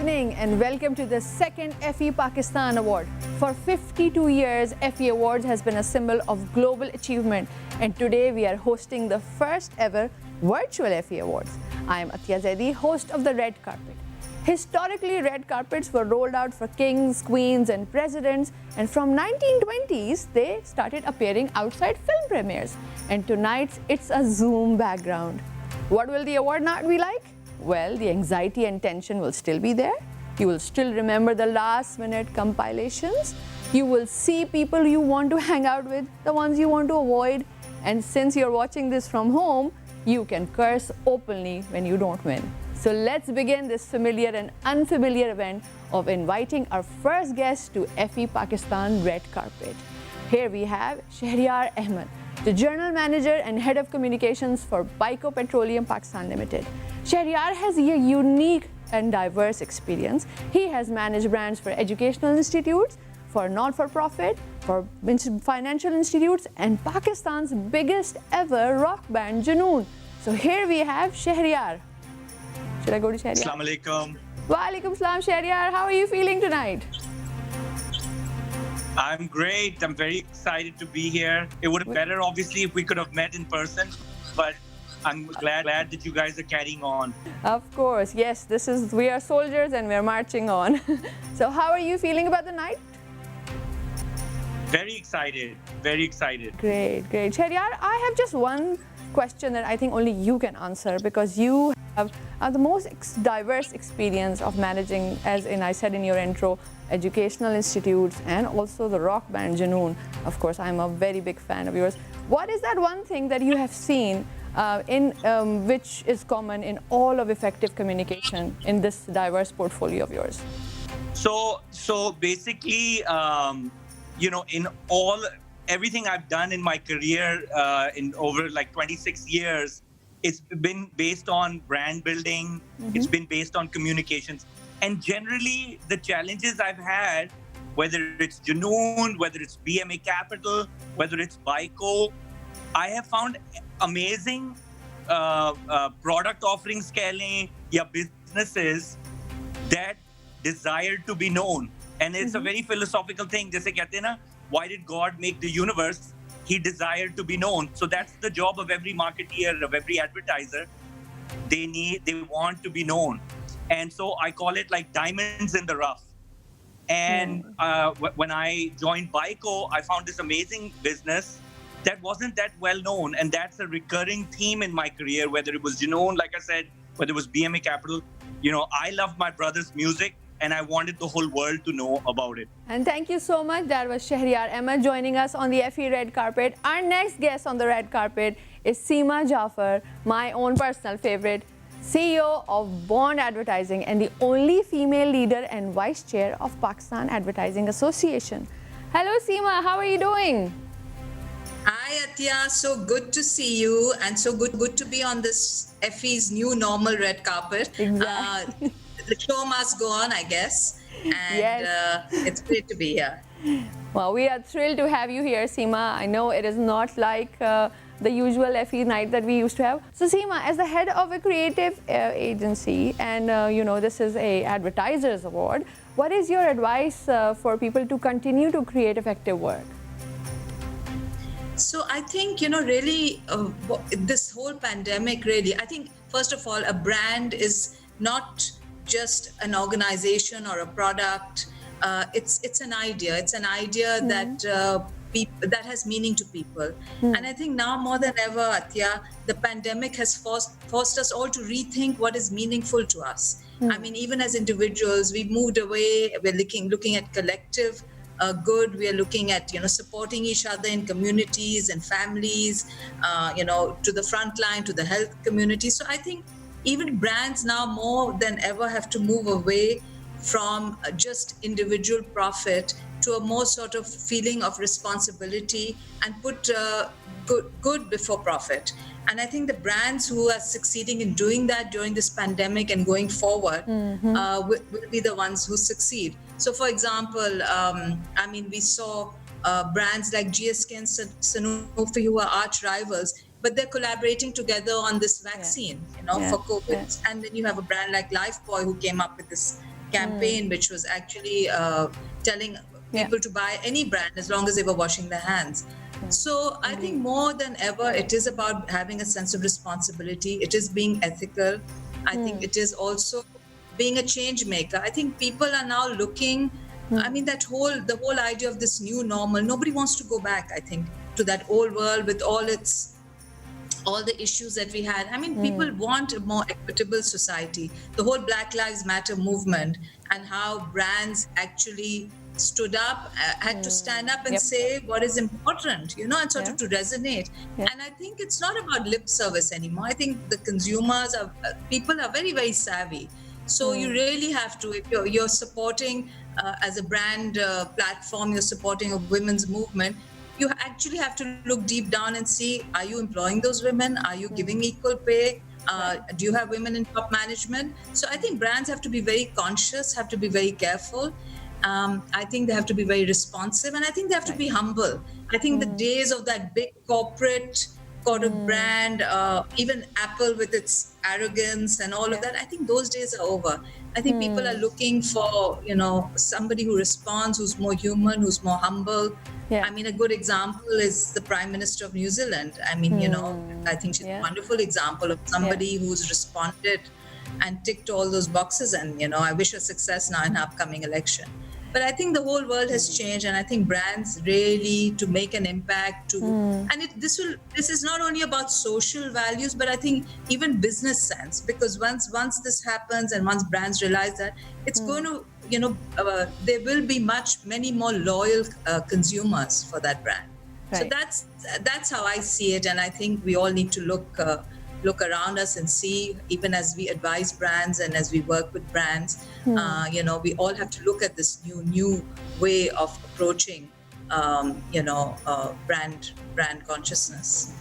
evening and welcome to the second Effie Pakistan Award. For 52 years, Effie Awards has been a symbol of global achievement, and today we are hosting the first ever virtual Effie Awards. I am Atiya Zaidi, host of the red carpet. Historically, red carpets were rolled out for kings, queens and presidents, and from 1920s they started appearing outside film premieres, and tonight's it's a Zoom background. What will the award night be like? Well, the anxiety and tension will still be there, You will still remember the last minute compilations. You will see people you want to hang out with, the ones you want to avoid. And since you're watching this from home, you can curse openly when you don't win. So let's begin this familiar and unfamiliar event of inviting our first guest to Effie Pakistan red carpet. Here we have Shahryar Ahmed, the General Manager and Head of Communications for Baico Petroleum Pakistan Limited. Shahryar has a unique and diverse experience. He has managed brands for educational institutes, for not-for-profit, for financial institutes, and Pakistan's biggest ever rock band, Junoon. So here we have Shahryar. Should I go to Shahryar? Assalamu alaikum. Wa alaikum salam, Shahryar. How are you feeling tonight? I'm great. I'm very excited to be here. It would have been better, obviously, if we could have met in person, but I'm glad that you guys are carrying on. Of course, yes. We are soldiers and we're marching on. So how are you feeling about the night? Very excited. Very excited. Great. Shahryar, I have just one question that I think only you can answer, because you have the most diverse experience of managing, as I said in your intro, educational institutes and also the rock band Junoon. Of course, I'm a very big fan of yours. What is that one thing that you have seen which is common in all of effective communication in this diverse portfolio of yours? So basically, in everything I've done in my career in over like 26 years, it's been based on brand building. It's been based on communications. And generally, the challenges I've had, whether it's Junoon, whether it's BMA Capital, whether it's Baico, I have found amazing product offering scaling, businesses that desire to be known. And it's a very philosophical thing. Jaise kehte hain na, why did God make the universe? He desired to be known. So that's the job of every marketeer, of every advertiser. They want to be known. And so I call it like diamonds in the rough. And when I joined Baico, I found this amazing business that wasn't that well known. And that's a recurring theme in my career, whether it was Junoon, like I said, whether it was BMA Capital. I loved my brother's music, and I wanted the whole world to know about it. And thank you so much. That was Shahryar Ahmed joining us on the Effie red carpet. Our next guest on the red carpet is SAMAA Jaffer, my own personal favorite, CEO of Bond Advertising and the only female leader and vice chair of Pakistan Advertising Association. Hello SAMAA, how are you doing? Hi Atya, so good to see you, and so good to be on this Effie's new normal red carpet. Exactly. The show must go on, I guess, and yes. It's great to be here. Well, we are thrilled to have you here, SAMAA. I know it is not like the usual Effie night that we used to have. So SAMAA, as the head of a creative agency, and this is a Advertisers Award, what is your advice for people to continue to create effective work? So I think, really, this whole pandemic, really, I think, first of all, a brand is not just an organization or a product. It's an idea. It's an idea that has meaning to people. And I think now more than ever, Atya, the pandemic has forced us all to rethink what is meaningful to us. I mean, even as individuals, we've moved away. We're looking at collective good. We are looking at supporting each other in communities and families, to the front line, to the health community. So I think even brands now more than ever have to move away from just individual profit to a more sort of feeling of responsibility and put good before profit. And I think the brands who are succeeding in doing that during this pandemic and going forward will be the ones who succeed. So, for example, we saw brands like GSK and Sanofi, who are arch rivals, but they're collaborating together on this vaccine, for COVID. Yeah. And then you have a brand like Lifebuoy who came up with this campaign, which was actually telling people to buy any brand as long as they were washing their hands. So I think more than ever, it is about having a sense of responsibility. It is being ethical. I think it is also being a change maker. I think people are now looking, the whole idea of this new normal, nobody wants to go back, I think, to that old world with all its all the issues that we had. I mean, people want a more equitable society. The whole Black Lives Matter movement and how brands actually stood up, had to stand up and say what is important, you know, and sort of to resonate. And I think it's not about lip service anymore. I think the consumers are, people are very, very savvy. So you really have to, if you're supporting as a brand platform, you're supporting a women's movement, you actually have to look deep down and see, are you employing those women? Are you giving equal pay? Do you have women in top management? So I think brands have to be very conscious, have to be very careful. I think they have to be very responsive, and I think they have to be humble. I think the days of that big corporate brand, even Apple with its arrogance and all of that, I think those days are over. I think people are looking for, you know, somebody who responds, who's more human, who's more humble. I mean, a good example is the Prime Minister of New Zealand. I mean, you know, I think she's a wonderful example of somebody who's responded and ticked all those boxes. And, you know, I wish her success now in her upcoming election. But I think the whole world has changed, and I think brands really, to make an impact, and this is not only about social values, but I think even business sense, because once this happens and once brands realize that, it's going to, you know, there will be many more loyal consumers for that brand. So that's how I see it, and I think we all need to look around us and see, even as we advise brands and as we work with brands, you know, we all have to look at this new way of approaching, you know, brand consciousness.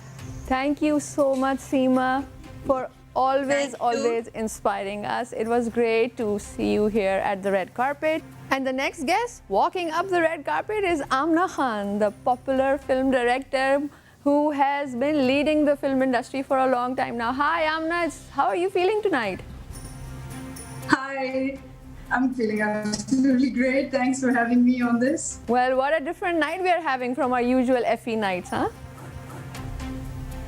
Thank you so much, Seema, for always inspiring us. It was great to see you here at the red carpet. And the next guest walking up the red carpet is Amna Khan, the popular film director who has been leading the film industry for a long time now. Hi, Amna. How are you feeling tonight? Hi. I'm feeling absolutely great. Thanks for having me on this. Well, what a different night we are having from our usual Effie nights, huh?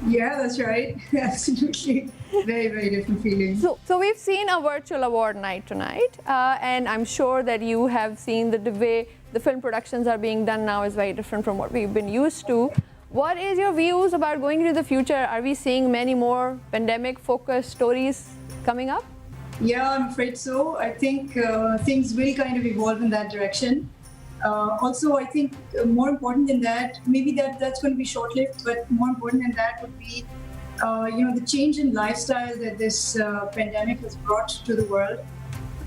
Yeah, that's right. Absolutely. Very, very different feeling. So we've seen a virtual award night tonight, and I'm sure that you have seen the way the film productions are being done now is very different from what we've been used to. What is your views about going into the future? Are we seeing many more pandemic-focused stories coming up? Yeah, I'm afraid so. I think things will kind of evolve in that direction. Also, I think more important than that, maybe that's going to be short-lived, but more important than that would be, you know, the change in lifestyle that this pandemic has brought to the world.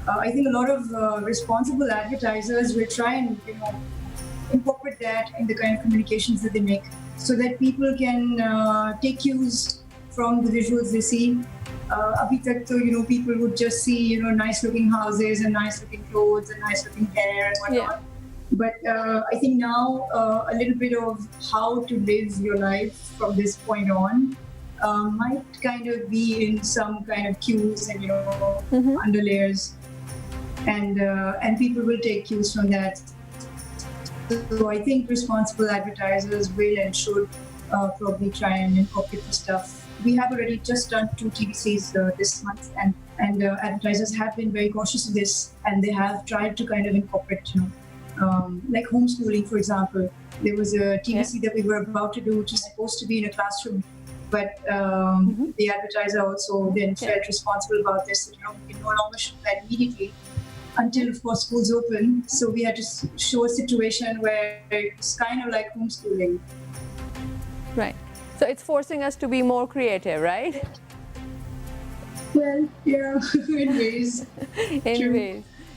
I think a lot of responsible advertisers will try and, you know, incorporate that in the kind of communications that they make, so that people can take cues from the visuals they see. Abhi tak to, you know, people would just see, you know, nice-looking houses and nice-looking clothes and nice-looking hair and whatnot. But I think now a little bit of how to live your life from this point on might kind of be in some kind of cues and, you know, underlayers, and people will take cues from that. So I think responsible advertisers will and should probably try and incorporate the stuff. We have already just done 2 TVCs this month, and advertisers have been very cautious of this, and they have tried to kind of incorporate, you know, like homeschooling, for example. There was a TVC that we were about to do, which is supposed to be in a classroom, but the advertiser also then felt responsible about this, that, you know, we can no longer show that immediately until, of course, schools open. So we had to show a situation where it's kind of like homeschooling. Right. So it's forcing us to be more creative, right? Well, yeah, in ways.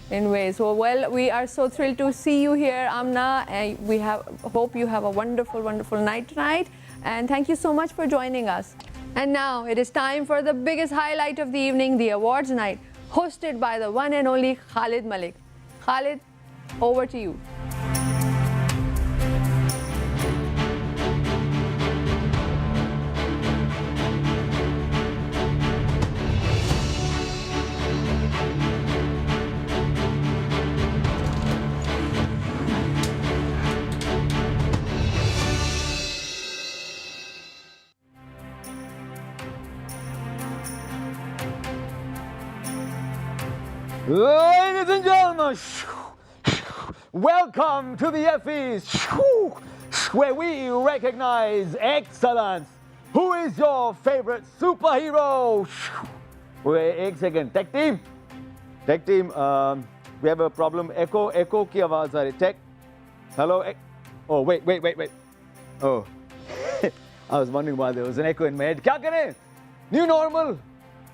In ways. Well, we are so thrilled to see you here, Amna, and we hope you have a wonderful, wonderful night tonight. And thank you so much for joining us. And now it is time for the biggest highlight of the evening, the awards night, hosted by the one and only Khalid Malik. Khalid, over to you. Ladies and gentlemen, welcome to the Effies, where we recognize excellence Who is your favorite superhero? Wait, एक second. Tech team. Tech team. We have a problem. Echo की आवाज आ रही. Tech. Hello. Oh wait. Oh. I was wondering why there was an echo in my head. क्या करें? New normal.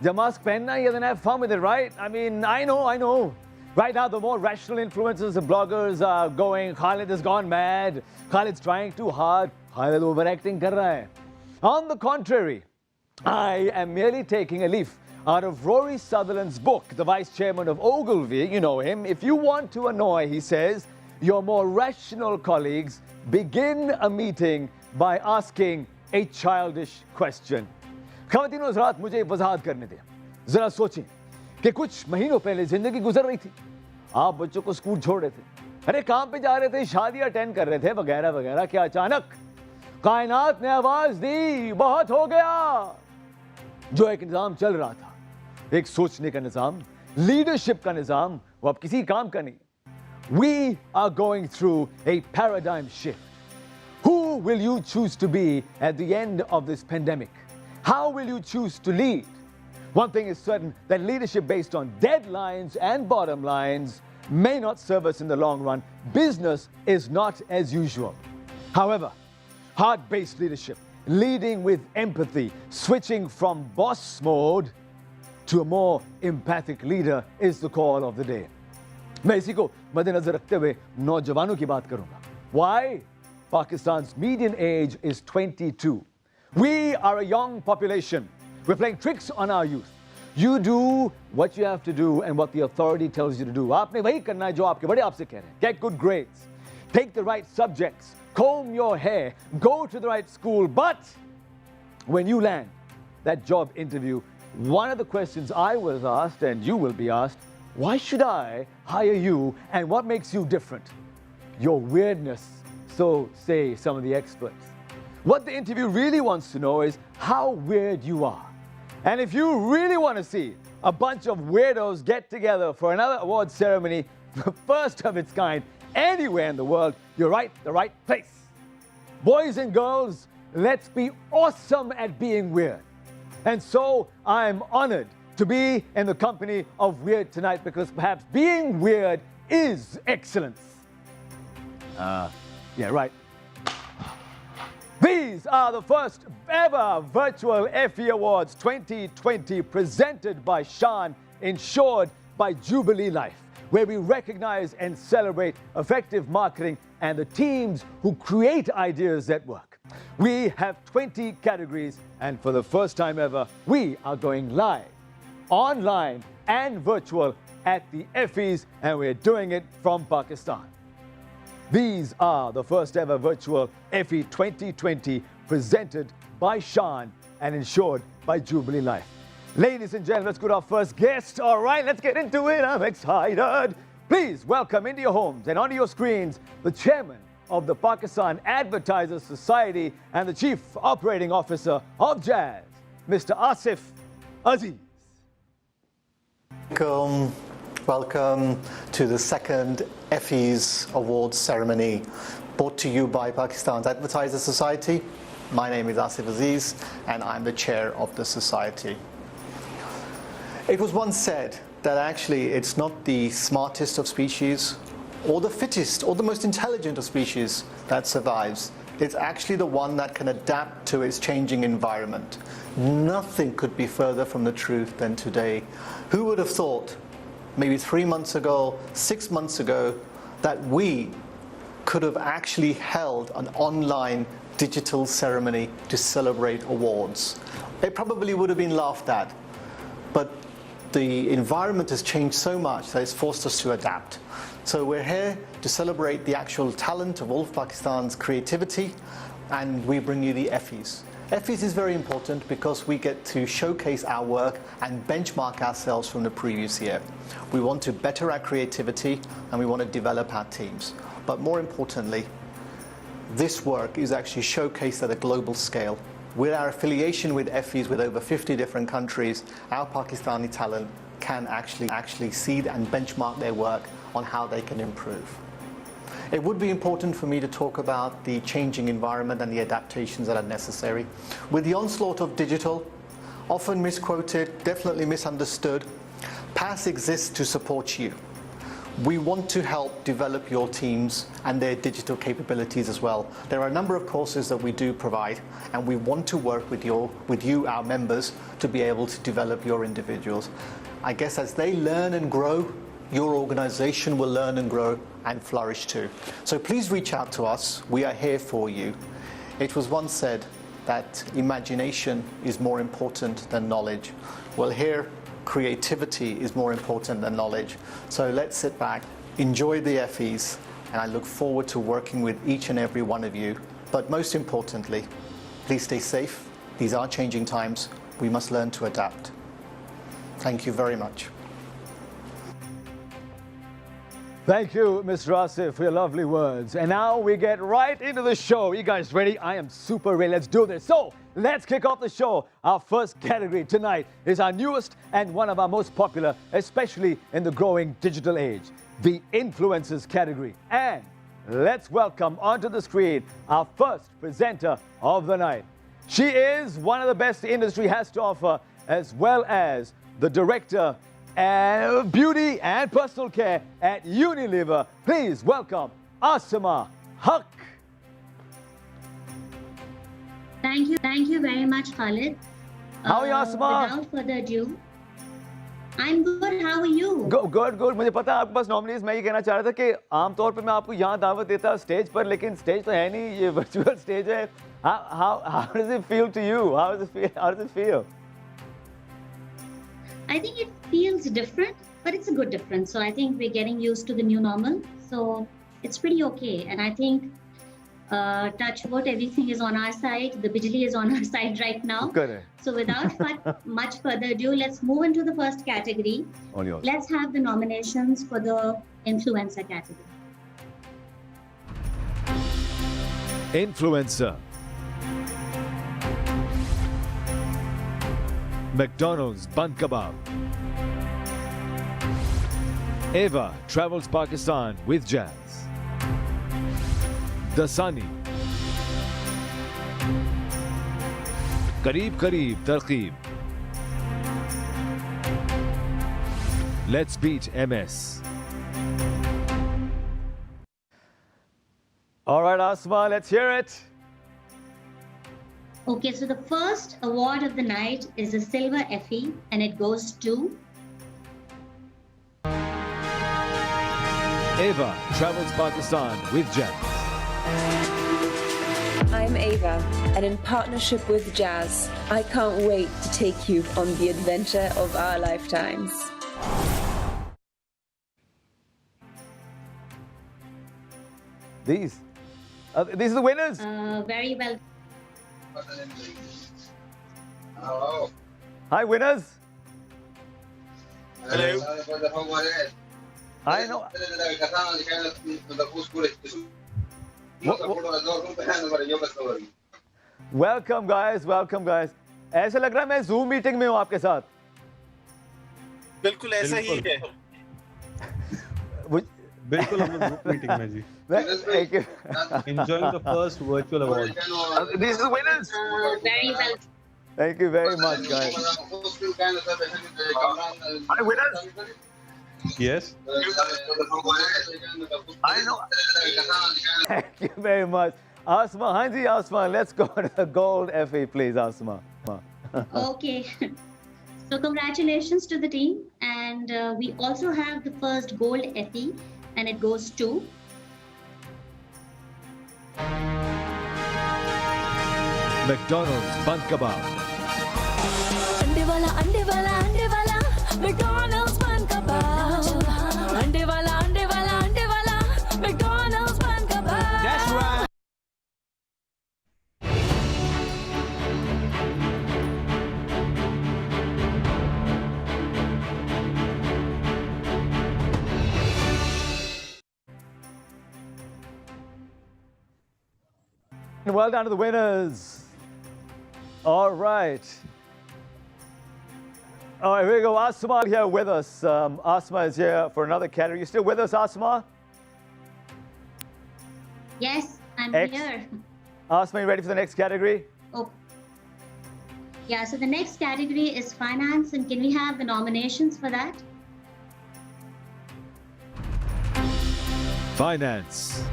जब mask पहनना है, then have fun with it, right? I mean, I know. Right now, the more rational influencers and bloggers are going, Khalid has gone mad. Khalid's trying too hard. Khalid overacting कर रहा है. On the contrary, I am merely taking a leaf out of Rory Sutherland's book, the vice chairman of Ogilvy. You know him. If you want to annoy, he says, your more rational colleagues, begin a meeting by asking a childish question. ख़वातीन और हज़रात, मुझे वज़ाहत करने दें. ज़रा सोचें कि कुछ महीनों पहले ज़िंदगी गुजर रही थी. आप बच्चों को स्कूल छोड़ रहे थे. अरे काम पे जा रहे थे, शादी अटेंड कर रहे थे, वगैरह वगैरह. क्या अचानक कायनात ने आवाज़ दी, बहुत हो गया. जो एक निज़ाम चल रहा था, एक सोचने का निज़ाम, लीडरशिप का निज़ाम, वो अब किसी काम का नहीं. We are going through a paradigm shift. Who will you choose to be at the end of this pandemic? How will you choose to lead? One thing is certain, that leadership based on deadlines and bottom lines may not serve us in the long run. Business is not as usual. However, heart-based leadership, leading with empathy, switching from boss mode to a more empathic leader is the call of the day. मैं इसी को मद्देनजर रखते हुए नौजवानों की बात करूंगा. Why? Pakistan's median age is 22. We are a young population. We're playing tricks on our youth. You do what you have to do and what the authority tells you to do. आपने वही करना है जो आपके बड़े आपसे कह रहे हैं. Get good grades. Take the right subjects. Comb your hair. Go to the right school. But when you land that job interview, one of the questions I was asked and you will be asked, why should I hire you and what makes you different? Your weirdness, so say some of the experts. What the interview really wants to know is how weird you are. And if you really want to see a bunch of weirdos get together for another awards ceremony, the first of its kind anywhere in the world, you're at the right place. Boys and girls, let's be awesome at being weird. And so I'm honored to be in the company of weird tonight, because perhaps being weird is excellence. Yeah, right. These are the first ever virtual Effie Awards 2020 presented by Shan, insured by Jubilee Life, where we recognize and celebrate effective marketing and the teams who create ideas that work. We have 20 categories, and for the first time ever, we are going live, online and virtual at the Effies, and we're doing it from Pakistan. These are the first ever virtual Effie 2020 presented by Shan and insured by Jubilee Life. Ladies and gentlemen, let's go to our first guest. All right, let's get into it. I'm excited. Please welcome into your homes and onto your screens the chairman of the Pakistan Advertisers Society and the Chief Operating Officer of Jazz, Mr. Asif Aziz. Welcome to the second Effie's Awards ceremony, brought to you by Pakistan's Advertisers Society. My name is Asif Aziz and I'm the chair of the society. It was once said that actually it's not the smartest of species or the fittest or the most intelligent of species that survives. It's actually the one that can adapt to its changing environment. Nothing could be further from the truth than today. Who would have thought, maybe 3 months ago, 6 months ago, that we could have actually held an online digital ceremony to celebrate awards? It probably would have been laughed at, but the environment has changed so much that it's forced us to adapt. So we're here to celebrate the actual talent of all of Pakistan's creativity, and we bring you the Effies. Effies is very important because we get to showcase our work and benchmark ourselves from the previous year. We want to better our creativity and we want to develop our teams. But more importantly, this work is actually showcased at a global scale. With our affiliation with Effies with over 50 different countries, our Pakistani talent can actually see and benchmark their work on how they can improve. It would be important for me to talk about the changing environment and the adaptations that are necessary. With the onslaught of digital, often misquoted, definitely misunderstood, PAS exists to support you. We want to help develop your teams and their digital capabilities as well. There are a number of courses that we do provide, and we want to work with you, our members, to be able to develop your individuals. I guess as they learn and grow, your organization will learn and grow and flourish too. So please reach out to us. We are here for you. It was once said that imagination is more important than knowledge. Well, here, creativity is more important than knowledge. So let's sit back, enjoy the Effies, and I look forward to working with each and every one of you. But most importantly, please stay safe. These are changing times. We must learn to adapt. Thank you very much. Thank you, Mr. Asif, for your lovely words. And now we get right into the show. You guys ready? I am super ready. Let's do this. So let's kick off the show. Our first category tonight is our newest and one of our most popular, especially in the growing digital age, the influencers category. And let's welcome onto the screen our first presenter of the night. She is one of the best the industry has to offer, as well as the director and beauty and personal care at Unilever. Please welcome SAMAA Haq. Thank you very much, Khalid. How are you, SAMAA? Without further ado, I'm good. How are you? Good. मुझे पता है आपके पास nominees मैं ये कहना चाह रहा था कि आमतौर पे मैं आपको यहाँ दावत देता स्टेज पर, लेकिन स्टेज तो है नहीं, ये वर्चुअल स्टेज है. How does it feel to you? How does it feel? I think it feels different, but it's a good difference. So I think we're getting used to the new normal. So it's pretty okay. And I think, touch wood, everything is on our side. The bijli is on our side right now. Correct. So without much further ado, let's move into the first category. All yours. Let's have the nominations for the influencer category. Influencer. McDonald's Bun Kebab. Eva travels Pakistan with Jazz. Dasani. Kareeb Kareeb Tarqeeb. Let's beat MS. All right, Asma, let's hear it. Okay, so the first award of the night is a silver Effie, and it goes to Eva travels Pakistan with Jazz. I'm Ava, and in partnership with Jazz, I can't wait to take you on the adventure of our lifetimes. These are the winners. very well. Hello. Hi, winners. Hello. I know. Welcome, guys. Welcome, guys. ऐसा लग रहा है मैं Zoom meeting में हूँ आपके साथ. बिल्कुल ऐसा ही है. बिल्कुल हम लोग मीटिंग में जी. Thank you. Enjoying the first virtual award. These are the winners. Very well. Thank you very much, guys. Hi, winners. Yes. I know. Thank you very much. Asma, Hanji Asma, let's go to the gold Effie, please, Asma. Okay. So congratulations to the team. And we also have the first gold Effie, and it goes to McDonald's Bun Kebab. Ande wala, McDonald's Bun Kebab. Ande wala, McDonald's Bun Kebab. That's right. Well done to the winners. All right. All right, here we go. Asma here with us. Asma is here for another category. You still with us, Asma? Yes, I'm here. Asma, you ready for the next category? Oh. Yeah, so the next category is finance, and can we have the nominations for that? Finance.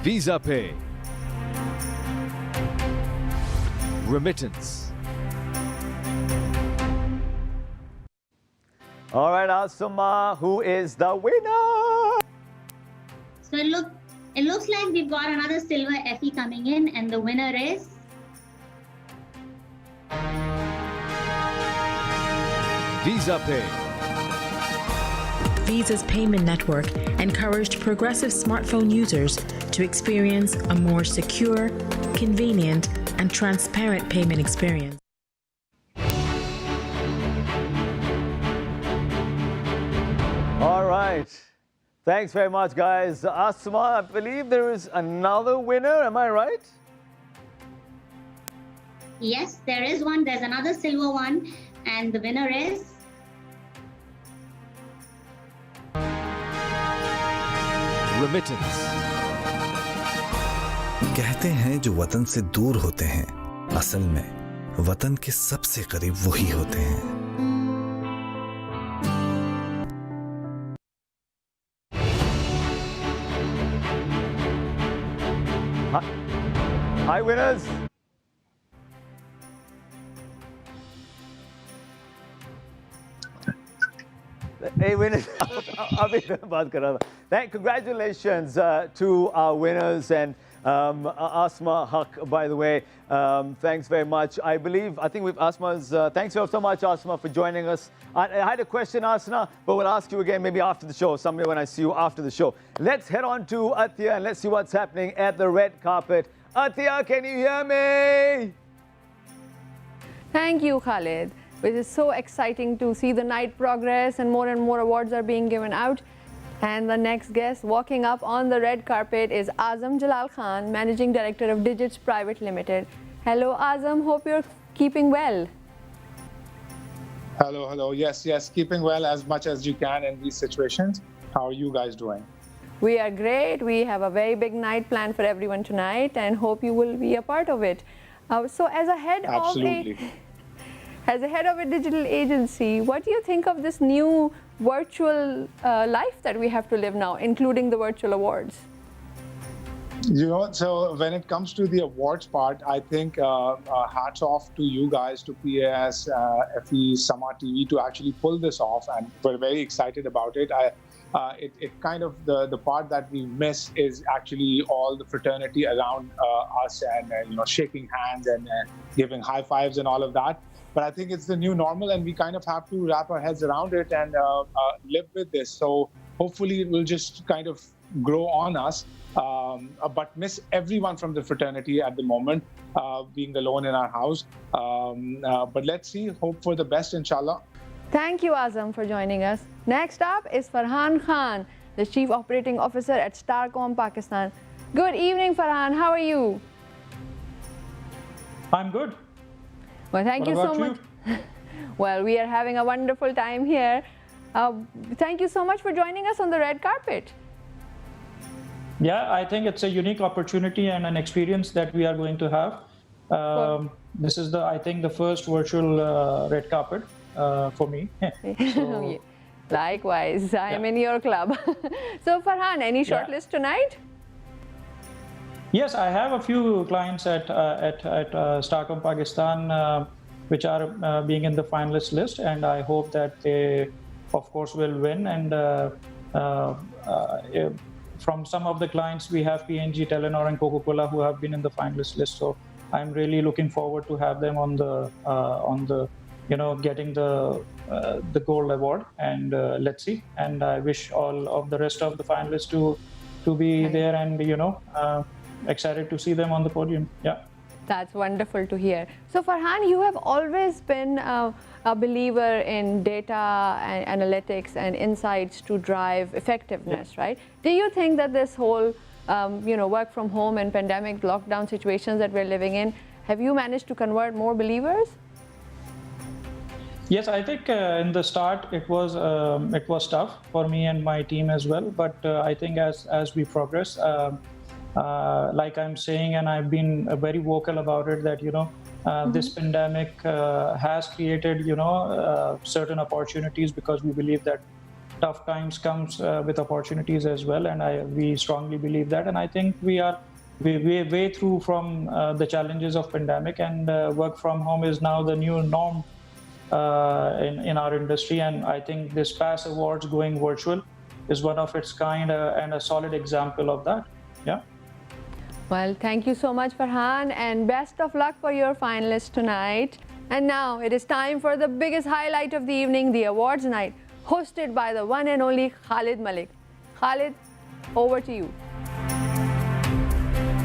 Visa Pay. Remittance. All right, Asma, who is the winner? So it looks like we've got another silver Effie coming in, and the winner is Visa Pay. Visa's payment network encouraged progressive smartphone users to experience a more secure, convenient, and transparent payment experience. All right. Thanks very much, guys. Asma, I believe there is another winner. Am I right? yes, there is one. There's another silver one, and the winner is Remittance. कहते हैं जो वतन से दूर होते हैं, असल में वतन के सबसे करीब वही होते हैं। Hi, winners. Hey, winners. Congratulations to our winners, and Asma Haq, by the way. Thanks very much. I think we've Asma's. Thanks so much, Asma, for joining us. I had a question, Asma, but we'll ask you again maybe after the show, someday when I see you after the show. Let's head on to Athiya and let's see what's happening at the red carpet. Athiya, can you hear me? Thank you, Khalid. It is so exciting to see the night progress, and more awards are being given out. And the next guest walking up on the red carpet is Azam Jalal Khan, Managing Director of Digits Private Limited. Hello, Azam. Hope you're keeping well. Hello, hello. Yes, keeping well as much as you can in these situations. How are you guys doing? We are great. We have a very big night planned for everyone tonight, and hope you will be a part of it. So, as a head of a digital agency, what do you think of this new virtual life that we have to live now, including the virtual awards? You know, so when it comes to the awards part, I think hats off to you guys, to PAS, Effie, SAMAA TV, to actually pull this off, and we're very excited about it. It kind of, the part that we miss is actually all the fraternity around us, and shaking hands and giving high fives and all of that. But I think it's the new normal, and we kind of have to wrap our heads around it and live with this. So hopefully it will just kind of grow on us, but miss everyone from the fraternity at the moment, being alone in our house. But let's see, hope for the best, inshallah. Thank you, Azam, for joining us. Next up is Farhan Khan, the Chief Operating Officer at Starcom Pakistan. Good evening, Farhan. How are you? I'm good. Well, thank you so much. Well, we are having a wonderful time here. Thank you so much for joining us on the red carpet. Yeah, I think it's a unique opportunity and an experience that we are going to have. This is I think the first virtual red carpet for me. So, likewise, I'm in your club. So Farhan, any shortlist tonight? Yes, I have a few clients at Starcom Pakistan which are being in the finalist list, and I hope that they, of course, will win. And from some of the clients, we have P&G, Telenor, and Coca-Cola who have been in the finalist list. So I'm really looking forward to have them on the getting the gold award. And let's see. And I wish all of the rest of the finalists to be there, and excited to see them on the podium. Yeah. That's wonderful to hear. So Farhan, you have always been a believer in data and analytics and insights to drive effectiveness, right? Do you think that this whole work from home and pandemic lockdown situations that we're living in, have you managed to convert more believers? Yes, I think in the start it was tough for me and my team as well. But I think as we progress, like I'm saying, and I've been very vocal about it, that this pandemic has created certain opportunities, because we believe that tough times comes with opportunities as well, and we strongly believe that. And I think we're way through from the challenges of pandemic, and work from home is now the new norm in our industry. And I think this past awards going virtual is one of its kind, and a solid example of that. Yeah. Well, thank you so much, Farhan, and best of luck for your finalists tonight. And now it is time for the biggest highlight of the evening, the awards night, hosted by the one and only Khalid Malik. Khalid, over to you.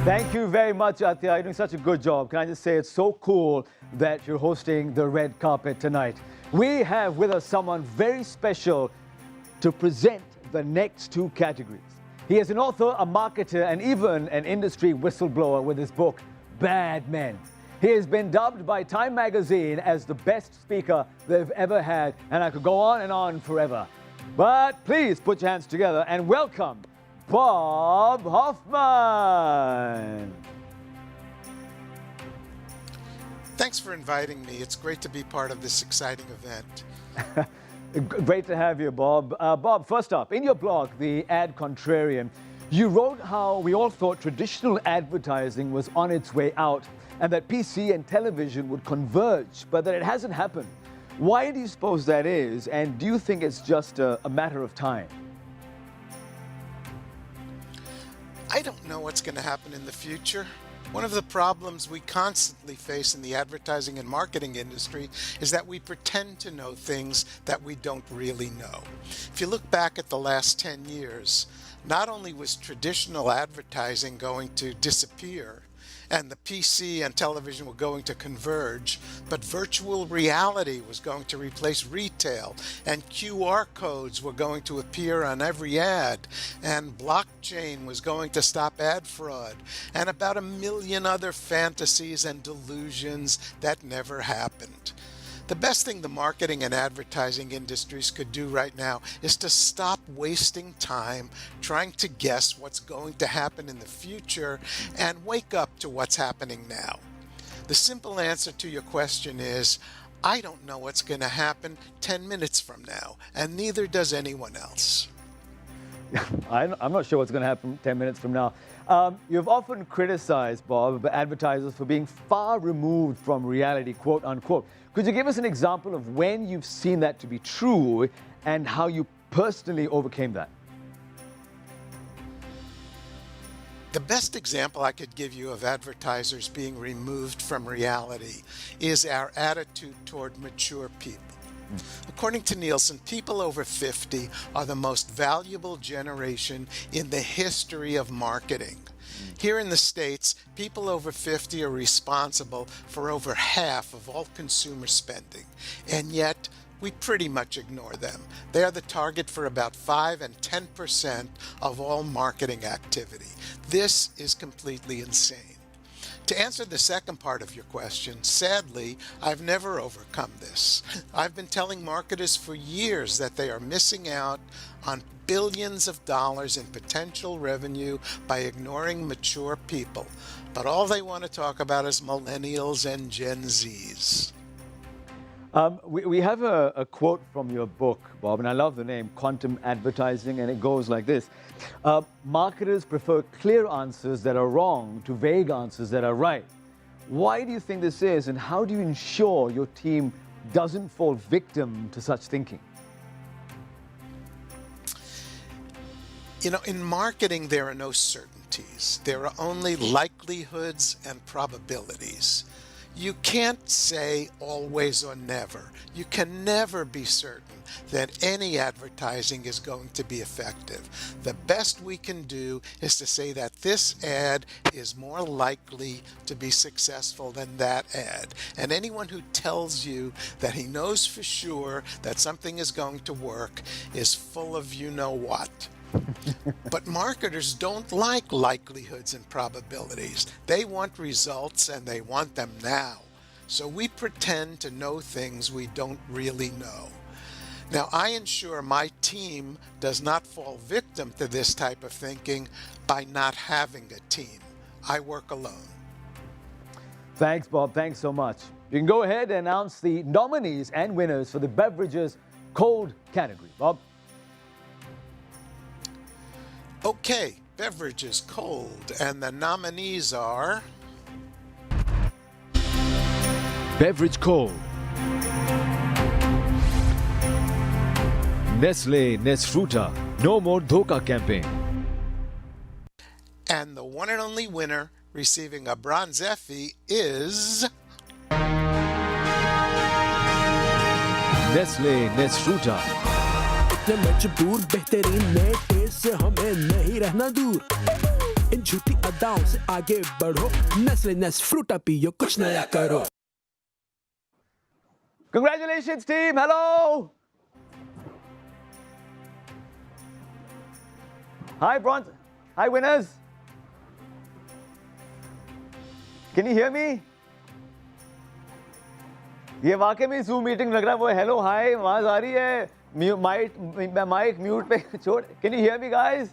Thank you very much, Atya. You're doing such a good job. Can I just say it's so cool that you're hosting the red carpet tonight. We have with us someone very special to present the next two categories. He is an author, a marketer, and even an industry whistleblower with his book, Bad Men. He has been dubbed by Time magazine as the best speaker they've ever had, and I could go on and on forever. But please put your hands together and welcome Bob Hoffman. Thanks for inviting me. It's great to be part of this exciting event. Great to have you, Bob. Bob, first up, in your blog, The Ad Contrarian, you wrote how we all thought traditional advertising was on its way out and that PC and television would converge, but that it hasn't happened. Why do you suppose that is, and do you think it's just a matter of time? I don't know what's going to happen in the future. One of the problems we constantly face in the advertising and marketing industry is that we pretend to know things that we don't really know. If you look back at the last 10 years, not only was traditional advertising going to disappear and the PC and television were going to converge, but virtual reality was going to replace retail, and QR codes were going to appear on every ad, and blockchain was going to stop ad fraud, and about a million other fantasies and delusions that never happened. The best thing the marketing and advertising industries could do right now is to stop wasting time trying to guess what's going to happen in the future and wake up to what's happening now. The simple answer to your question is, I don't know what's going to happen 10 minutes from now, and neither does anyone else. I'm not sure what's going to happen 10 minutes from now. You've often criticized, Bob, advertisers for being far removed from reality, quote unquote. Could you give us an example of when you've seen that to be true and how you personally overcame that? The best example I could give you of advertisers being removed from reality is our attitude toward mature people. According to Nielsen, people over 50 are the most valuable generation in the history of marketing. Here in the States, people over 50 are responsible for over half of all consumer spending, and yet we pretty much ignore them. They are the target for about 5 and 10% of all marketing activity. This is completely insane. To answer the second part of your question, sadly, I've never overcome this. I've been telling marketers for years that they are missing out on billions of dollars in potential revenue by ignoring mature people. But all they want to talk about is millennials and Gen Zs. We have a quote from your book, Bob, and I love the name, Quantum Advertising, and it goes like this. Marketers prefer clear answers that are wrong to vague answers that are right. Why do you think this is, and how do you ensure your team doesn't fall victim to such thinking? You know, in marketing, there are no certainties. There are only likelihoods and probabilities. You can't say always or never. You can never be certain that any advertising is going to be effective. The best we can do is to say that this ad is more likely to be successful than that ad. And anyone who tells you that he knows for sure that something is going to work is full of you-know-what. But marketers don't like likelihoods and probabilities. They want results, and they want them now. So we pretend to know things we don't really know. Now, I ensure my team does not fall victim to this type of thinking by not having a team. I work alone. Thanks, Bob. Thanks so much. You can go ahead and announce the nominees and winners for the beverages cold category. Bob? Okay, beverages cold, and the nominees are... Beverage cold. Nestle Nesfruta No More Dhoka campaign. And the one and only winner receiving a bronze Effie is... Nestle Nesfruta. इतने मजबूर बेहतरीन नए test से हमें नहीं रहना दूर इन झूठी अदाओं से आगे बढ़ो नेस्ले नेस्फ्रूटा पियो कुछ नया करो Congratulations, team. Hello. Hi, bronze. Hi, winners. Can you hear me? ये वाकई में Zoom मीटिंग लग रहा है वो हेलो हाय आवाज आ रही है माइक म्यूट पे छोड़ Can you hear me guys?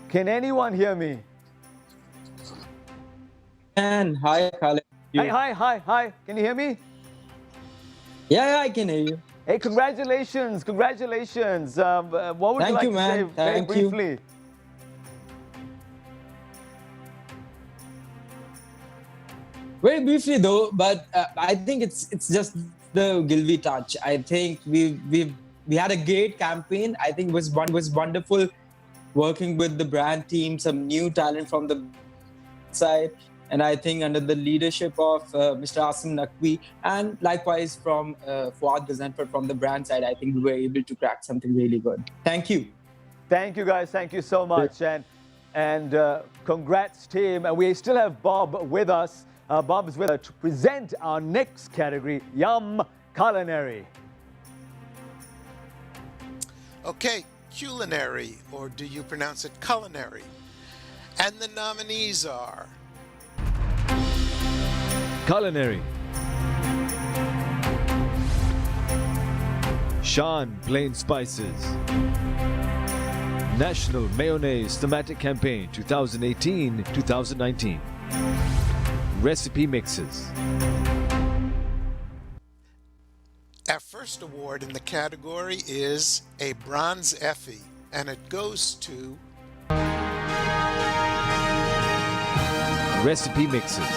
Can anyone hear me? And hi Khaled. Hi. Can you hear me? Yeah, I can hear you. Hey, congratulations. What would you like to say very briefly? Very briefly though, but I think it's just the Gilvy touch. I think we had a great campaign. I think it was wonderful working with the brand team, some new talent from the side, and I think under the leadership of Mr. Asim Naqvi and likewise from Fuad Gazanfar from the brand side, I think we were able to crack something really good. Thank you. Thank you guys. Thank you so much. And congrats team. And we still have Bob with us. Bob is with us to present our next category, Yum Culinary. Okay, culinary, or do you pronounce it culinary? And the nominees are... Culinary. Shan Plain Spices. National Mayonnaise Thematic Campaign 2018-2019. Recipe Mixes. Our first award in the category is a bronze Effie, and it goes to... Recipe Mixes.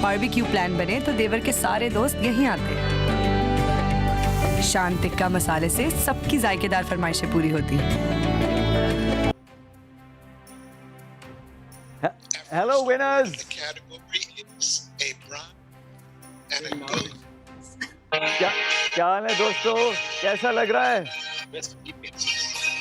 Barbecue plan बने तो देवर के सारे दोस्त यहीं आते। शान टिक्का मसाले से सबकी जायकेदार फरमाइशें पूरी होती। Hello winners. The category is a bronze, and it goes... क्या हाल है दोस्तों? कैसा लग रहा है?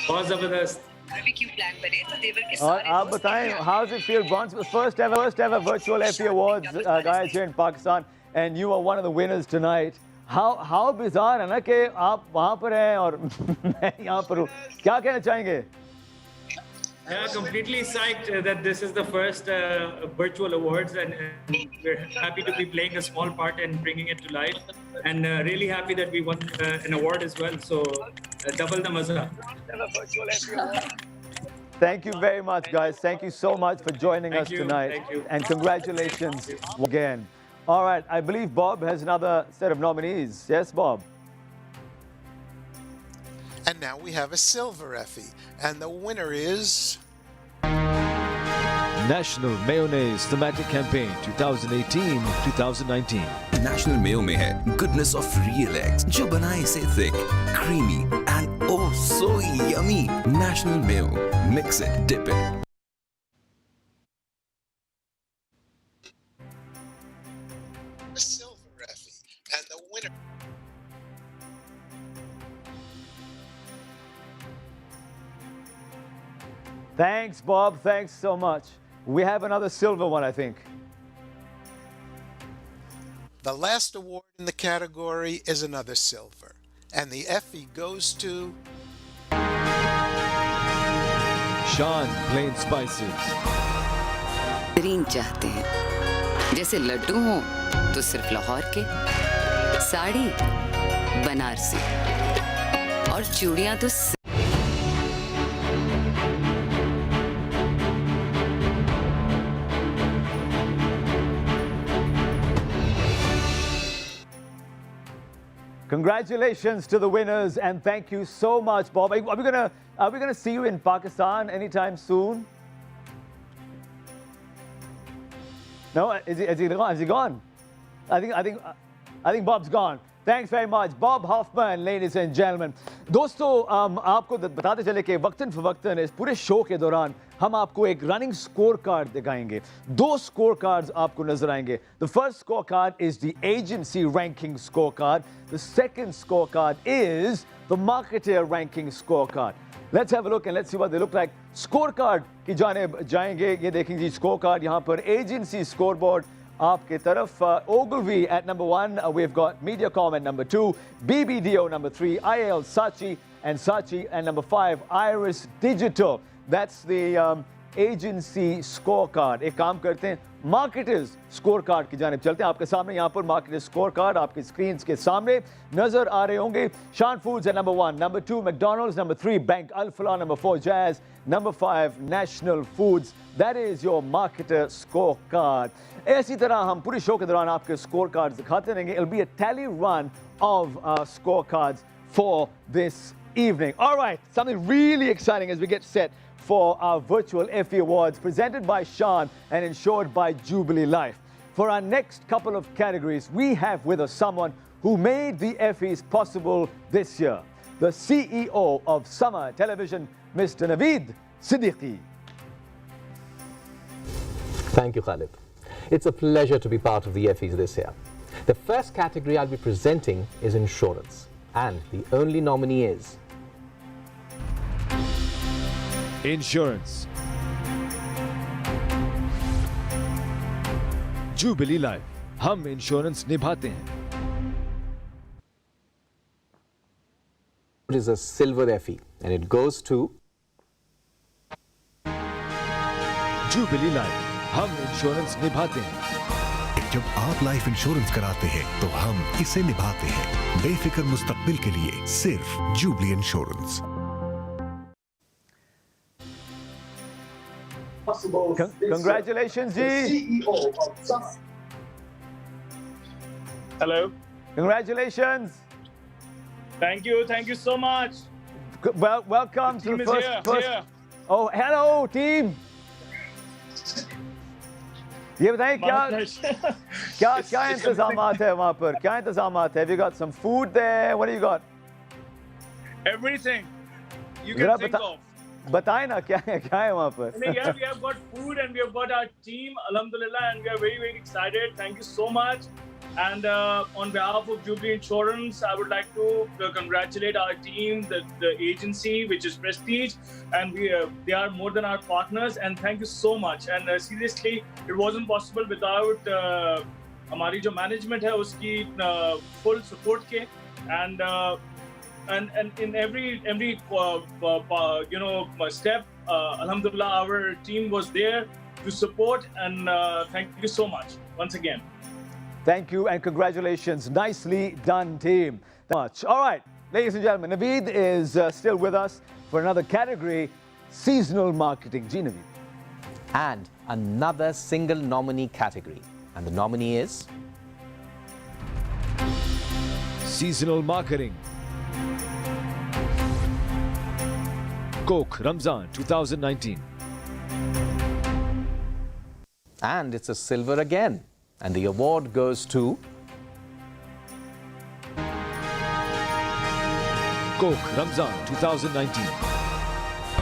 बहुत जबरदस्त। बारबेक्यू प्लान बने तो देवर के और आप बताएं, how does it feel? Bronze was first ever virtual Effie Awards, guys, here in Pakistan, and you are one of the winners tonight. How bizarre है ना कि आप वहाँ पर हैं और मैं यहाँ पर हूँ. क्या कहना चाहेंगे? Yeah, completely psyched that this is the first virtual awards, and we're happy to be playing a small part in bringing it to life, and really happy that we won an award as well. So double the maza. Thank you very much, guys. Thank you so much for joining us tonight. Thank you. And congratulations again. All right, I believe Bob has another set of nominees. Yes, Bob? And now we have a silver Effie, and the winner is... National Mayonnaise Thematic Campaign 2018-2019. National Mayo में है goodness of real eggs जो बनाए इसे thick, creamy and oh so yummy. National Mayo, mix it, dip it. A silver Effie, and the winner... Thanks, Bob. Thanks so much. We have another silver one, I think. The last award in the category is another silver, and the Effie goes to... Shan Plain Spices. बेहतरीन चाहते हैं जैसे लड्डू हो तो सिर्फ लाहौर के, साड़ी बनारसी और चूड़ियां तो Congratulations to the winners and thank you so much, Bob. Are we gonna see you in Pakistan anytime soon? No, is he gone? I think Bob's gone. Thanks very much, Bob Hoffman, ladies and gentlemen. दोस्तों आपको बताते चले कि वक्तन फ़वक्तन इस पूरे show के दौरान हम आपको एक रनिंग स्कोर कार्ड दिखाएंगे. 2 स्कोर कार्ड्स आपको नजर आएंगे. The first scorecard is the agency ranking scorecard. The second scorecard is the marketer ranking scorecard. Let's have a look and let's see what they look like. Scorecard की जानेब जाएंगे. ये देखेंगे जी scorecard यहाँ पर agency scoreboard आपके तरफ. Ogilvy at number 1. We've got Mediacom at number 2. BBDO number 3. IL Saatchi and number 5 Iris Digital. That's the agency scorecard. एक काम करते हैं marketers scorecard की जानिब चलते हैं. आपके सामने यहाँ पर marketers scorecard आपके screens के सामने नजर आ रहे होंगे. Shan Foods at number 1, number 2 McDonald's, number 3 Bank Al Falah, number 4 Jazz, number 5 National Foods. That is your marketer scorecard. इसी तरह हम पूरे शो के दौरान आपके scorecards दिखाते रहेंगे. It'll be a tally run of scorecards for this evening. All right, something really exciting as we get set for our virtual Effie Awards presented by Shan and ensured by Jubilee Life. For our next couple of categories, we have with us someone who made the Effies possible this year. The CEO of SAMAA Television, Mr. Naveid Siddiqui. Thank you, Khalid. It's a pleasure to be part of the Effies this year. The first category I'll be presenting is insurance, and the only nominee is Insurance. Jubilee Life. हम insurance निभाते हैं. It is a silver Effie, and it goes to Jubilee Life. हम insurance निभाते हैं. जब आप life insurance कराते हैं तो हम इसे निभाते हैं. बेफिक्र मुस्तकबिल के लिए सिर्फ jubilee insurance. Congratulations, Ji. Hello. Congratulations. Thank you so much. Well, welcome to the first. Here. Oh, hello, team. ये बताएं क्या इंतजामात है वहाँ पर? क्या इंतजामात है? Have you got some food there? What do you got? Everything you can think of. बताएं ना क्या है वहाँ पर? Yeah, we have got food and we have got our team, alhamdulillah, and we are very, very excited. Thank you so much. And on behalf of Jubilee Insurance, I would like to congratulate our team, the agency, which is Prestige, and they are more than our partners. And thank you so much. And seriously, it wasn't possible without हमारी जो management है उसकी full support के and in every step, alhamdulillah, our team was there to support, and thank you so much once again. Thank you and congratulations. Nicely done, team. Much. All right, ladies and gentlemen, Naveid is still with us for another category, seasonal marketing. Ji, Naveid. And another single nominee category. And the nominee is seasonal marketing. Coke Ramzan 2019. And it's a silver again. And the award goes to Coke Ramzan 2019.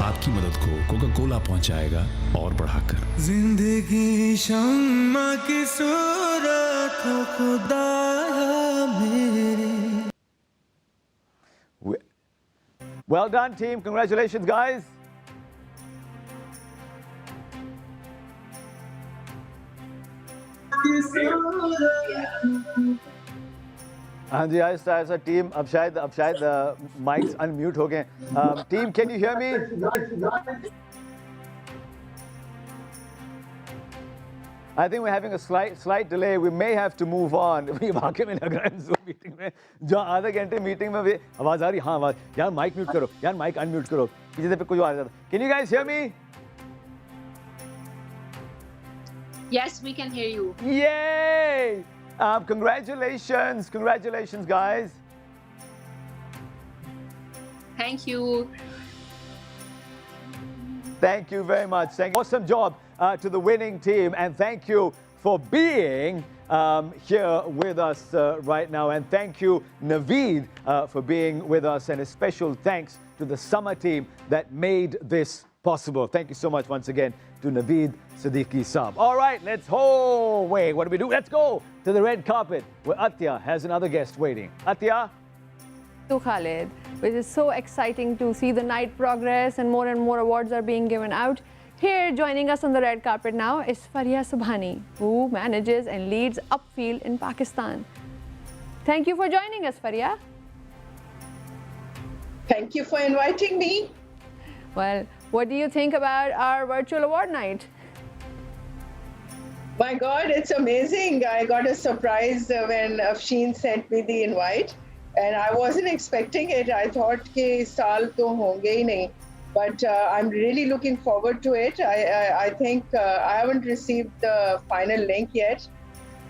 आपकी मदद को Coca Cola पहुंचाएगा और बढ़ाकर. जिंदगी शम्मा की सूरत हो खुदाया मेरे. Well done, team. Congratulations, guys. हाँ जी, ऐसा टीम अब शायद माइक्स अनम्यूट हो गए. Team, can you hear me? I think we're having a slight delay. We may have to move on. We वाकई में लग रहा है Zoom meeting में जो आधा घंटे meeting में भी आवाज आ रही हाँ आवाज यार mic mute करो यार mic unmute करो पीछे से कोई आ जाता. Can you guys hear me? Yes, we can hear you. Yay! Congratulations, congratulations, guys. Thank you. Thank you very much. Thank you. Awesome job to the winning team, and thank you for being here with us right now. And thank you, Naveid, for being with us, and a special thanks to the SAMAA team that made this possible. Thank you so much once again to Naveid, Siddiqui Saab. All right, wait, what do we do? Let's go to the red carpet where Atya has another guest waiting. Atya? To Khalid, which is so exciting to see the night progress and more awards are being given out. Here joining us on the red carpet now is Faria Subhani, who manages and leads Upfield in Pakistan. Thank you for joining us, Faria. Thank you for inviting me. Well, what do you think about our virtual award night? My God, it's amazing. I got a surprise when Afshin sent me the invite. And I wasn't expecting it. I thought कि साल तो होंगे ही नहीं. But I'm really looking forward to it. I think I haven't received the final link yet,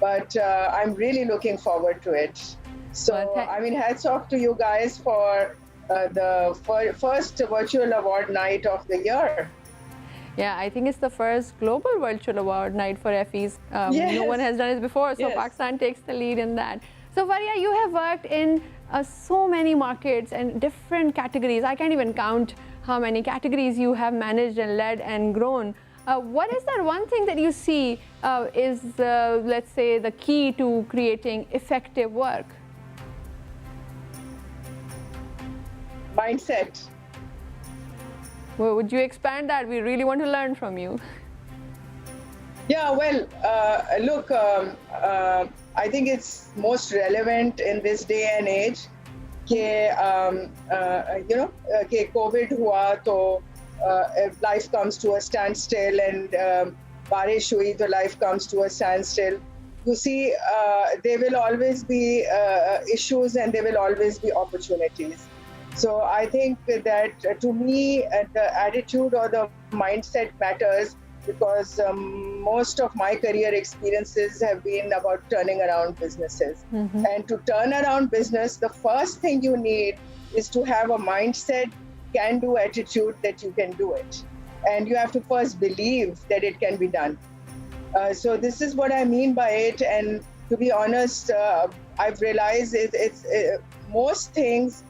but I'm really looking forward to it. So, I mean, hats off to you guys for the first virtual award night of the year. Yeah, I think it's the first global virtual award night for Effies. Yes. No one has done it before, so Yes. Pakistan takes the lead in that. So Faria, you have worked in so many markets and different categories. I can't even count how many categories you have managed and led and grown. What is that one thing that you see is, let's say, the key to creating effective work? Mindset. Well, would you expand that? We really want to learn from you. Yeah, well, look, I think it's most relevant in this day and age that, you know, that COVID hua to life comes to a standstill, and barish hui to life comes to a standstill. You see, there will always be issues and there will always be opportunities. So I think that to me, the attitude or the mindset matters, because most of my career experiences have been about turning around businesses. Mm-hmm. And to turn around business, the first thing you need is to have a mindset, can-do attitude that you can do it. And you have to first believe that it can be done. So this is what I mean by it. And to be honest, I've realized it's most things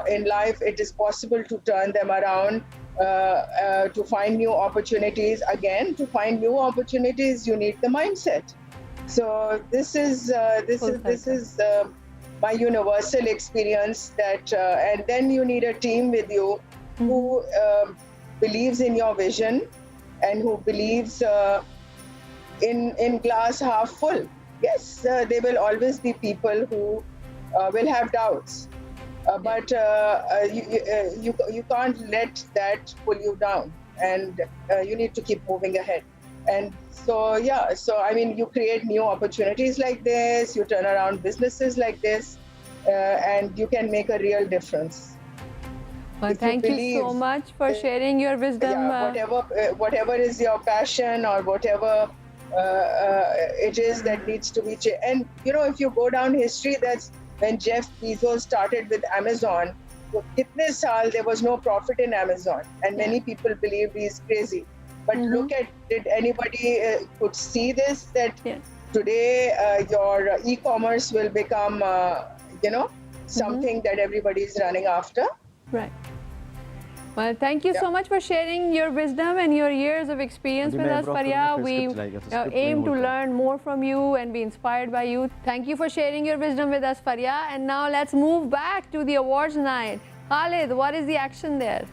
in life, it is possible to turn them around. To find new opportunities. Again, to find new opportunities, you need the mindset. So this is my universal experience. That and then you need a team with you who believes in your vision and who believes in glass half full. Yes, there will always be people who will have doubts. But you can't let that pull you down, and you need to keep moving ahead. And so, yeah, so I mean, you create new opportunities like this, you turn around businesses like this, and you can make a real difference. Well, thank you so much for sharing your wisdom. Yeah, whatever is your passion or whatever it is that needs to be changed. And, you know, if you go down history, that's when Jeff Bezos started with Amazon. For kitne saal, there was no profit in Amazon, and many people believe he's crazy. But look at, did anybody could see this, that today your e-commerce will become, you know, something that everybody is running after? Right. Well, thank you so much for sharing your wisdom and your years of experience with us, Faria. We aim to learn more from you and be inspired by you. Thank you for sharing your wisdom with us, Faria. And now let's move back to the awards night. Khalid, what is the action there?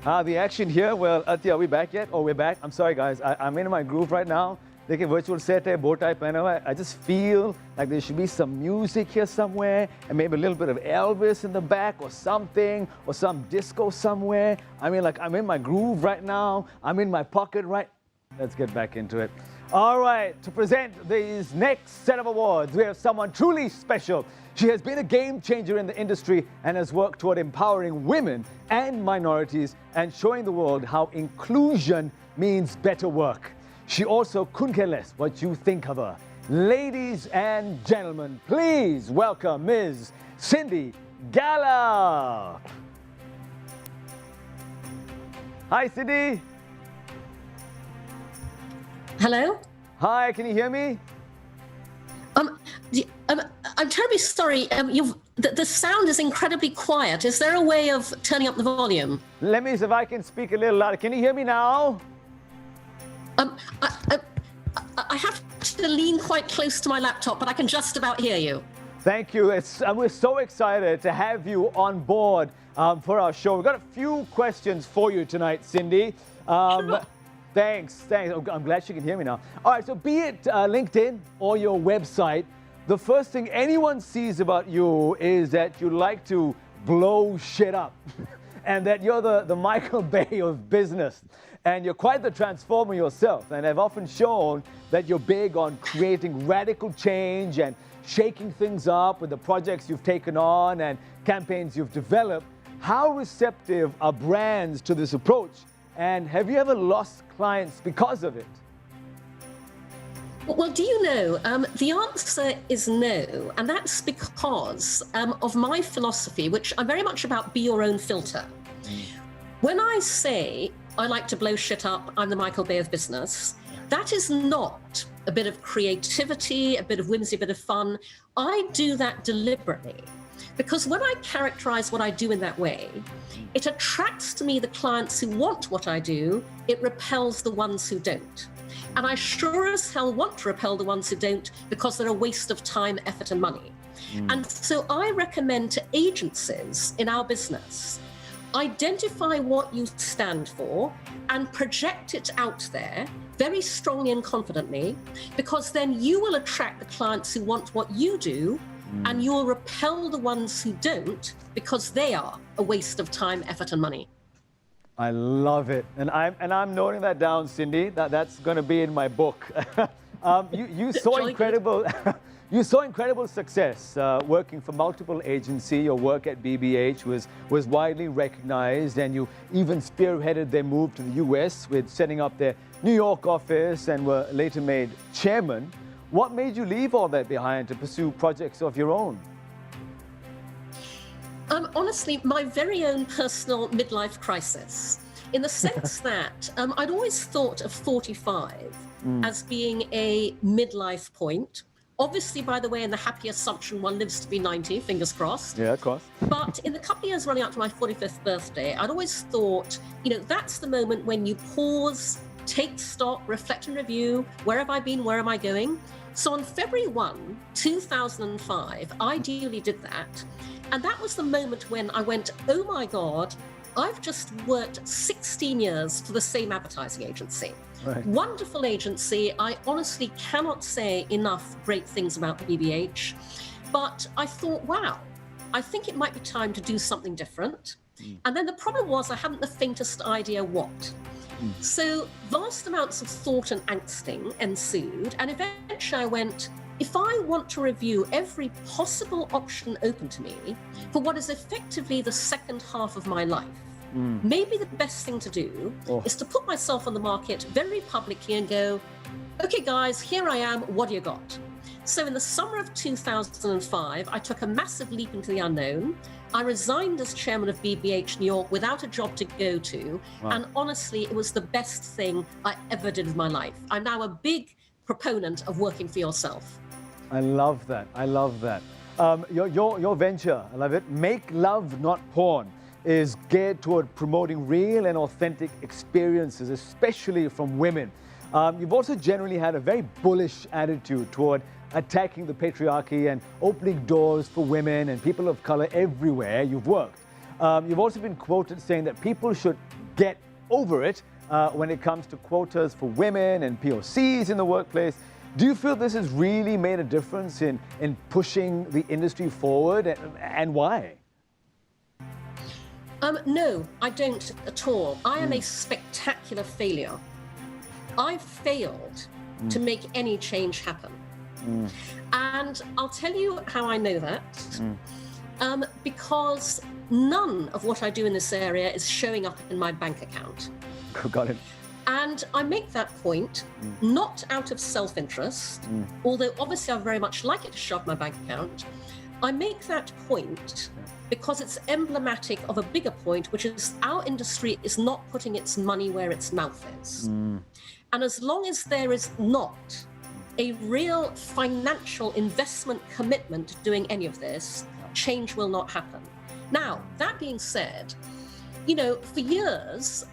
The action here, well, Atya, are we back yet? Oh, we're back. I'm sorry, guys. I'm in my groove right now. Like a virtual set, bow tie, pehna. I just feel like there should be some music here somewhere, and maybe a little bit of Elvis in the back or something, or some disco somewhere. I mean, like, I'm in my groove right now. I'm in my pocket right. Let's get back into it. All right, to present these next set of awards, we have someone truly special. She has been a game changer in the industry and has worked toward empowering women and minorities and showing the world how inclusion means better work. She also couldn't care less what you think of her. Ladies and gentlemen, please welcome Ms. Siddiqui Gala. Hi, Siddiqui. Hello? Hi, can you hear me? I'm terribly sorry. The sound is incredibly quiet. Is there a way of turning up the volume? Let me see if I can speak a little louder. Can you hear me now? I have to lean quite close to my laptop, but I can just about hear you. Thank you. We're so excited to have you on board for our show. We've got a few questions for you tonight, Cindy. Sure. Thanks. I'm glad she can hear me now. All right, so be it LinkedIn or your website, the first thing anyone sees about you is that you like to blow shit up and that you're the Michael Bay of business. And you're quite the transformer yourself. And I've often shown that you're big on creating radical change and shaking things up with the projects you've taken on and campaigns you've developed. How receptive are brands to this approach? And have you ever lost clients because of it? Well, do you know, the answer is no, and that's because of my philosophy, which I'm very much about be your own filter. When I say I like to blow shit up, I'm the Michael Bay of business, that is not a bit of creativity, a bit of whimsy, a bit of fun. I do that deliberately. Because when I characterize what I do in that way, it attracts to me the clients who want what I do, it repels the ones who don't. And I sure as hell want to repel the ones who don't because they're a waste of time, effort, and money. And so I recommend to agencies in our business, identify what you stand for and project it out there very strongly and confidently, because then you will attract the clients who want what you do and you'll repel the ones who don't because they are a waste of time, effort, and money. I love it, and I'm noting that down, Cindy. That's going to be in my book. You saw incredible, you saw incredible success working for multiple agencies. Your work at BBH was widely recognized, and you even spearheaded their move to the US with setting up their New York office, and were later made chairman. What made you leave all that behind to pursue projects of your own? Honestly, my very own personal midlife crisis, in the sense that I'd always thought of 45 as being a midlife point. Obviously, by the way, in the happy assumption one lives to be 90, fingers crossed. Yeah, of course. But in the couple of years running up to my 45th birthday, I'd always thought, that's the moment when you pause, take stock, reflect and review. Where have I been? Where am I going? So on February 1, 2005, I ideally did that. And that was the moment when I went, oh my God, I've just worked 16 years for the same advertising agency. Right. Wonderful agency. I honestly cannot say enough great things about BBH. But I thought, wow, I think it might be time to do something different. And then the problem was I hadn't the faintest idea what. So vast amounts of thought and angsting ensued, and eventually I went, if I want to review every possible option open to me for what is effectively the second half of my life, maybe the best thing to do is to put myself on the market very publicly and go, okay guys, here I am, what do you got? So in the summer of 2005, I took a massive leap into the unknown. I resigned as chairman of BBH New York without a job to go to. Wow. And honestly, it was the best thing I ever did with my life. I'm now a big proponent of working for yourself. I love that. I love that. Your venture, I love it. Make Love Not Porn is geared toward promoting real and authentic experiences, especially from women. You've also generally had a very bullish attitude toward attacking the patriarchy and opening doors for women and people of color everywhere you've worked. You've also been quoted saying that people should get over it when it comes to quotas for women and POCs in the workplace. Do you feel this has really made a difference in pushing the industry forward, and why? No, I don't at all. I am a spectacular failure. I failed to make any change happen. And I'll tell you how I know that. Because none of what I do in this area is showing up in my bank account. Got it. And I make that point not out of self-interest, although obviously I very much like it to show up my bank account. I make that point because it's emblematic of a bigger point, which is our industry is not putting its money where its mouth is. And as long as there is not a real financial investment commitment to doing any of this, change will not happen. Now, that being said, you know, for years,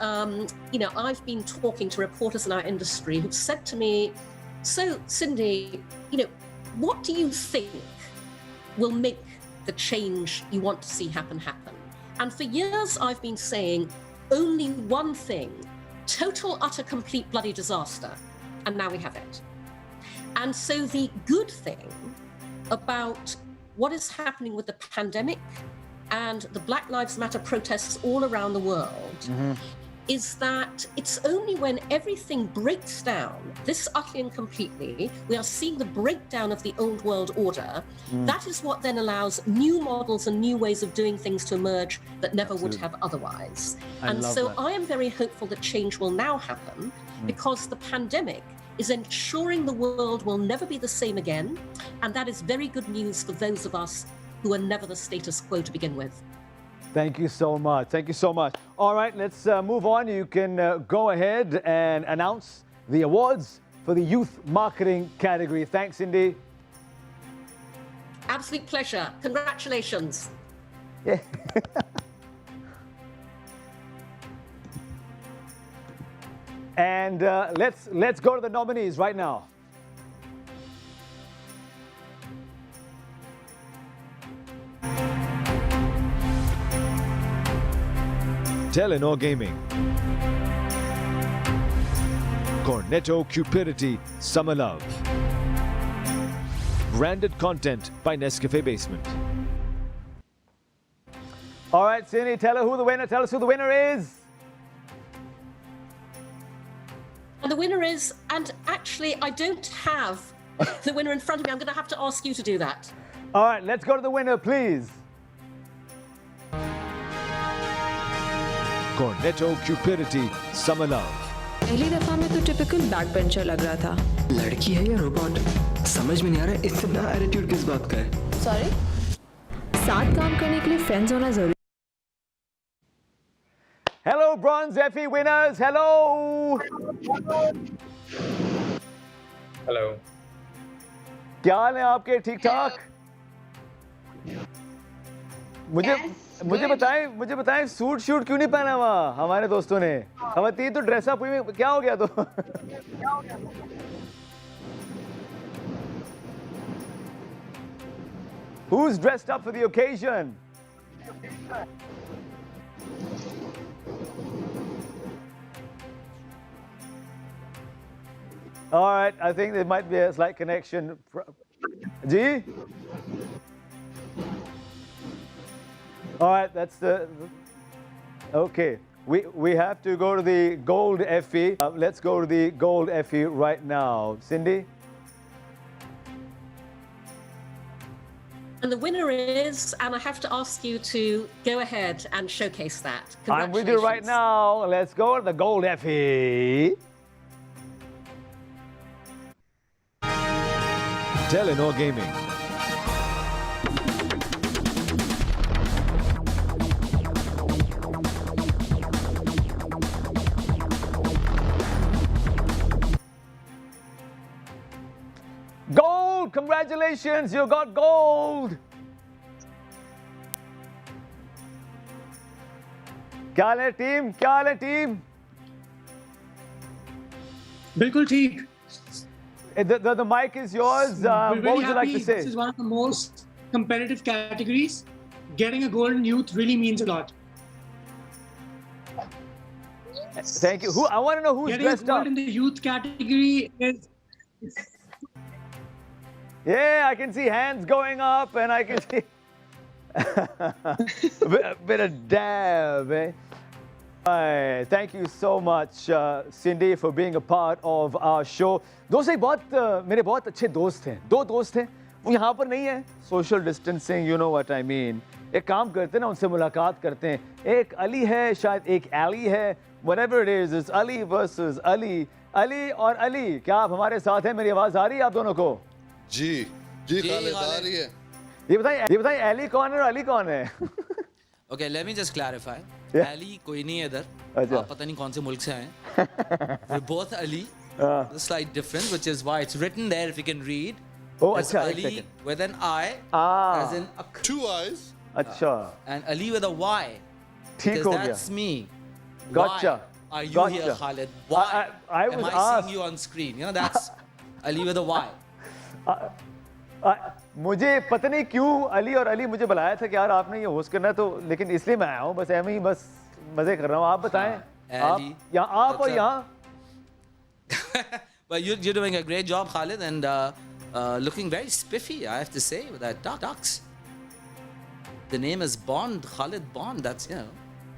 you know, I've been talking to reporters in our industry who've said to me, so Cindy, you know, what do you think will make the change you want to see happen? And for years, I've been saying only one thing: total, utter, complete bloody disaster. And now we have it. And so the good thing about what is happening with the pandemic and the Black Lives Matter protests all around the world is that it's only when everything breaks down, this utterly and completely, we are seeing the breakdown of the old world order. That is what then allows new models and new ways of doing things to emerge that never would have otherwise. And so I am very hopeful that change will now happen because the pandemic is ensuring the world will never be the same again. And that is very good news for those of us who are never the status quo to begin with. Thank you so much. Thank you so much. All right, let's move on. You can go ahead and announce the awards for the youth marketing category. Thanks, Cindy. Absolute pleasure. Congratulations. Yeah. And let's go to the nominees right now. Telenor Gaming, Cornetto Cupidity Summer Love, branded content by Nescafe Basement. All right, Cindy, tell us who the winner is. And the winner is, and actually I don't have the winner in front of me. I'm going to have to ask you to do that. All right, let's go to the winner, please. Cornetto Cupidity Summer Love. पहली दफा में तो typical back bencher लग रहा था। लड़की है या रोबोट? समझ में नहीं आ रहा इतना एटीट्यूड किस बात का है? सॉरी? साथ काम करने के लिए फ्रेंड्स होना जरूरी। Hello, Bronze Effie winners. Hello. Hello. क्या हाल है आपके? ठीक ठाक? मुझे बताएं सूट शूट क्यों नहीं पहना हुआ हमारे दोस्तों ने? खवातीन तो ड्रेस अप हुई, क्या हो गया तो? Who's dressed up for the occasion? All right, I think there might be a slight connection. Ji? All right, that's the... Okay, we have to go to the gold Effie. Let's go to the gold Effie right now. Cindy? And the winner is, and I have to ask you to go ahead and showcase that. I'm with you right now. Let's go to the gold Effie. Telenor Gaming, Gold! Congratulations, you got gold! क्या हाल है team? क्या हाल है team? बिल्कुल ठीक. The mic is yours. What would you like to say? This is one of the most competitive categories. Getting a gold in youth really means a lot. Thank you. I want to know who's dressed up. Getting a gold in the youth category is... Yeah, I can see hands going up and I can see a bit of dab, eh? Hi, thank you so much, Cindy, for being a part of our show. दोस्त मेरे बहुत अच्छे दोस्त हैं, दो दोस्त हैं, वो यहाँ पर नहीं है. Social distancing, you know what I mean. एक काम करते हैं ना, उनसे मुलाकात करते हैं. एक अली है, शायद एक अली है. Whatever it is, it's Ali versus Ali. Ali और अली, क्या आप हमारे साथ हैं? मेरी आवाज़ आ रही है आप दोनों को? जी खालिद आ रही है. ये बताइए अली कौन है और अली कौन है? Okay, let me just clarify. Yeah. Ali कोई नहीं है इधर. अच्छा. आप पता नहीं कौन से मुल्क से आए. We're both Ali. The slight difference, which is why it's written there. If you can read. Oh, it's अच्छा. Ali with an I, as in two eyes. अच्छा. And Ali with a Y. ठीक हो गया. That's me. Gotcha. Why are you here, Khalid? Why I am was I asked. seeing you on screen? You know, that's Ali with a Y. मुझे पता नहीं क्यों अली और अली मुझे बुलाया था कि यार आपने ये होस्ट करना है तो, लेकिन इसलिए मैं आया हूँ बस ऐसे ही बस मजे कर रहा हूँ. आप बताएं. आप और यहाँ. But you're doing a great job, Khalid, and looking very spiffy, I have to say, with that tux. The name is Bond, Khalid Bond. That's, you know.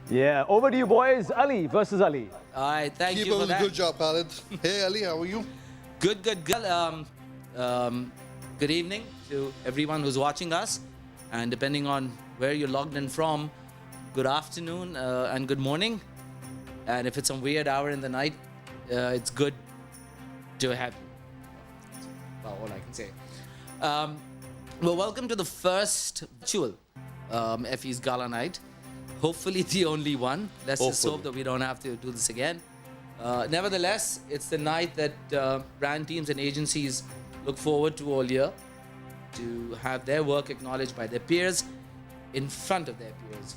Yeah, over to you boys. Ali versus Ali. All right, thank Keep you for up the that. good job, Khalid. Hey Ali, how are you? Good. Good evening to everyone who's watching us, and depending on where you're logged in from, good afternoon and good morning. And if it's some weird hour in the night, it's good to have you. That's about all I can say. Well, welcome to the first virtual Effie's Gala night. Hopefully the only one. Let's just hope that we don't have to do this again. Nevertheless, it's the night that brand teams and agencies look forward to all year, to have their work acknowledged by their peers in front of their peers.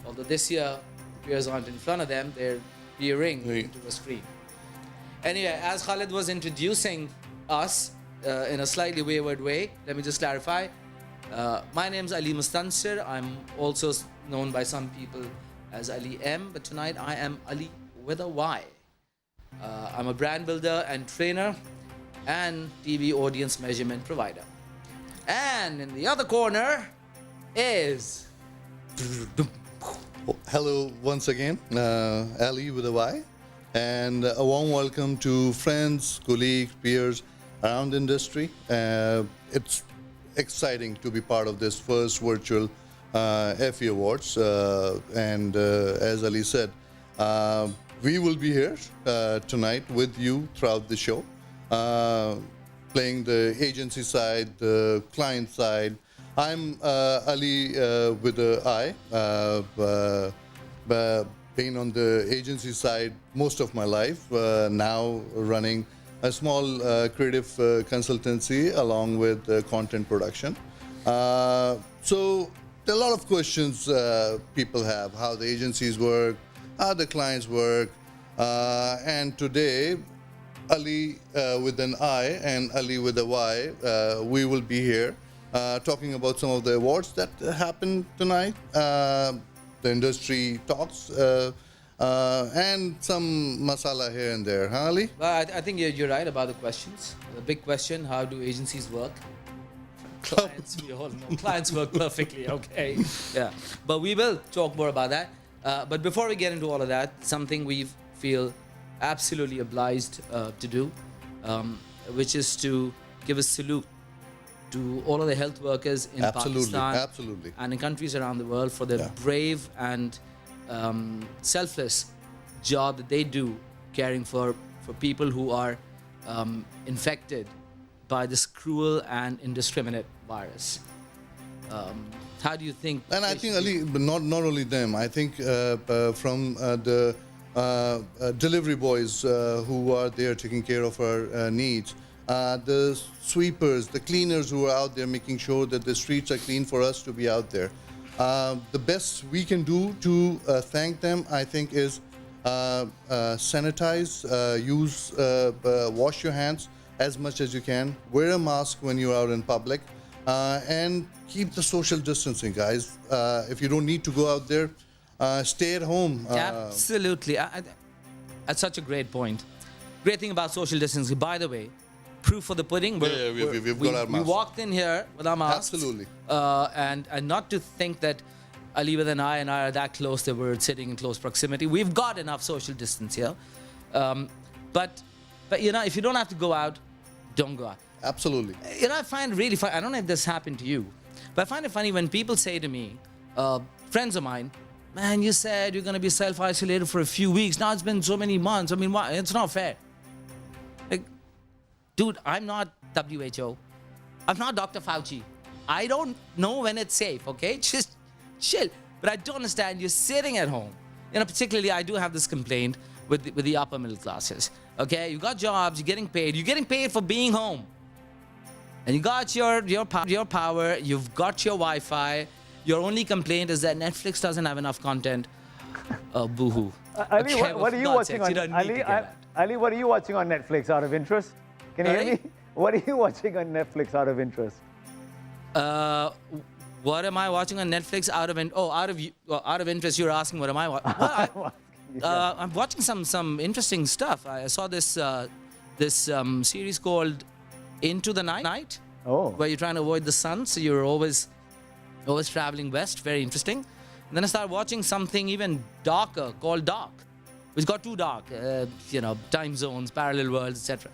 Although this year, the peers aren't in front of them, they're peering into a screen. Anyway, as Khalid was introducing us in a slightly wayward way, let me just clarify. My name's Ali Mustansir. I'm also known by some people as Ali M, but tonight I am Ali with a Y. I'm a brand builder and trainer and TV audience measurement provider. And in the other corner is... Hello once again, Ali with a Y, and a warm welcome to friends, colleagues, peers around the industry. It's exciting to be part of this first virtual Effie Awards, and as Ali said, we will be here tonight with you throughout the show, playing the agency side, the client side. I'm Ali with the I, been on the agency side most of my life, now running a small creative consultancy along with content production. So there are a lot of questions people have, how the agencies work, how the clients work, and today Ali with an I and Ali with a Y, we will be here talking about some of the awards that happened tonight, the industry talks, and some masala here and there, huh, Ali? Well, I think you're right about the questions. The big question, how do agencies work? Clients, we all know clients work perfectly, okay? Yeah, but we will talk more about that. But before we get into all of that, something we feel absolutely obliged to do, which is to give a salute to all of the health workers in Pakistan and in countries around the world for their brave and selfless job that they do caring for people who are infected by this cruel and indiscriminate virus. How do you think? And I think, Ali, but not only them, I think from the delivery boys who are there taking care of our needs, the sweepers, the cleaners who are out there making sure that the streets are clean for us to be out there. The best we can do to thank them, I think, is sanitize, wash your hands as much as you can, wear a mask when you're out in public, and keep the social distancing, guys. If you don't need to go out there, stay at home. Absolutely. That's such a great point. Great thing about social distancing, by the way, proof for the pudding. We've got our masks. We walked in here with our masks. Absolutely. And not to think that Ali and I are that close that we're sitting in close proximity. We've got enough social distance here. But you know, if you don't have to go out, don't go out. Absolutely. You know, I find really fun. I don't know if this happened to you, but I find it funny when people say to me, friends of mine, man, you said you're going to be self-isolated for a few weeks. Now it's been so many months. I mean, why? It's not fair. Like, dude, I'm not WHO. I'm not Dr. Fauci. I don't know when it's safe, okay? Just chill. But I don't understand. You're sitting at home. You know, particularly I do have this complaint with the upper middle classes. Okay, you got jobs, you're getting paid. You're getting paid for being home. And you got your power, you've got your Wi-Fi. Your only complaint is that Netflix doesn't have enough content. Boo-hoo. Ali, Okay, what are you watching on Ali, what are you watching on Netflix out of interest? Can you hear me? What are you watching on Netflix out of interest? What am I watching on Netflix out of interest? You're asking what am I watching? Well, I'm watching some interesting stuff. I saw this series called Into the Night. Oh. Where you're trying to avoid the sun, so you're always traveling west. Very interesting. And then I started watching something even darker called Dark, which got too dark. You know, time zones, parallel worlds, etc.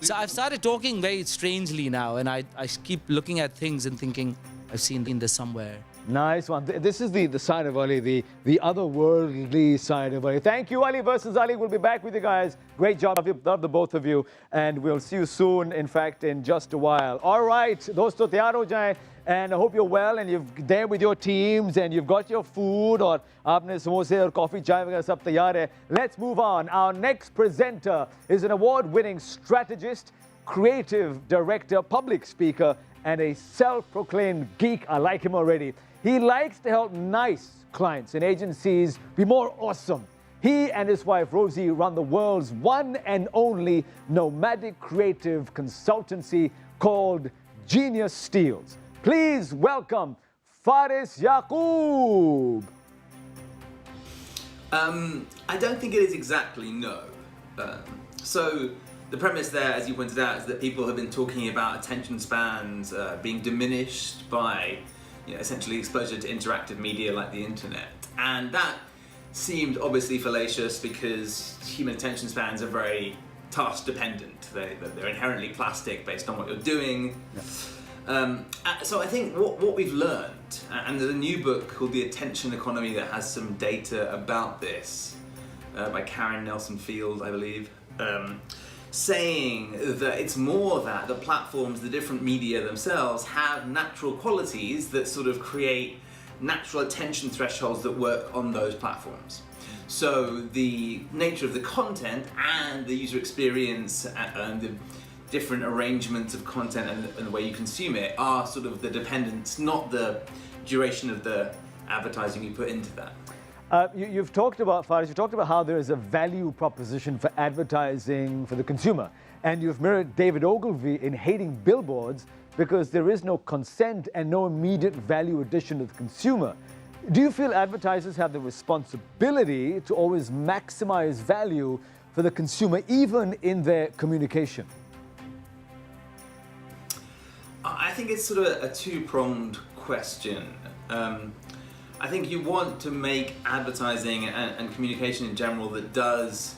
So I've started talking very strangely now, and I keep looking at things and thinking, I've seen this somewhere. Nice one. This is the side of Ali, the otherworldly side of Ali. Thank you, Ali versus Ali. We'll be back with you guys. Great job, the both of you. And we'll see you soon, in fact, in just a while. All right, dosto tayar ho jaye. And I hope you're well and you're there with your teams and you've got your food or aapne samosa or coffee, chai वगैरह सब तैयार है. Let's move on. Our next presenter is an award-winning strategist, creative director, public speaker, and a self-proclaimed geek. I like him already. He likes to help nice clients and agencies be more awesome. He and his wife Rosie run the world's one and only nomadic creative consultancy called Genius Steals. Please welcome Faris Yaqoob. I don't think it is exactly no. So the premise there, as you pointed out, is that people have been talking about attention spans being diminished by essentially exposure to interactive media like the internet. And that seemed obviously fallacious because human attention spans are very task dependent. They're inherently plastic based on what you're doing. So I think what we've learned, and there's a new book called The Attention Economy that has some data about this, by Karen Nelson Field, I believe, saying that it's more that the platforms, the different media themselves, have natural qualities that sort of create natural attention thresholds that work on those platforms. So the nature of the content and the user experience and the different arrangements of content and the way you consume it are sort of the dependence, not the duration of the advertising you put into that. You've talked about, Faris, you talked about how there is a value proposition for advertising for the consumer. And you've mirrored David Ogilvy in hating billboards because there is no consent and no immediate value addition to the consumer. Do you feel advertisers have the responsibility to always maximize value for the consumer, even in their communication? I think it's sort of a two-pronged question. I think you want to make advertising and communication in general that does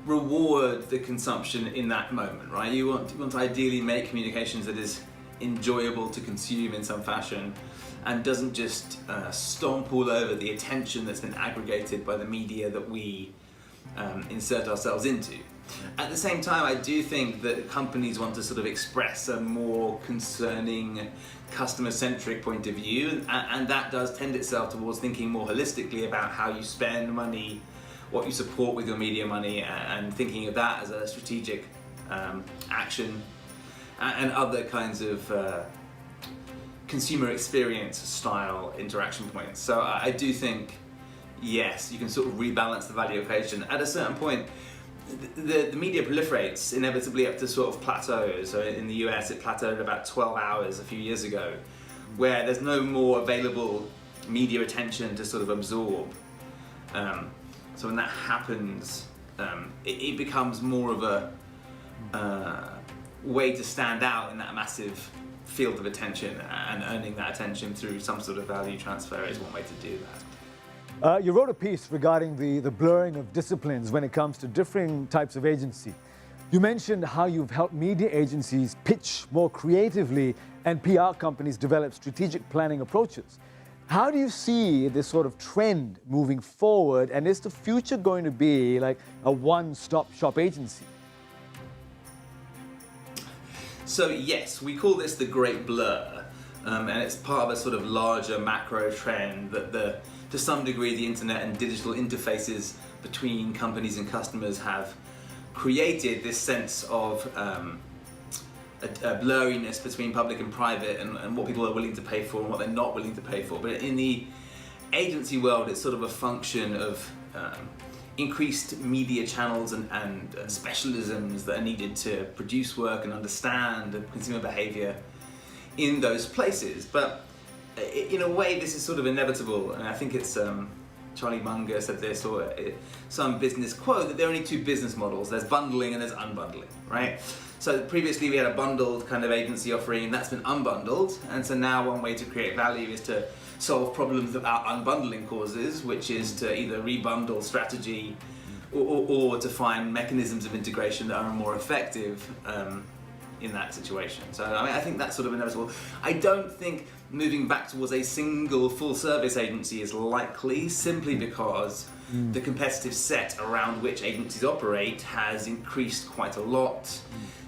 reward the consumption in that moment, right? You want to ideally make communications that is enjoyable to consume in some fashion and doesn't just stomp all over the attention that's been aggregated by the media that we insert ourselves into. At the same time, I do think that companies want to sort of express a more concerning, customer-centric point of view, and that does tend itself towards thinking more holistically about how you spend money, what you support with your media money, and thinking of that as a strategic action, and other kinds of consumer experience style interaction points. So I do think, yes, you can sort of rebalance the value equation. At a certain point, the media proliferates inevitably up to sort of plateaus. So in the US, it plateaued at about 12 hours a few years ago, where there's no more available media attention to sort of absorb. So when that happens, it becomes more of a way to stand out in that massive field of attention, and earning that attention through some sort of value transfer is one way to do that. You wrote a piece regarding the blurring of disciplines when it comes to differing types of agency. You mentioned how you've helped media agencies pitch more creatively and PR companies develop strategic planning approaches. How do you see this sort of trend moving forward, and is the future going to be like a one-stop shop agency? So yes, we call this the Great Blur, and it's part of a sort of larger macro trend that to some degree the internet and digital interfaces between companies and customers have created this sense of a blurriness between public and private, and what people are willing to pay for and what they're not willing to pay for. But in the agency world, it's sort of a function of increased media channels and specialisms that are needed to produce work and understand consumer behavior in those places. But in a way, this is sort of inevitable, and I think it's Charlie Munger said this, or some business quote, that there are only two business models. There's bundling and there's unbundling, right? So previously we had a bundled kind of agency offering, and that's been unbundled, and so now one way to create value is to solve problems that our unbundling causes, which is to either rebundle strategy or to find mechanisms of integration that are more effective in that situation. So I mean, I think that's sort of inevitable. I don't think moving back towards a single full-service agency is likely, simply because the competitive set around which agencies operate has increased quite a lot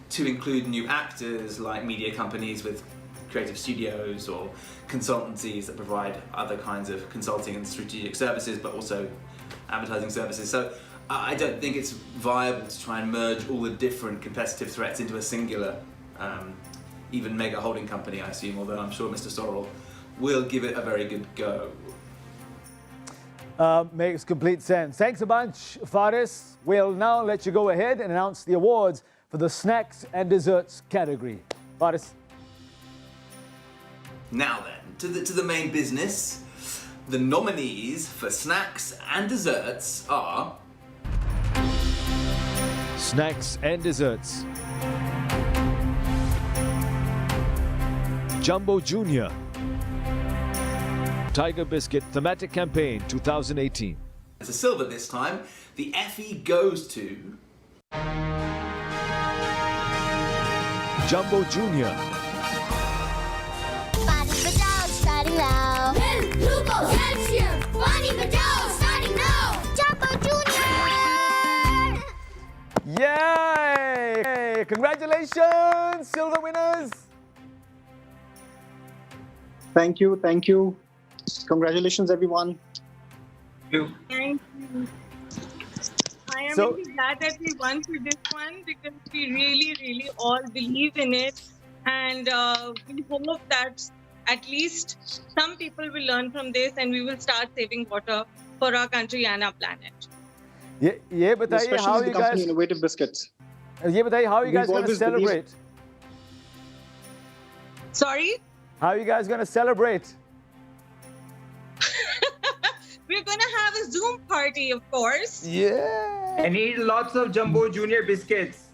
to include new actors like media companies with creative studios or consultancies that provide other kinds of consulting and strategic services, but also advertising services. So I don't think it's viable to try and merge all the different competitive threats into a singular, even mega holding company, I assume, although I'm sure Mr. Sorrell will give it a very good go. Makes complete sense. Thanks a bunch, Faris. We'll now let you go ahead and announce the awards for the snacks and desserts category. Faris. Now then, to the main business. The nominees for snacks and desserts are... Snacks and desserts. Jumbo Junior. Tiger Biscuit Thematic Campaign 2018. It's a silver this time. The Effie goes to... Jumbo Junior. Starting now. Win, glucose, calcium, Bonnie Bajao, starting now. Jumbo Junior! Yay! Congratulations, silver winners! Thank you, thank you. Congratulations, everyone. Thank you. Thank you. I am really glad that we won for this one, because we really all believe in it, and we hope that at least some people will learn from this, and we will start saving water for our country and our planet. ये बताइए how you guys innovative biscuits. ये बताइए how you guys going to celebrate? Sorry? How are you guys going to celebrate? We're going to have a Zoom party, of course. Yeah. I need lots of Jumbo Junior biscuits.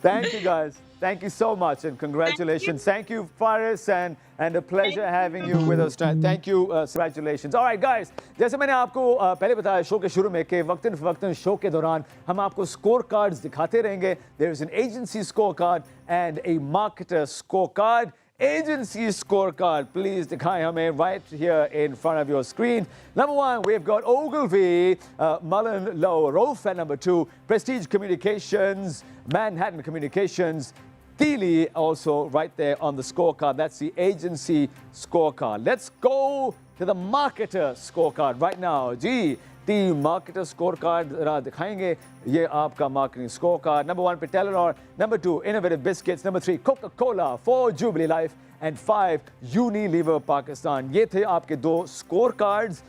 Thank you, guys. Thank you so much, and congratulations. Thank you, Faris, and a pleasure having you with us tonight. Thank you. Congratulations. All right, guys. जैसे मैंने आपको पहले बताया show के शुरू में कि वक्तन show के दौरान हम आपको स्कोर कार्ड्स दिखाते रहेंगे. There is an agency scorecard and a marketer scorecard. Agency scorecard, please dikhai hame right here in front of your screen. Number one, we've got Ogilvy, Mullen Low, Rolf at number two, Prestige Communications, Manhattan Communications, Thiele also right there on the scorecard. That's the agency scorecard. Let's go to the marketer scorecard right now. Gee, the marketer scorecard dikhayenge. Ye aapka marketing scorecard. Number one, Telenor. Number two, Innovative Biscuits. Number three, Coca-Cola. 4, Jubilee Life. And 5, Unilever Pakistan. Ye the aapke do scorecards.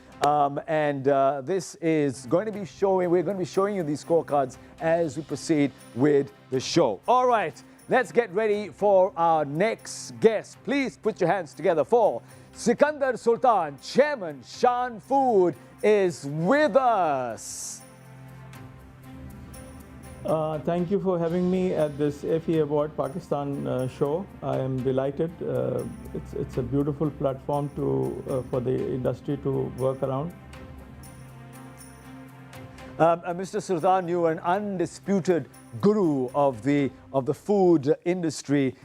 And this is going to be showing, we're going to be showing you these scorecards as we proceed with the show. All right, let's get ready for our next guest. Please put your hands together for Sikandar Sultan, Chairman, Shan Food, is with us. Thank you for having me at this Effie Awards Pakistan show. I am delighted. It's a beautiful platform for the industry to work around. Mr. Sultan, you are an undisputed guru of the food industry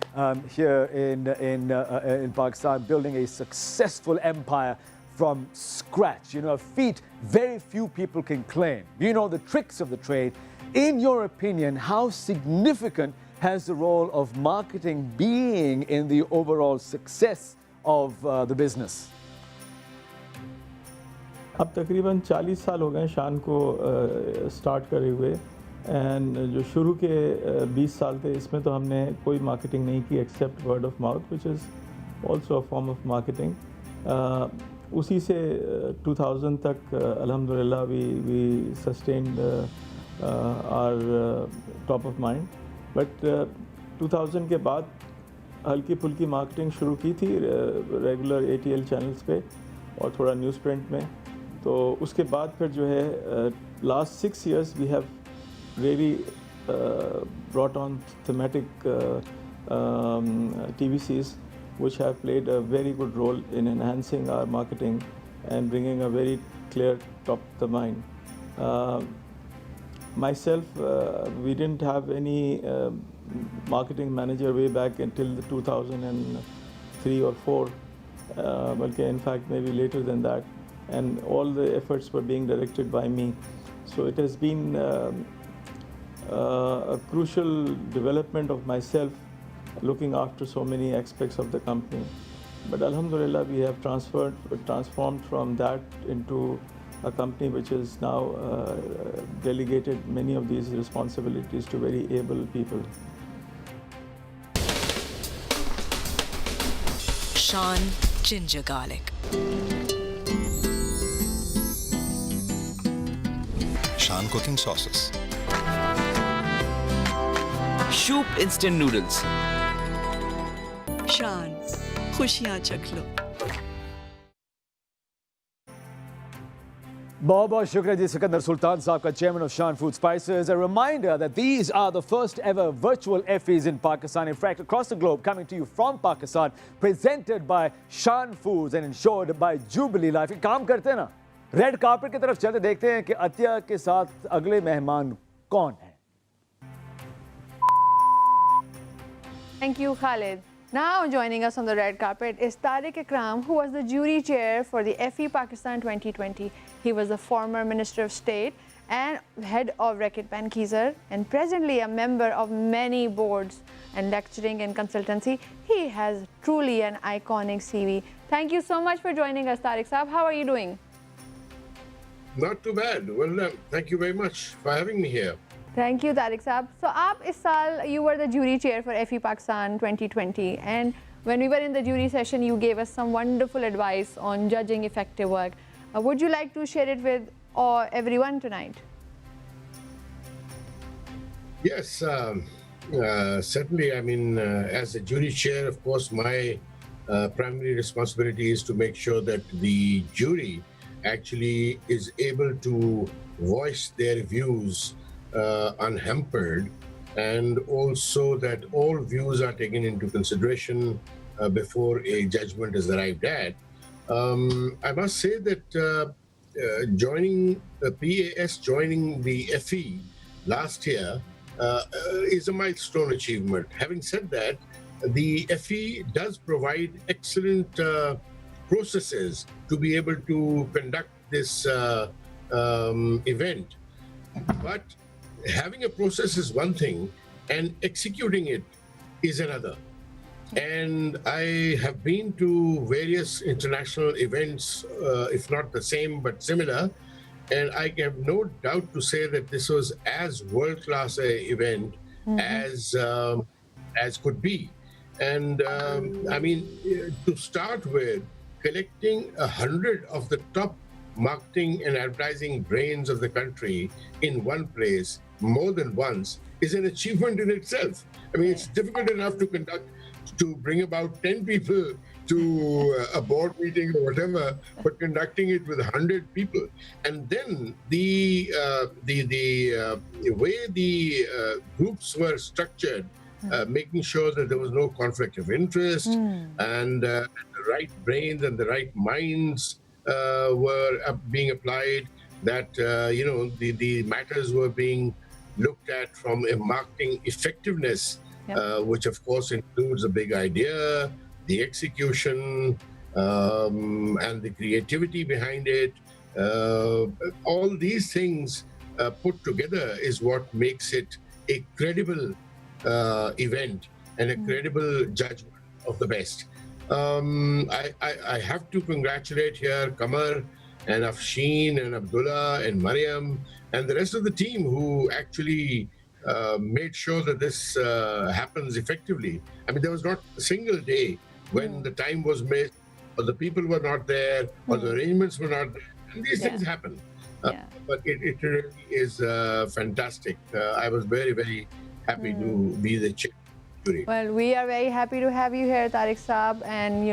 here in Pakistan, building a successful empire from scratch. You know, a feat very few people can claim. You know the tricks of the trade. In your opinion, how significant has the role of marketing been in the overall success of the business? अब तकरीबन 40 साल हो गए शान को start करे हुए and जो शुरू के 20 साल थे इसमें तो हमने कोई मार्केटिंग नहीं की except word of mouth which is also a form of marketing उसी से 2000 तक अल्हम्दुलिल्लाह we sustained our top of mind but 2000 के बाद हल्की फुल्की मार्केटिंग शुरू की थी रेगुलर ATL चैनल्स पे और थोड़ा न्यूज़ प्रिंट में तो उसके बाद फिर जो है last 6 years we have really brought on thematic TVCs which have played a very good role in enhancing our marketing and bringing a very clear top of the mind. Myself, we didn't have any marketing manager way back until 2003 or 4, but in fact maybe later than that, and all the efforts were being directed by me. So it has been a crucial development of myself, looking after so many aspects of the company. But alhamdulillah, we have transformed from that into a company which is now delegated many of these responsibilities to very able people. Shan ginger garlic. Shan cooking sauces. Shoop instant noodles. Shan खुशियाँ चख लो. बहुत बहुत शुक्रिया जी सिकंदर सुल्तान साहब का chairman of शान food spices. A reminder that these are the first ever virtual Effies in Pakistan, in fact across the globe, coming to you from Pakistan, presented by Shan Foods and ensured by Jubilee Life. एक काम करते हैं ना, red carpet की तरफ चलते देखते हैं कि अतिया के साथ अगले मेहमान कौन हैं. Thank you, Khalid. Now joining us on the red carpet is Tariq Ikram, who was the jury chair for the Effie Pakistan 2020. He was the former Minister of State and head of Reckitt Benckiser and presently a member of many boards and lecturing and consultancy. He has truly an iconic CV. Thank you so much for joining us, Tariq Saab. How are you doing? Not too bad. Well, thank you very much for having me here. Thank you, Tariq Saab. So, इस साल you were the jury chair for Effie Pakistan 2020, and when we were in the jury session, you gave us some wonderful advice on judging effective work. Would you like to share it with everyone tonight? Yes, certainly. I mean, as a jury chair, of course, my primary responsibility is to make sure that the jury actually is able to voice their views unhampered, and also that all views are taken into consideration before a judgment is arrived at. I must say that joining the PAS, joining the Effie last year is a milestone achievement. Having said that, the Effie does provide excellent processes to be able to conduct this event. But having a process is one thing and executing it is another. And I have been to various international events, if not the same, but similar. And I have no doubt to say that this was as world-class a event as could be. And I mean, to start with, collecting 100 of the top marketing and advertising brains of the country in one place more than once is an achievement in itself. I mean, it's difficult enough to bring about 10 people to a board meeting or whatever, but conducting it with 100 people. And then the way the groups were structured, making sure that there was no conflict of interest and the right brains and the right minds were being applied, that the matters were being looked at from a marketing effectiveness, which of course includes a big idea, the execution, and the creativity behind it. All these things put together is what makes it a credible event and a credible judgment of the best. I have to congratulate here Kamar and Afshin and Abdullah and Mariam and the rest of the team who actually made sure that this happens effectively. I mean, there was not a single day when the time was missed or the people were not there or the arrangements were not there. And these things happen. But it really is fantastic. I was very, very happy to be the chair. Well, we are very happy to have you here, Tariq Saab, and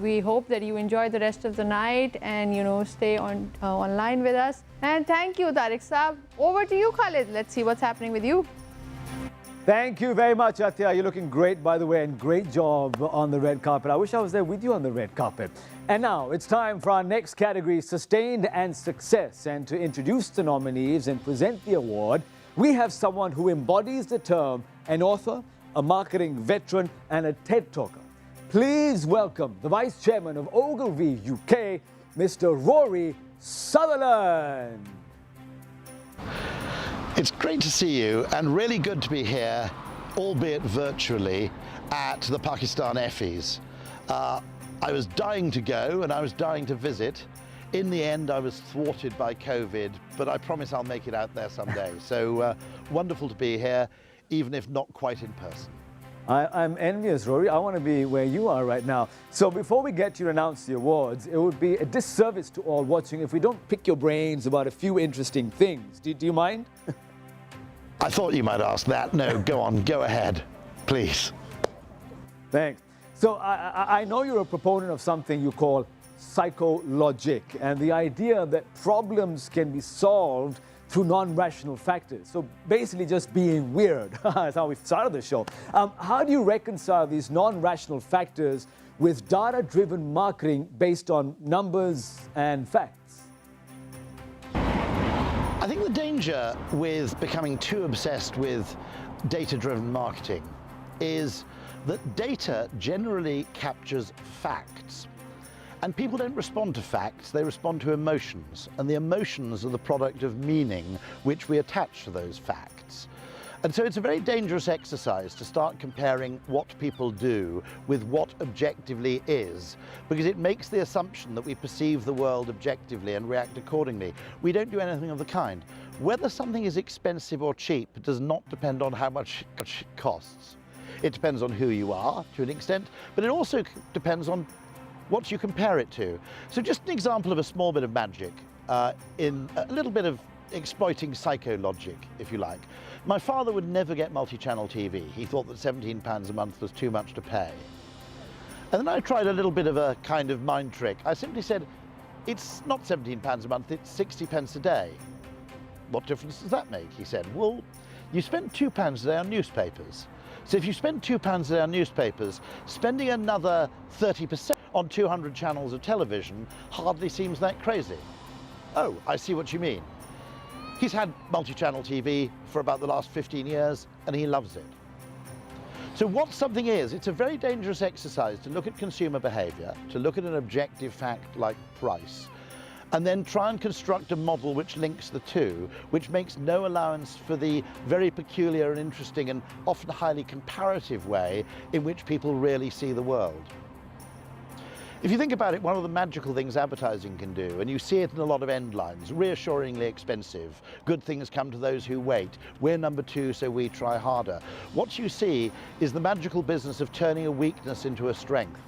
we hope that you enjoy the rest of the night and stay on online with us. And thank you, Tariq Saab. Over to you, Khalid. Let's see what's happening with you. Thank you very much, Atya. You're looking great, by the way, and great job on the red carpet. I wish I was there with you on the red carpet. And now it's time for our next category, Sustained and Success. And to introduce the nominees and present the award, we have someone who embodies the term an author, a marketing veteran, and a TED talker. Please welcome the Vice Chairman of Ogilvy UK, Mr. Rory Sutherland. It's great to see you and really good to be here, albeit virtually, at the Pakistan Effies. I was dying to go and I was dying to visit. In the end, I was thwarted by COVID, but I promise I'll make it out there someday. So wonderful to be here, even if not quite in person. I'm envious, Rory. I want to be where you are right now. So before we get to announce the awards, it would be a disservice to all watching if we don't pick your brains about a few interesting things. Do you mind? I thought you might ask that. No, go on, go ahead, please. Thanks. So I know you're a proponent of something you call psychologic, and the idea that problems can be solved through non-rational factors. So basically just being weird. That's how we started the show. How do you reconcile these non-rational factors with data-driven marketing based on numbers and facts? I think the danger with becoming too obsessed with data-driven marketing is that data generally captures facts. And people don't respond to facts, they respond to emotions. And the emotions are the product of meaning, which we attach to those facts. And so it's a very dangerous exercise to start comparing what people do with what objectively is, because it makes the assumption that we perceive the world objectively and react accordingly. We don't do anything of the kind. Whether something is expensive or cheap does not depend on how much it costs. It depends on who you are, to an extent, but it also depends on what you compare it to. So just an example of a small bit of magic, in a little bit of exploiting psychologic, if you like. My father would never get multi-channel TV. He thought that £17 a month was too much to pay. And then I tried a little bit of a kind of mind trick. I simply said, it's not £17 a month, it's 60 pence a day. What difference does that make? He said, well, you spend £2 a day on newspapers. So if you spend £2 a day on newspapers, spending another 30% on 200 channels of television hardly seems that crazy. Oh, I see what you mean. He's had multi-channel TV for about the last 15 years and he loves it. So what something is, it's a very dangerous exercise to look at consumer behavior, to look at an objective fact like price, and then try and construct a model which links the two, which makes no allowance for the very peculiar and interesting and often highly comparative way in which people really see the world. If you think about it, one of the magical things advertising can do, and you see it in a lot of end lines, reassuringly expensive, good things come to those who wait, we're number 2 so we try harder. What you see is the magical business of turning a weakness into a strength.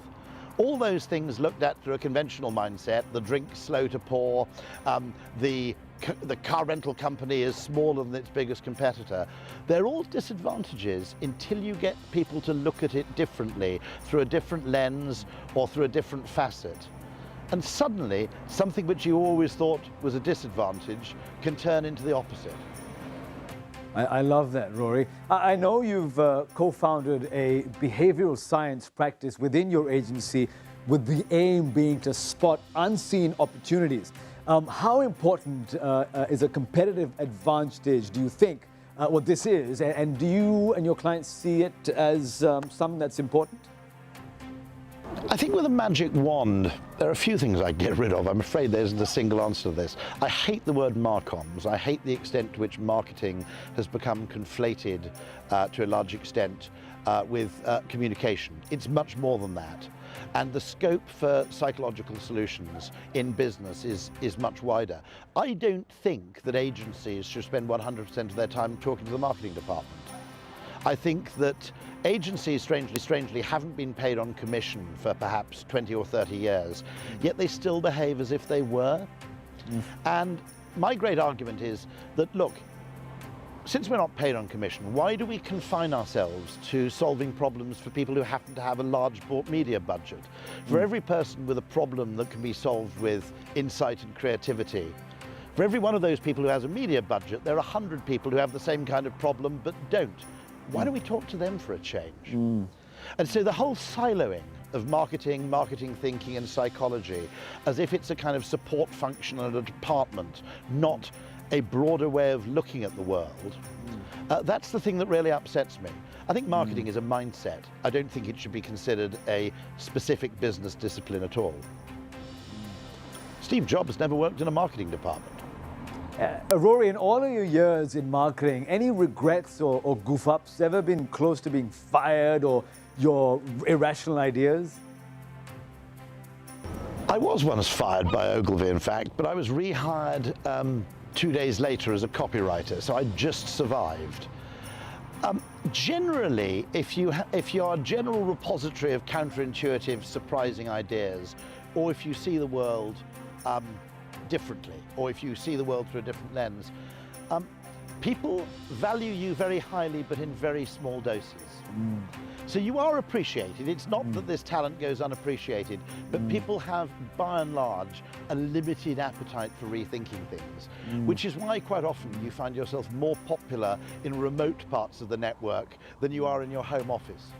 All those things looked at through a conventional mindset, the drink slow to pour, the the car rental company is smaller than its biggest competitor. They're all disadvantages until you get people to look at it differently, through a different lens or through a different facet. And suddenly, something which you always thought was a disadvantage can turn into the opposite. I love that, Rory. I know you've co-founded a behavioral science practice within your agency with the aim being to spot unseen opportunities. How important is a competitive advantage, do you think, what this is? And do you and your clients see it as something that's important? I think with a magic wand, there are a few things I'd get rid of. I'm afraid there isn't a single answer to this. I hate the word marcoms. I hate the extent to which marketing has become conflated to a large extent with communication. It's much more than that. And the scope for psychological solutions in business is much wider. I don't think that agencies should spend 100% of their time talking to the marketing department. I think that agencies, strangely, haven't been paid on commission for perhaps 20 or 30 years, yet they still behave as if they were. And my great argument is that, look, since we're not paid on commission, why do we confine ourselves to solving problems for people who happen to have a large bought media budget? For every person with a problem that can be solved with insight and creativity, for every one of those people who has a media budget, there are 100 people who have the same kind of problem but don't. Why don't we talk to them for a change? And so the whole siloing of marketing thinking and psychology, as if it's a kind of support function and a department, not a broader way of looking at the world, that's the thing that really upsets me. I think marketing is a mindset. I don't think it should be considered a specific business discipline at all. Steve Jobs never worked in a marketing department. Rory, in all of your years in marketing, any regrets or goof-ups? Ever been close to being fired or your irrational ideas? I was once fired by Ogilvy, in fact, but I was rehired 2 days later as a copywriter, so I just survived. Generally, if you're a general repository of counterintuitive, surprising ideas, or if you see the world differently, or if you see the world through a different lens, people value you very highly, but in very small doses. So you are appreciated. It's not that this talent goes unappreciated, but people have, by and large, a limited appetite for rethinking things, which is why quite often you find yourself more popular in remote parts of the network than you are in your home office.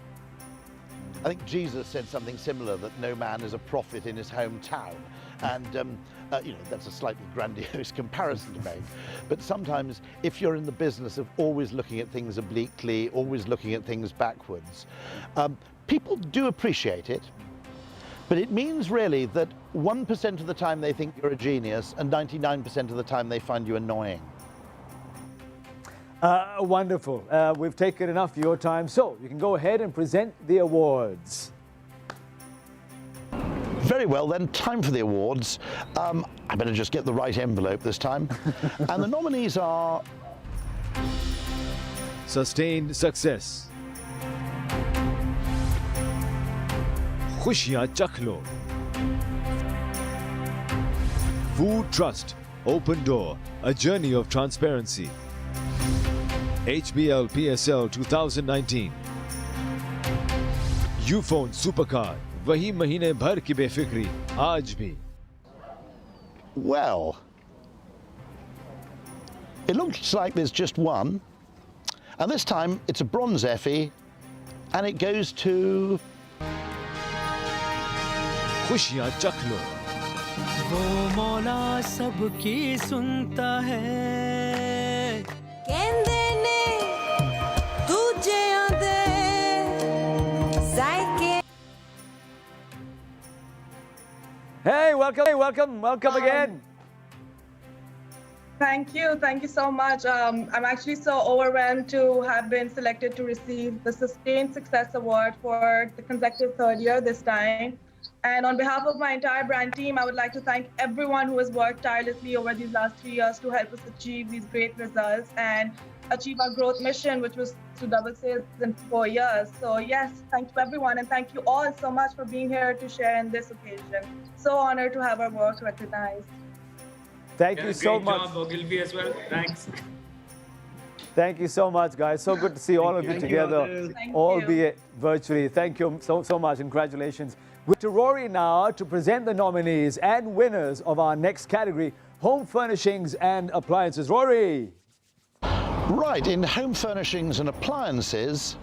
I think Jesus said something similar, that no man is a prophet in his hometown. And you know, that's a slightly grandiose comparison to make. But sometimes if you're in the business of always looking at things obliquely, always looking at things backwards, people do appreciate it. But it means really that 1% of the time they think you're a genius and 99% of the time they find you annoying. Wonderful. We've taken enough of your time, so you can go ahead and present the awards. Very well then, time for the awards. I better just get the right envelope this time. And the nominees are... Sustained Success, Khushiyan Chakh Lo, Food Trust, Open Door, A Journey of Transparency, HBL PSL 2019, Ufone Supercard, वही महीने भर की बेफिक्री आज भी. Well, it looks like there's just one, and this time it's a bronze Effie, and it goes to खुशियां चख लो. वो मौला सबकी सुनता है कहंदे ने तुझे आंदे जायके. Hey, welcome again. Thank you so much. I'm actually so overwhelmed to have been selected to receive the Sustained Success Award for the consecutive third year this time. And on behalf of my entire brand team, I would like to thank everyone who has worked tirelessly over these last 3 years to help us achieve these great results and achieve our growth mission, which was to double sales in 4 years. So yes, thank you everyone, and thank you all so much for being here to share in this occasion. So honored to have our work recognized. Thank you so much. Great job, Ogilvy, as well. Thanks. Thank you so much, guys. So good to see all of you together, albeit virtually. Thank you so much. Congratulations. We're to Rory now to present the nominees and winners of our next category, home furnishings and appliances. Rory. Right, in home furnishings and appliances,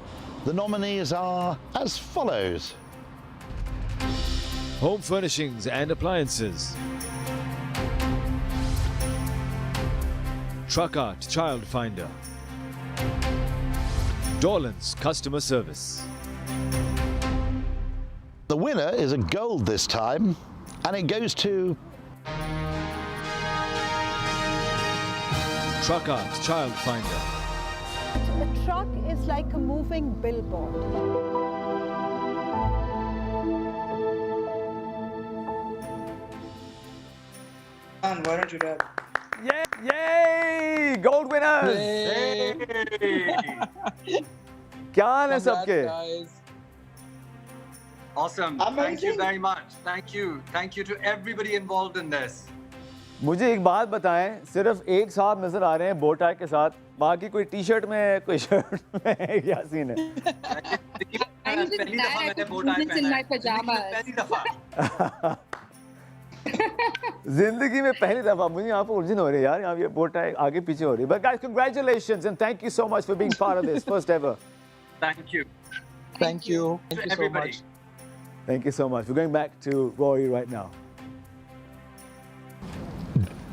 the nominees are as follows. Home furnishings and appliances. Truck Art Child Finder. Dolan's Customer Service. The winner is a gold this time, and it goes to Truck Art Child Finder. The truck is like a moving billboard. Why don't you dab? Yay! Gold winners! क्या हाल है सबके? Awesome. Thank you very much. Thank you. Thank you to everybody involved in this. मुझे एक बात बताएं, सिर्फ एक साहब नजर आ रहे हैं बो टाई के साथ, बाकी कोई टी शर्ट में कोई शर्ट में क्या सीन है? पहली दफा मैंने बो टाई पहना है। पहली दफा। जिंदगी में पहली दफा मुझे यहाँ पे उलझन हो रही है यार, यहाँ ये बो टाई आगे पीछे हो रही है. But guys, congratulations and thank you so much for being part of this first ever. Thank you. Thank you. Thank you so much. Thank you so much. We're going back to Rory right now.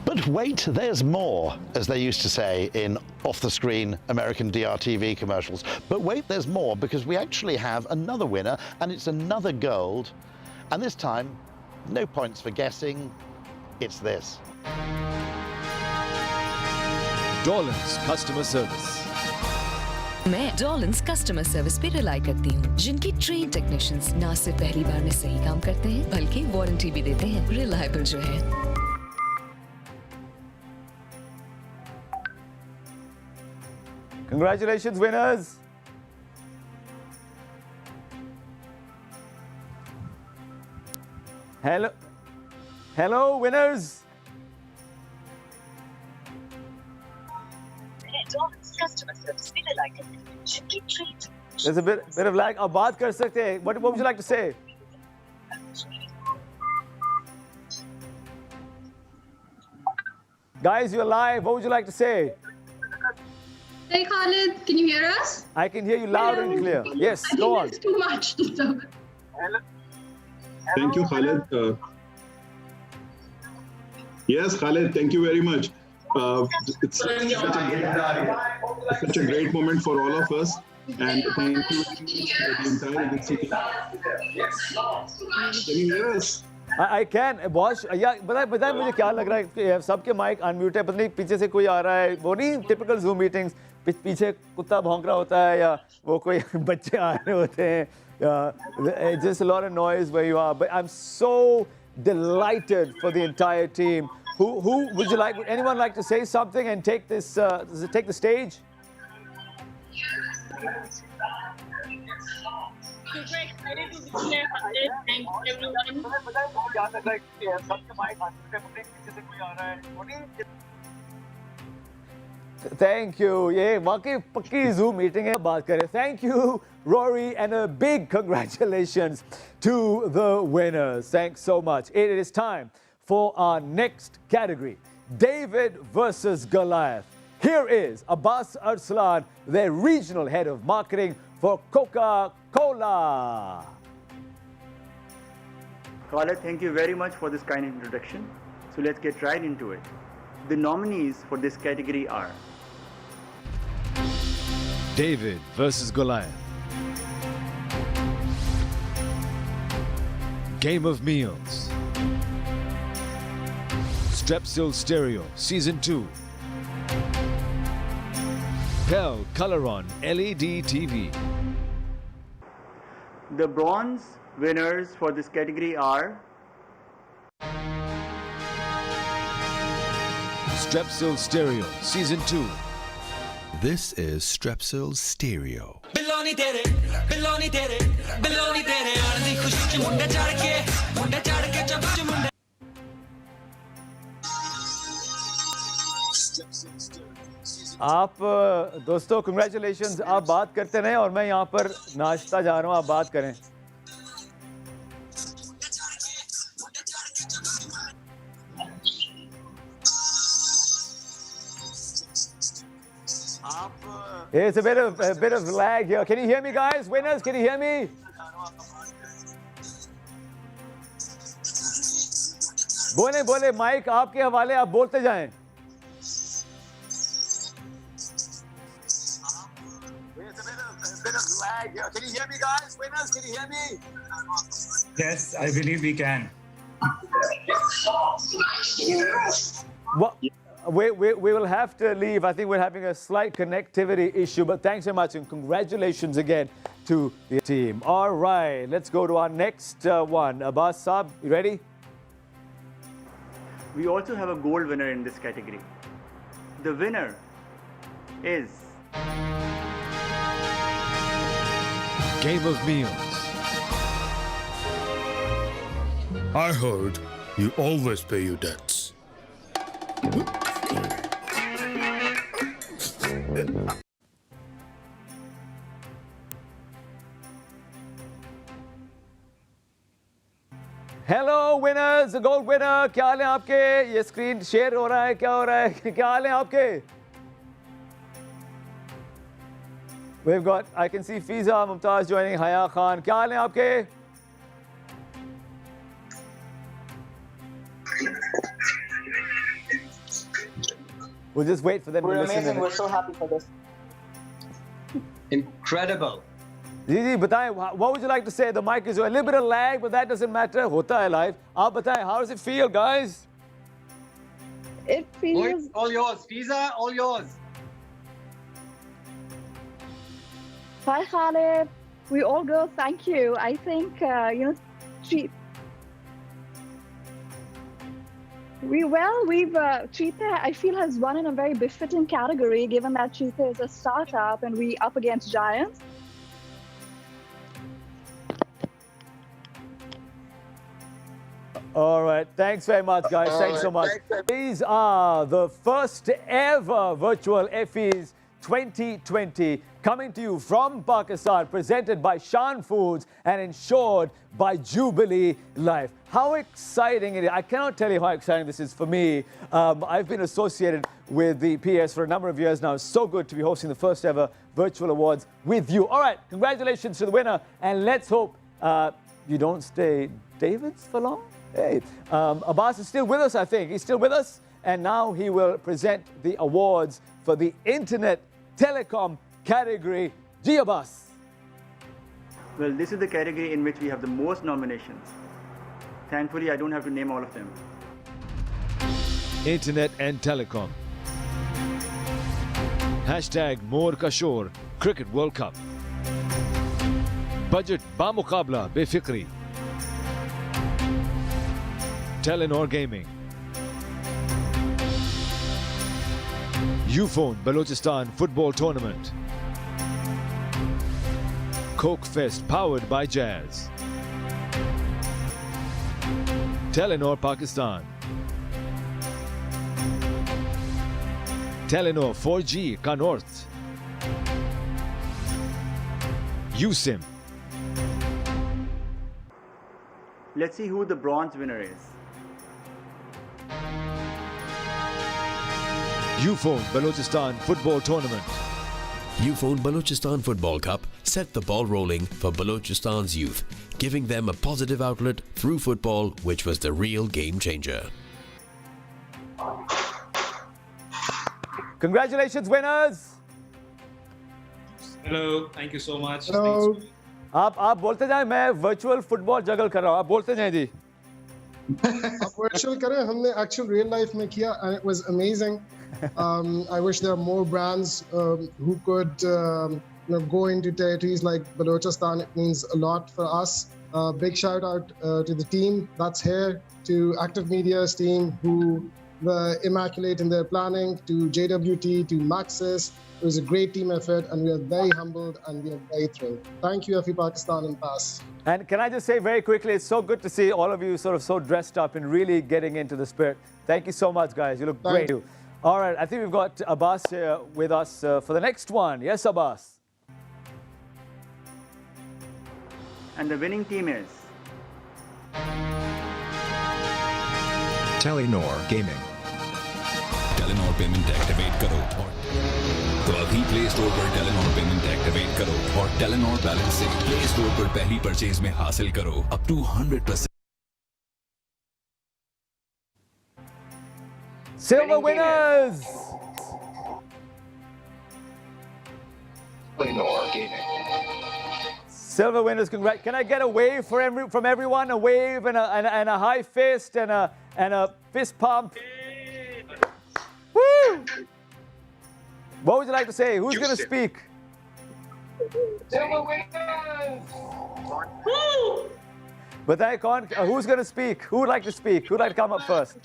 But wait, there's more, as they used to say in off-the-screen American DRTV commercials. But wait, there's more, because we actually have another winner, and it's another gold. And this time, no points for guessing. It's this. Dolan's Customer Service. मैं डॉलन्स customer service पे rely करती हूँ, जिनकी train technicians ना सिर्फ पहली बार में सही काम करते हैं बल्कि वारंटी भी देते हैं, रिलायबल जो है. Congratulations, winners. Hello, winners. There's a bit of lag. आप बात कर सकते हैं. What would you like to say? Guys, you're live. What would you like to say? Hey Khalid, can you hear us? I can hear you loud and clear. Yes, go on. I think it's too much. Thank you, Khalid. Yes, Khalid, thank you very much. It's such a great moment for all of us, and thank you for the entire agency. Can you hear us? I can. Boss, yeah, बताए मुझे क्या लग रहा है कि सबके mic unmute है, पता नहीं पीछे से कोई आ रहा है, वो नहीं typical Zoom meetings, पीछे कुत्ता भौंक रहा होता है या वो कोई बच्चे आ रहे होते हैं. Just a lot of noise where you are, but I'm so delighted for the entire team. Who would you like? Would anyone like to say something and take this? Take the stage? Super excited to be here, Khalid. Thank you, everyone. Thank you. ये वाकई पक्की Zoom meeting है, बात करें. Thank you, Rory, and a big congratulations to the winners. Thanks so much. It is time for our next category, David versus Goliath. Here is Abbas Arslan, their regional head of marketing for Coca-Cola. Khalid, thank you very much for this kind introduction. So let's get right into it. The nominees for this category are David versus Goliath. Game of Meals. Strepsil Stereo Season 2. Pell Coloron LED TV. the bronze winners for this category are Strepsil Stereo Season 2. This is Strepsil Stereo. बिलोनी तेरे आरदी खुशी च मुंडे चढ़ के चबच मुंडे आप दोस्तों congratulations, आप बात करते रहें और मैं यहाँ पर नाश्ता जा रहा हूँ, आप बात करें. It's a bit of lag here. Can you hear me, guys? Winners, can you hear me? बोले माइक आपके हवाले, आप बोलते जाएं. Bit of lag here. Can you hear me, guys? Winners, can you hear me? Yes, I believe we can. What? We will have to leave. I think we're having a slight connectivity issue, but thanks so much and congratulations again to the team. All right, let's go to our next one. Abbas Saab, you ready? We also have a gold winner in this category. The winner is Game of Meals. I heard you always pay your debts. Hello winners, the gold winner. क्या हाल है आपके? ये screen share हो रहा है, क्या हो रहा है? क्या हाल है आपके? We've got, I can see Fiza Mumtaz joining, Haya Khan. क्या हाल है आपके? We'll just wait for them to listen. We're amazing. We're so happy for this. Incredible. जी बताएं, what would you like to say? The mic is a little bit of lag, but that doesn't matter. होता है live. आप बताएं, how does it feel, guys? It feels all yours, Fiza, all yours. Hi Khalid, we all go thank you. I think we've Cheetah, I feel, has won in a very befitting category, given that Cheetah is a startup and we up against giants. All right, thanks very much, guys. Thanks so much. These are the first ever virtual Effies 2020 coming to you from Pakistan, presented by Shan Foods and ensured by Jubilee Life. How exciting it is. I cannot tell you how exciting this is for me. I've been associated with the PS for a number of years now. It's so good to be hosting the first ever virtual awards with you. All right, congratulations to the winner. And let's hope you don't stay Davids for long. Hey, Abbas is still with us, I think. He's still with us. And now he will present the awards for the Internet Telecom category. Ji Abbas. Well, this is the category in which we have the most nominations. Thankfully, I don't have to name all of them. Internet and Telecom. Hashtag More Kashor Cricket World Cup. Budget Bamukabla Befikri. Telenor Gaming. Ufone Balochistan Football Tournament. Coke Fest powered by Jazz. Telenor Pakistan. Telenor 4G Ka North. USIM. Let's see who the bronze winner is. Ufone Balochistan Football Tournament. Ufone Balochistan Football Cup set the ball rolling for Balochistan's youth, giving them a positive outlet through football, which was the real game changer. Congratulations, winners! Hello, thank you so much. Hello. आप बोलते जाएं, मैं virtual football juggle कर रहा हूँ. आप बोलते जाएं जी. आप virtual करें, हमने actual real life में किया and it was amazing. I wish there are more brands who could go into territories like Balochistan. It means a lot for us. Big shout out to the team that's here, to Active Media's team who were immaculate in their planning, to JWT, to Maxis. It was a great team effort and we are very humbled and we are very thrilled. Thank you, Effie Pakistan and PAS. And can I just say very quickly, it's so good to see all of you sort of so dressed up and really getting into the spirit. Thank you so much, guys. You look great. All right, I think we've got Abbas here with us for the next one. Yes, Abbas. And the winning team is Telenor Gaming. Telenor payment activate करो और तो अभी play store पर Telenor payment activate करो और Telenor balance से play store पर पहली परचेज में हासिल करो up to 100%. Silver winners! Telenor Gaming. Silver winners, congrats. Can I get a wave from everyone? A wave and a high fist and a fist pump. Woo! What would you like to say? Who's going to speak? Silver winners! Woo! But I can't. Who's going to speak? Who would like to speak? Who would like to come up first?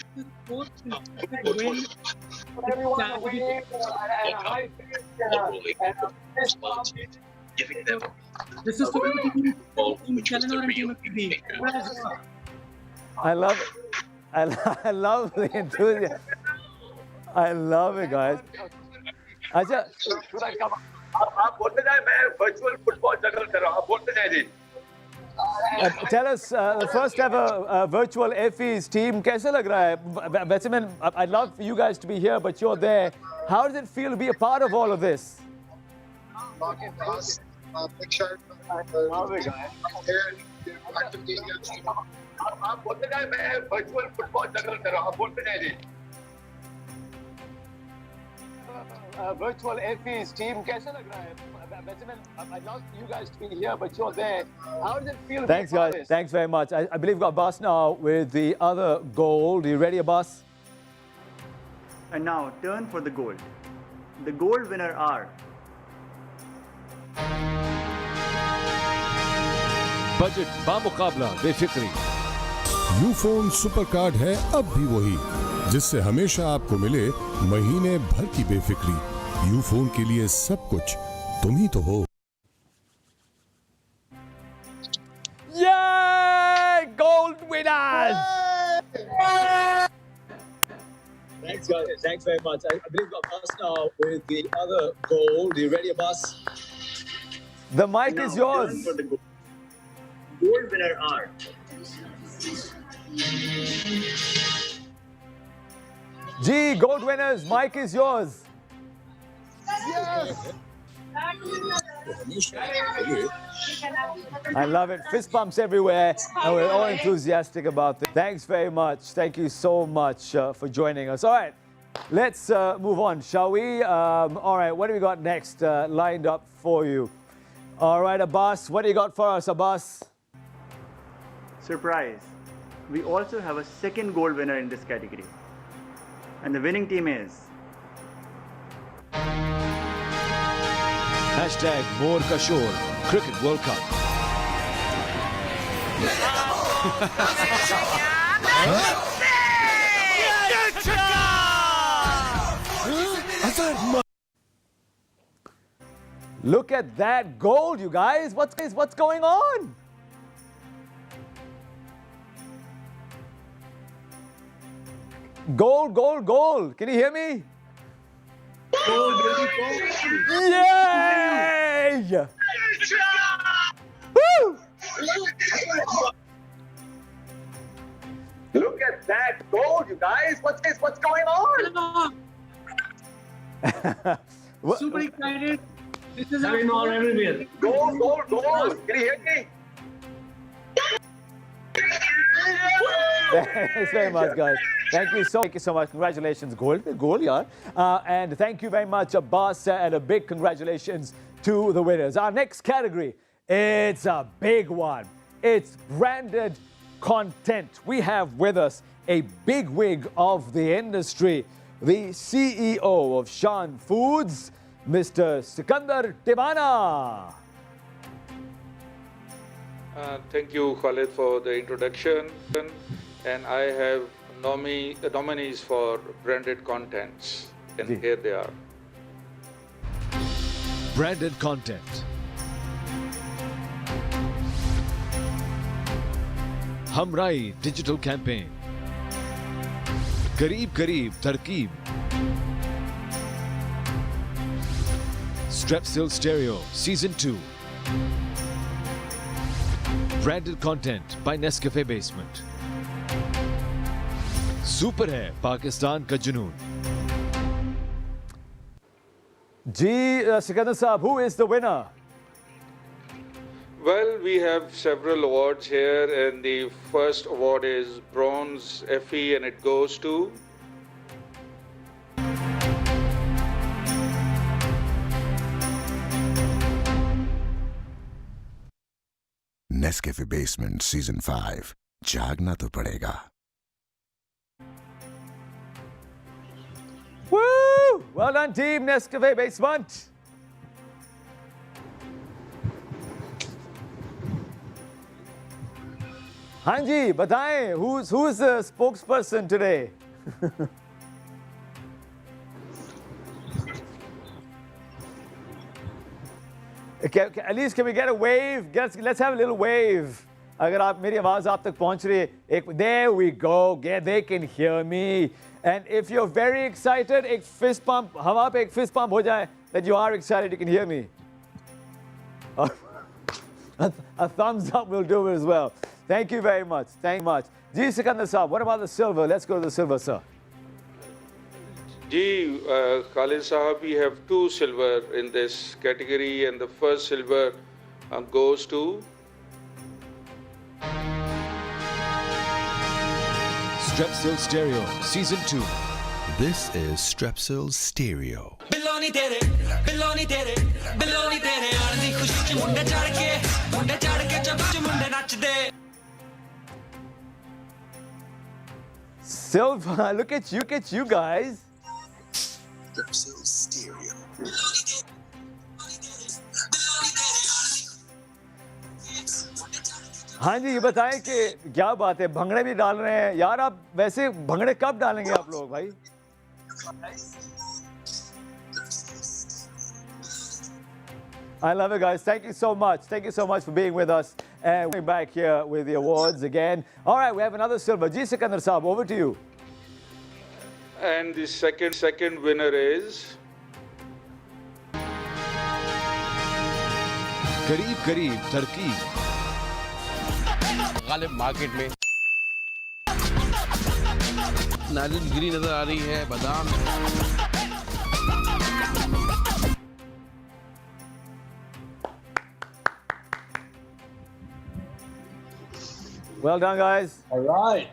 Everyone a wave and a high fist and a fist pump. Giving them. This is Telenor and Team TV. I love it. I love the enthusiasm. I love it, guys. अच्छा, आप बोलते जाए मैं virtual football जगल कर रहा हूँ आप बोलते जाए जी. Tell us the first ever virtual Effie's team. कैसे लग रहा है? वैसे मैं I'd love for you guys to be here, but you're there. How does it feel to be a part of all of this? Big shout out. आप बोलते जाए मैं virtual football जगल कर रहा हूँ आप बोलते जाए जी. Virtual Effie's team. कैसे लग रहा है? वैसे मैं I'd love for you guys to be here, but you're there. How does it feel? Thanks, guys. Thanks very much. I believe we've got Abbas now with the other gold. Are you ready, Abbas? And now turn for the gold. The gold winner are budget बामुकाबला बेफिक्री. Ufone super card है अब भी वही जिससे हमेशा आपको मिले महीने भर की बेफिक्री. यूफोन के लिए सब कुछ तुम ही तो हो. Yay! Gold winners! Thanks, guys. Thanks very much. I believe we've got Abbas now with the other gold. Are you ready, Abbas? The mic is yours. Turn for the gold. Gold winner are G, gold winners, mic is yours. Yes! I love it. Fist bumps everywhere, and we're all enthusiastic about it. Thanks very much. Thank you so much for joining us. All right, let's move on, shall we? All right, what do we got next lined up for you? All right, Abbas, what do you got for us, Abbas? surprise. We also have a second gold winner in this category. And the winning team is Hashtag More Kashore Cricket World Cup. Look at that gold, you guys. What's going on? Gold, gold, gold. Can you hear me? Gold, baby, gold. Yay! Woo! Look at that gold, you guys. What's going on? Super excited. This is Having all everywhere. Gold, gold, gold. Can you hear me? Thanks very much, guys. Thank you so much. Congratulations, gold, yeah. And thank you very much, Abbas, and a big congratulations to the winners. Our next category, it's a big one. It's branded content. We have with us a bigwig of the industry, the CEO of Shan Foods, Mr. Sikandar Tibana. Thank you, Khalid, for the introduction. And I have nominees for branded contents. And here they are. Branded content. Hamrai digital campaign. Kareeb Kareeb Tarkeeb. Strepsil Stereo Season 2. Branded content by Nescafe Basement. Super hai Pakistan ka junoon. Sikandar Saab, who is the winner? Well, we have several awards here, and the first award is Bronze Effie, and it goes to Nescafe Basement Season 5. जागना तो पड़ेगा. Woo! Well done, team Nescafe Basement. Hanji, बताएं, who's the spokesperson today? At least can we get a wave? Let's have a little wave. अगर आप मेरी आवाज आप तक पहुंच रही है, there we go. They can hear me. And if you're very excited, एक fist pump, हवा पे एक fist pump हो जाए that you are excited, you can hear me. A thumbs up will do it as well. Thank you very much. Thank you much. Ji Sikandar Saab, what about the silver? Let's go to the silver, sir. Ji, Khalid Sahab, we have 2 silver in this category, and the first silver goes to Strepsil Stereo Season 2. This is Strepsil Stereo. बिलोनी तेरे आने खुशी च मुंडे चढ़ के जब च मुंडे नच दे. Silver, look at you guys. Strepsil Stereo. हाँ जी, ये बताएं कि क्या बात है, भंगड़े भी डाल रहे हैं यार. आप वैसे भंगड़े कब डालेंगे आप लोग भाई? I love it, guys. Thank you so much. Thank you so much for being with us. And we're back here with the awards again. All right, we have another silver. Ji Sikandar Saab, over to you. And the second winner is करीब तरकीब. Ghalib market में नारियल गिरी नजर आ रही है, बादाम. Well done, guys. All right.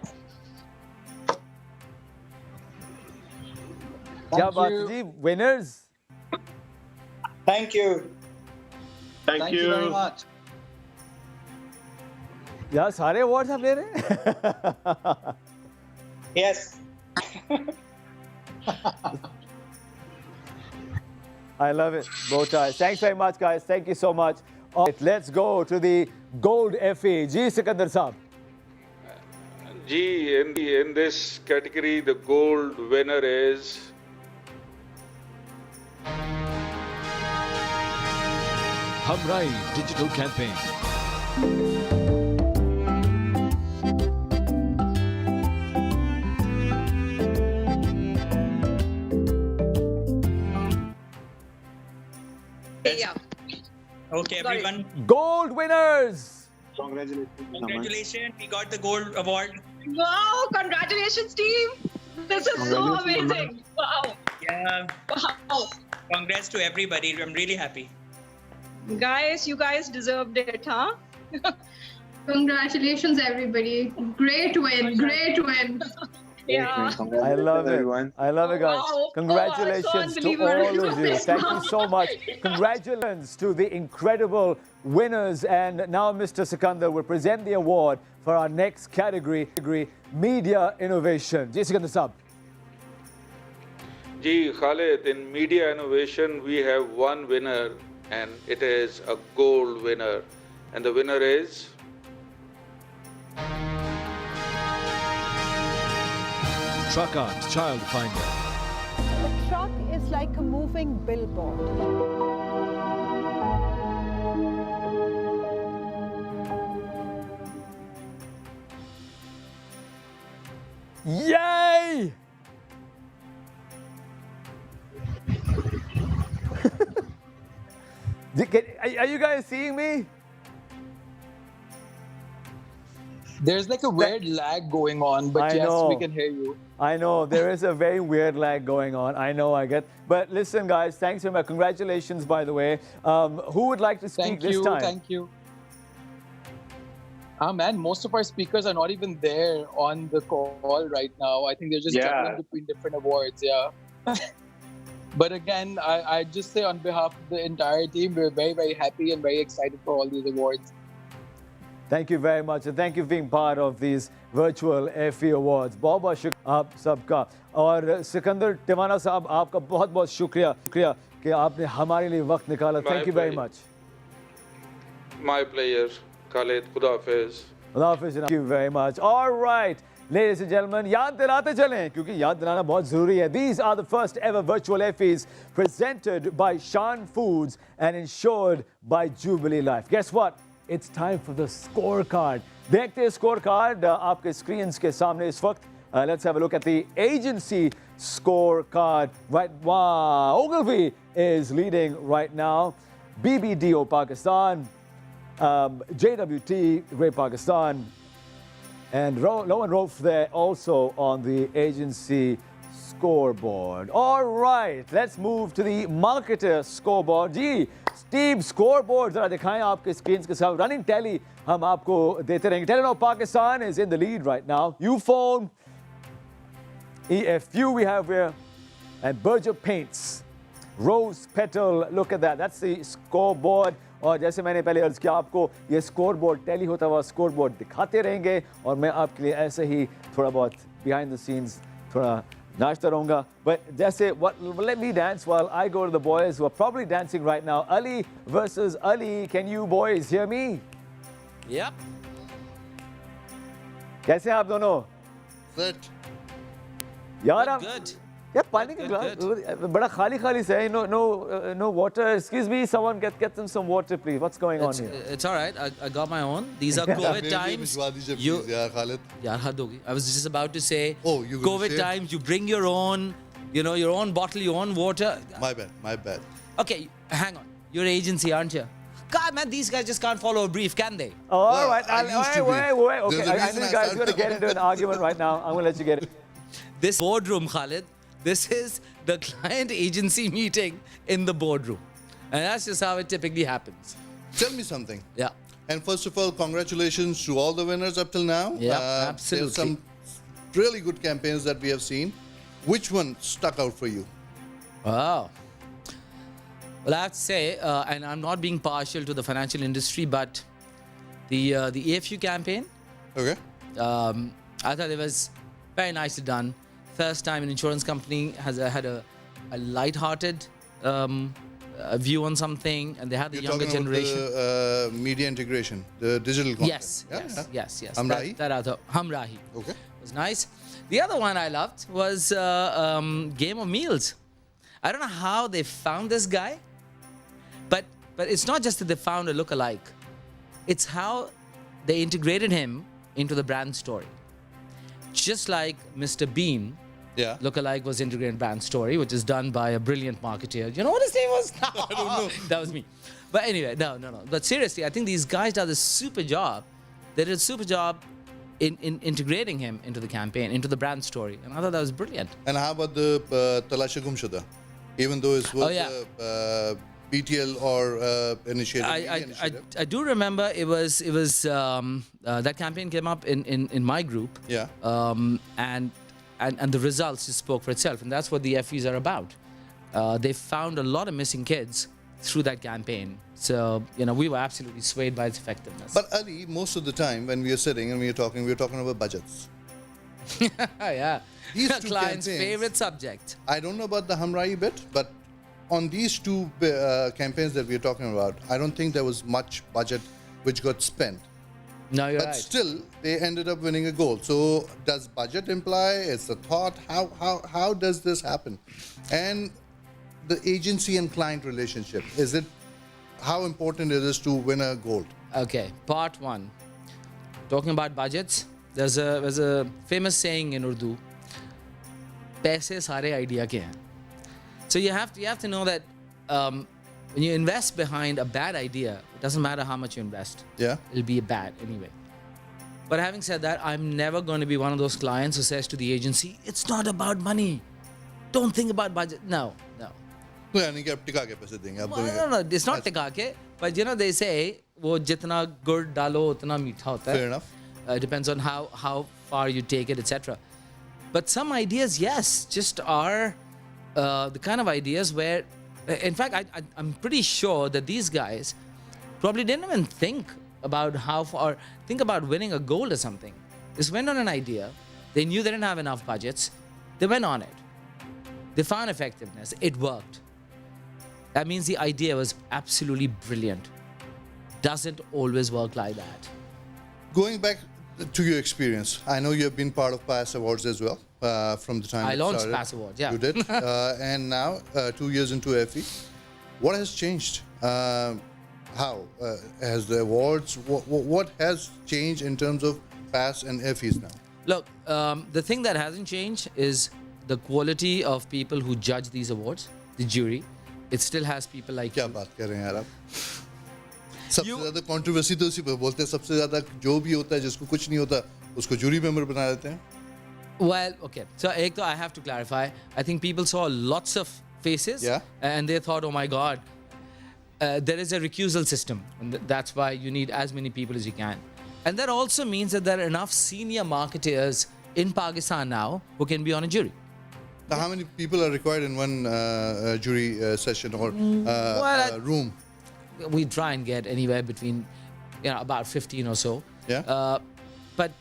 क्या बात है जी, winners. Thank you. Thank you very much. यार सारे awards आप ले रहे हैं? Yes. I love it. Bow ties. Thanks very much, guys. Thank you so much. All right, let's go to the gold Effie. Ji Sikandar Saab. Ji, in this category, the gold winner is Hamrai Digital Campaign. Yeah. Okay, everyone. Gold winners. Congratulations. We got the gold award. Wow, congratulations, team. This is so amazing. Wow. Yeah. Wow. Congrats to everybody. I'm really happy. Guys, you guys deserved it, huh? Congratulations, everybody. Great win. Great win. Yeah. I love it. I love it, guys. Wow. Congratulations so to all of you. Thank you so much. Congratulations to the incredible winners. And now Mr. Sikandar will present the award for our next category, Media Innovation. Ji Sikandar Saab. Ji Khalid, in Media Innovation, we have one winner, and it is a gold winner. And the winner is Truck Art Child Finder. A truck is like a moving billboard. Yay! Are you guys seeing me? There's like a weird lag going on, but yes, we can hear you. I know, there is a very weird lag going on. I know, I get. But listen, guys, thanks very much. Congratulations, by the way. Who would like to speak this time? Thank you. Man, most of our speakers are not even there on the call right now. I think they're just juggling between different awards, But again, I just say on behalf of the entire team, we're very, very happy and very excited for all these awards. Thank you very much, and thank you for being part of these virtual Effie Awards. बहुत बहुत शुक्रिया आप सबका और सिकंदर टिवाना साहब आपका बहुत बहुत शुक्रिया कि आपने हमारे लिए वक्त निकाला. Thank you very much. My pleasure, Khalid. Khuda Hafiz. Khuda Hafiz. Thank you very much. All right. Ladies and gentlemen, याद दिलाते चलें क्योंकि याद दिलाना बहुत ज़रूरी है. These are the first ever virtual Effies presented by Shan Foods and insured by Jubilee Life. Guess what? It's time for the scorecard. देखते हैं scorecard आपके screens के सामने इस वक्त. Let's have a look at the agency scorecard. Right, wow, Ogilvy is leading right now. BBDO Pakistan, JWT Great Pakistan, and Low and Rolf there also on the agency scoreboard. All right, let's move to the marketer scoreboard. Ji, Steve scoreboard जरा दिखाएं आपके screens के साथ. Running tally हम आपको देते रहेंगे. Telenor Pakistan is in the lead right now. Uphone, EFU we have here, and Berger Paints, Rose Petal. Look at that. That's the scoreboard. और जैसे मैंने पहले अर्ज किया आपको ये स्कोरबोर्ड टैली होता हुआ स्कोरबोर्ड दिखाते रहेंगे और मैं आपके लिए ऐसे ही थोड़ा बहुत behind the scenes थोड़ा नाचता रहूँगा. But जैसे let me dance while I go to the boys who are probably dancing right now. Ali versus Ali. Can you boys hear me? Yep. कैसे हैं आप दोनों? Good. यार Good. Yeah, पानी का glass बड़ा खाली से है. No water. Excuse me, someone get them some water, please. What's going on here? It's all right. I got my own. These are COVID times. I was just about to say. Oh, you COVID times. You bring your own, your own bottle, your own water. My bad. Okay, hang on. You're agency, aren't you? God, man, these guys just can't follow a brief, can they? All right. Wait. Okay, I know you guys are going to get into an argument right now. I'm going to let you get it. This boardroom, Khalid. This is the client agency meeting in the boardroom. And that's just how it typically happens. Tell me something. Yeah. And first of all, congratulations to all the winners up till now. Yeah, absolutely. There's some really good campaigns that we have seen. Which one stuck out for you? Wow. Well, I have to say, and I'm not being partial to the financial industry, but the EFU campaign. Okay. I thought it was very nicely done. First time an insurance company has had a light-hearted view on something, and they had the younger generation. About the media integration, the digital content. Yes. Hamrahi? Hamrahi. Okay. It was nice. The other one I loved was Game of Meals. I don't know how they found this guy, but it's not just that they found a look-alike. It's how they integrated him into the brand story. Just like Mr. Bean, look-alike was integrated brand story, which is done by a brilliant marketeer. You know what his name was? No, I don't know. That was me. But anyway, no. But seriously, I think these guys did a super job. They did a super job in integrating him into the campaign, into the brand story. And I thought that was brilliant. And how about the Talasha Gumshuda? Even though it was BTL or initiative. I do remember it was that campaign came up in my group. Yeah. And the results just spoke for itself, and that's what the Effies are about. They found a lot of missing kids through that campaign, so we were absolutely swayed by its effectiveness. But Ali, most of the time when we are sitting and we're talking about budgets. Yeah, these two client's favorite subject. I don't know about the Hamrahi bit, but on these two campaigns that we're talking about, I don't think there was much budget which got spent. No, you're right. But still, they ended up winning a gold. So, does budget imply? It's a thought. How does this happen? And the agency and client relationship, how important it is to win a gold? Okay, part one. Talking about budgets, there's a famous saying in Urdu. Paise sare idea ke hain. So you have to know that When you invest behind a bad idea, it doesn't matter how much you invest. Yeah. It'll be bad anyway. But having said that, I'm never going to be one of those clients who says to the agency, it's not about money. Don't think about budget. No. No, no, it's not tikake. But you know, they say, wo jitna gur dalo, utna meetha hota hai. Fair enough. Depends on how far you take it, etc. But some ideas, yes, just are the kind of ideas where, in fact, I'm pretty sure that these guys probably didn't even think about think about winning a gold or something. Just went on an idea. They knew they didn't have enough budgets. They went on it. They found effectiveness. It worked. That means the idea was absolutely brilliant. Doesn't always work like that. Going back to your experience, I know you have been part of PAS Awards as well from the time I launched started. PAS Awards, yeah. You did. And now, 2 years into Effie, what has changed? How has the awards? What has changed in terms of PAS and Effies now? Look, the thing that hasn't changed is the quality of people who judge these awards, the jury. It still has people like क्या बात कर रहे हैं यार आप? सबसे ज़्यादा controversy तो उसी पर बोलते हैं. सबसे ज़्यादा जो भी होता है जिसको कुछ नहीं होता उसको jury member बना देते हैं. Well, okay. So, ek to I have to clarify. I think people saw lots of faces, and they thought, "Oh my God, there is a recusal system, and that's why you need as many people as you can." And that also means that there are enough senior marketers in Pakistan now who can be on a jury. So how many people are required in one jury session or room? We try and get anywhere between, about 15 or so. Yeah. But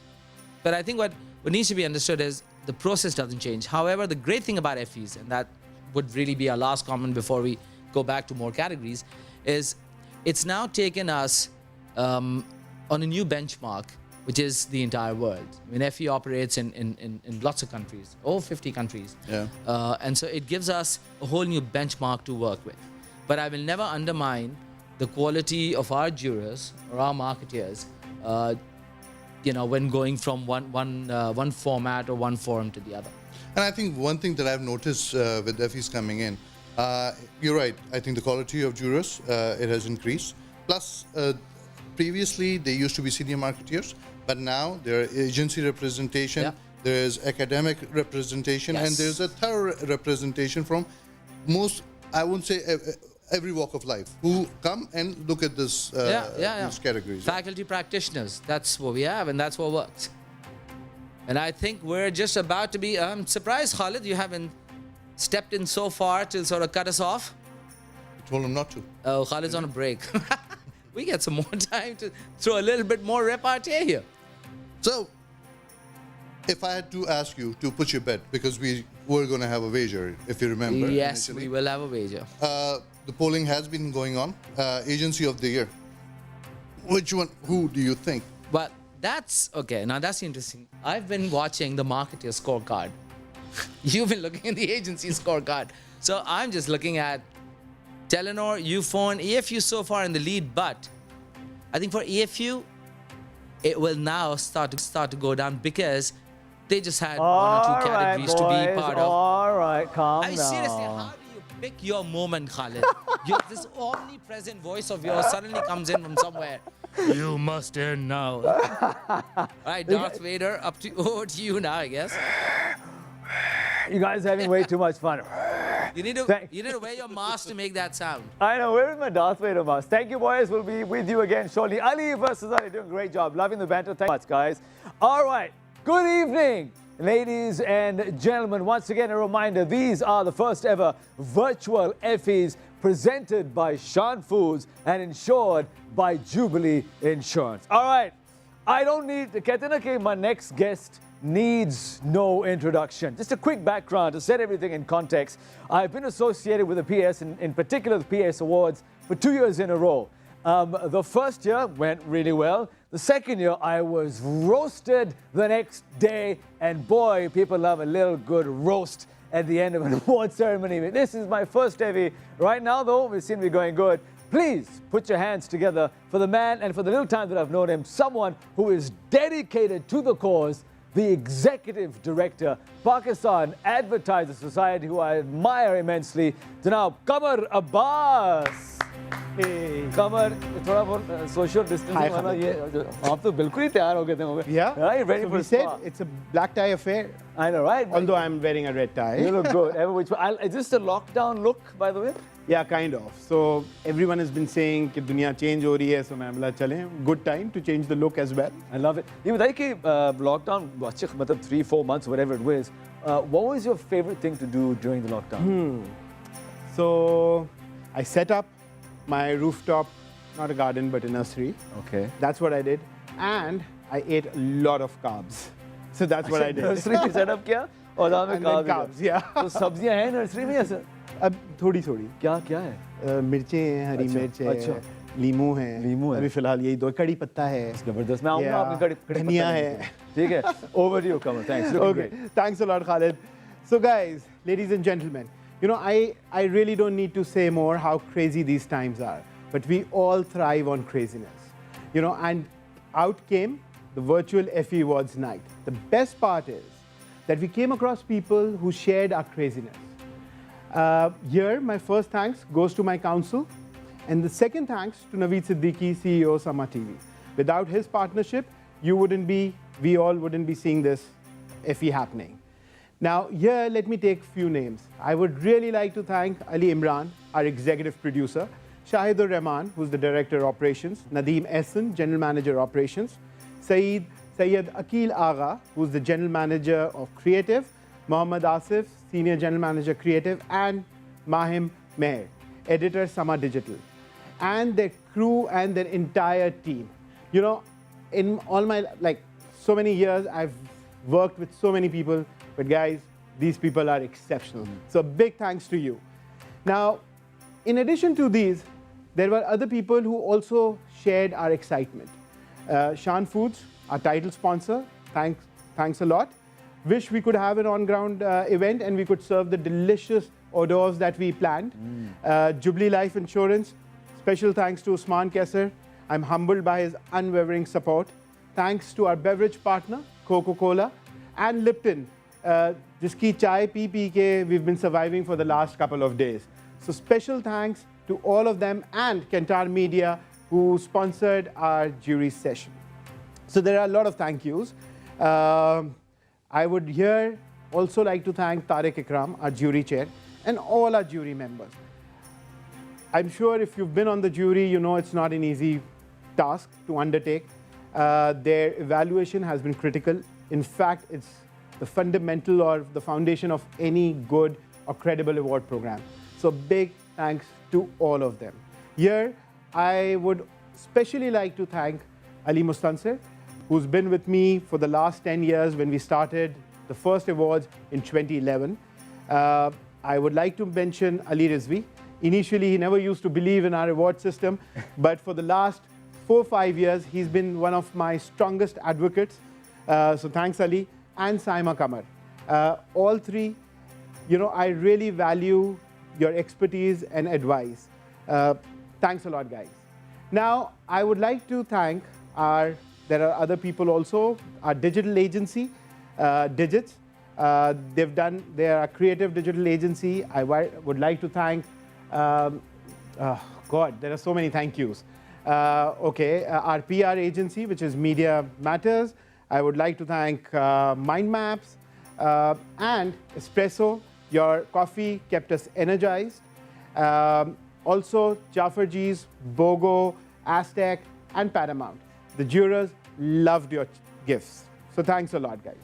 I think what needs to be understood is the process doesn't change. However, the great thing about Effies, and that would really be our last comment before we go back to more categories, is it's now taken us on a new benchmark, which is the entire world. I mean, Effie operates in lots of countries, over 50 countries. Yeah. And so it gives us a whole new benchmark to work with. But I will never undermine the quality of our jurors or our marketeers, when going from one format or one forum to the other. And I think one thing that I've noticed with Effies coming in, you're right. I think the quality of jurors, it has increased. Plus, previously, they used to be senior marketeers, but now there are agency representation, there's academic representation, and there's a thorough representation from most, I won't say every walk of life, who come and look at this these categories. Faculty practitioners, that's what we have, and that's what works. And I think we're just about to be, I'm surprised, Khalid, you haven't stepped in so far to sort of cut us off. I told him not to. Oh, Khalid's on a break. We get some more time to throw a little bit more repartee here. So, if I had to ask you to put your bet, because we were going to have a wager, if you remember. Yes, we will have a wager. The polling has been going on. Agency of the Year. Which one? Who do you think? Well, that's okay. Now that's interesting. I've been watching the marketer scorecard. You've been looking at the agency scorecard. So I'm just looking at Telenor, Ufone, EFU so far in the lead, but I think for EFU, it will now start to go down because they just had one or two categories to be part of. All right, calm down. Seriously, how do you pick your moment, Khalid? This omnipresent voice of yours suddenly comes in from somewhere. You must end now. All right, Darth Vader, over to you now, I guess. You guys are having way too much fun. You need to wear your mask to make that sound. I know. Where is my Darth Vader mask? Thank you, boys. We'll be with you again shortly. Ali versus Ali, doing a great job. Loving the banter. Thank you much, guys. All right. Good evening, ladies and gentlemen. Once again, a reminder, these are the first ever virtual Effies presented by Shan Foods and insured by Jubilee Insurance. All right. I don't need to get in. My next guest needs no introduction. Just a quick background to set everything in context. I've been associated with the PS, in particular the PS Awards, for 2 years in a row. The first year went really well. The second year, I was roasted the next day. And boy, people love a little good roast at the end of an award ceremony. This is my first Effie. Right now, though, we seem to be going good. Please put your hands together for the man, and for the little time that I've known him, someone who is dedicated to the cause, the Executive Director, Pakistan Advertisers Society, who I admire immensely, Janab Qamar Abbas. कमर थोड़ा बहुत social distancing वाला ये आप तो बिल्कुल ही तैयार हो गए थे Yeah. Right, ready So for we said spa. it's a black tie affair. I know, right? Although I'm wearing a red tie. You look good. Is this a lockdown look, by the way? Yeah, kind of. So everyone has been saying कि दुनिया change हो रही है, so मैंने बोला चलें, good time to change the look as well. I love it. ये बताइए कि lockdown मतलब 3-4 months, whatever it was. What was your favorite thing to do during the lockdown? So I set up my rooftop, not a garden but a nursery. Okay. That's what I did, and I ate a lot of carbs. So that's what I did. Nursery भी set up किया और दाम में And then carbs, yeah. तो सब्जियां हैं nursery में ऐसा? अब थोड़ी थोड़ी. क्या क्या है? मिर्चें हैं, हरी मिर्च है, लीमू है. अभी फिलहाल यही दो, कड़ी पत्ता है. जबरदस्त. मैं आऊँगा आपके कड़ी धनिया है. ठीक है. Over to you, Kamal. Thanks. Okay. Thanks a lot, Khalid. So guys, ladies and gentlemen, you know, I really don't need to say more how crazy these times are, but we all thrive on craziness. You know, and out came the virtual Effie Awards night. The best part is that we came across people who shared our craziness. Here, my first thanks goes to my council, and the second thanks to Naveid Siddiqui, CEO SAMAA TV. Without his partnership, we all wouldn't be seeing this Effie happening. Now, here, let me take a few names. I would really like to thank Ali Imran, our executive producer, Shahidur Rahman, who's the director of operations, Nadeem Ehsan, general manager operations, Syed Akil Agha, who's the general manager of creative, Mohammad Asif, senior general manager creative, and Mahim Meher, editor SAMAA Digital, and their crew and their entire team. You know, in all my, so many years, I've worked with so many people, but guys, these people are exceptional. So big thanks to you. Now, in addition to these, there were other people who also shared our excitement. Shan Foods, our title sponsor, thanks a lot. Wish we could have an on-ground event and we could serve the delicious hors d'oeuvres that we planned. Jubilee Life Insurance, special thanks to Usman Kesser. I'm humbled by his unwavering support. Thanks to our beverage partner, Coca-Cola, and Lipton, jiski chai pee ke we've been surviving for the last couple of days. So special thanks to all of them and Kantar Media, who sponsored our jury session. So there are a lot of thank yous. I would here also like to thank Tariq Ikram, our jury chair, and all our jury members. I'm sure if you've been on the jury, you know it's not an easy task to undertake. Their evaluation has been critical. In fact, it's the fundamental or the foundation of any good or credible award program. So big thanks to all of them. Here, I would especially like to thank Ali Mustansir, who's been with me for the last 10 years when we started the first awards in 2011. I would like to mention Ali Rizvi. Initially, he never used to believe in our award system, but for the last 4-5 years, he's been one of my strongest advocates. So thanks, Ali, and Saima Kamar. All three, you know, I really value your expertise and advice. Thanks a lot, guys. Now, I would like to thank there are other people also, our digital agency, Digits. They are a creative digital agency. I would like to thank, God, there are so many thank yous. Our PR agency, which is Media Matters. I would like to thank Mind Maps and Espresso. Your coffee kept us energized. Also, Jaffarji's, Bogo, Aztec, and Paramount. The jurors loved your gifts. So thanks a lot, guys.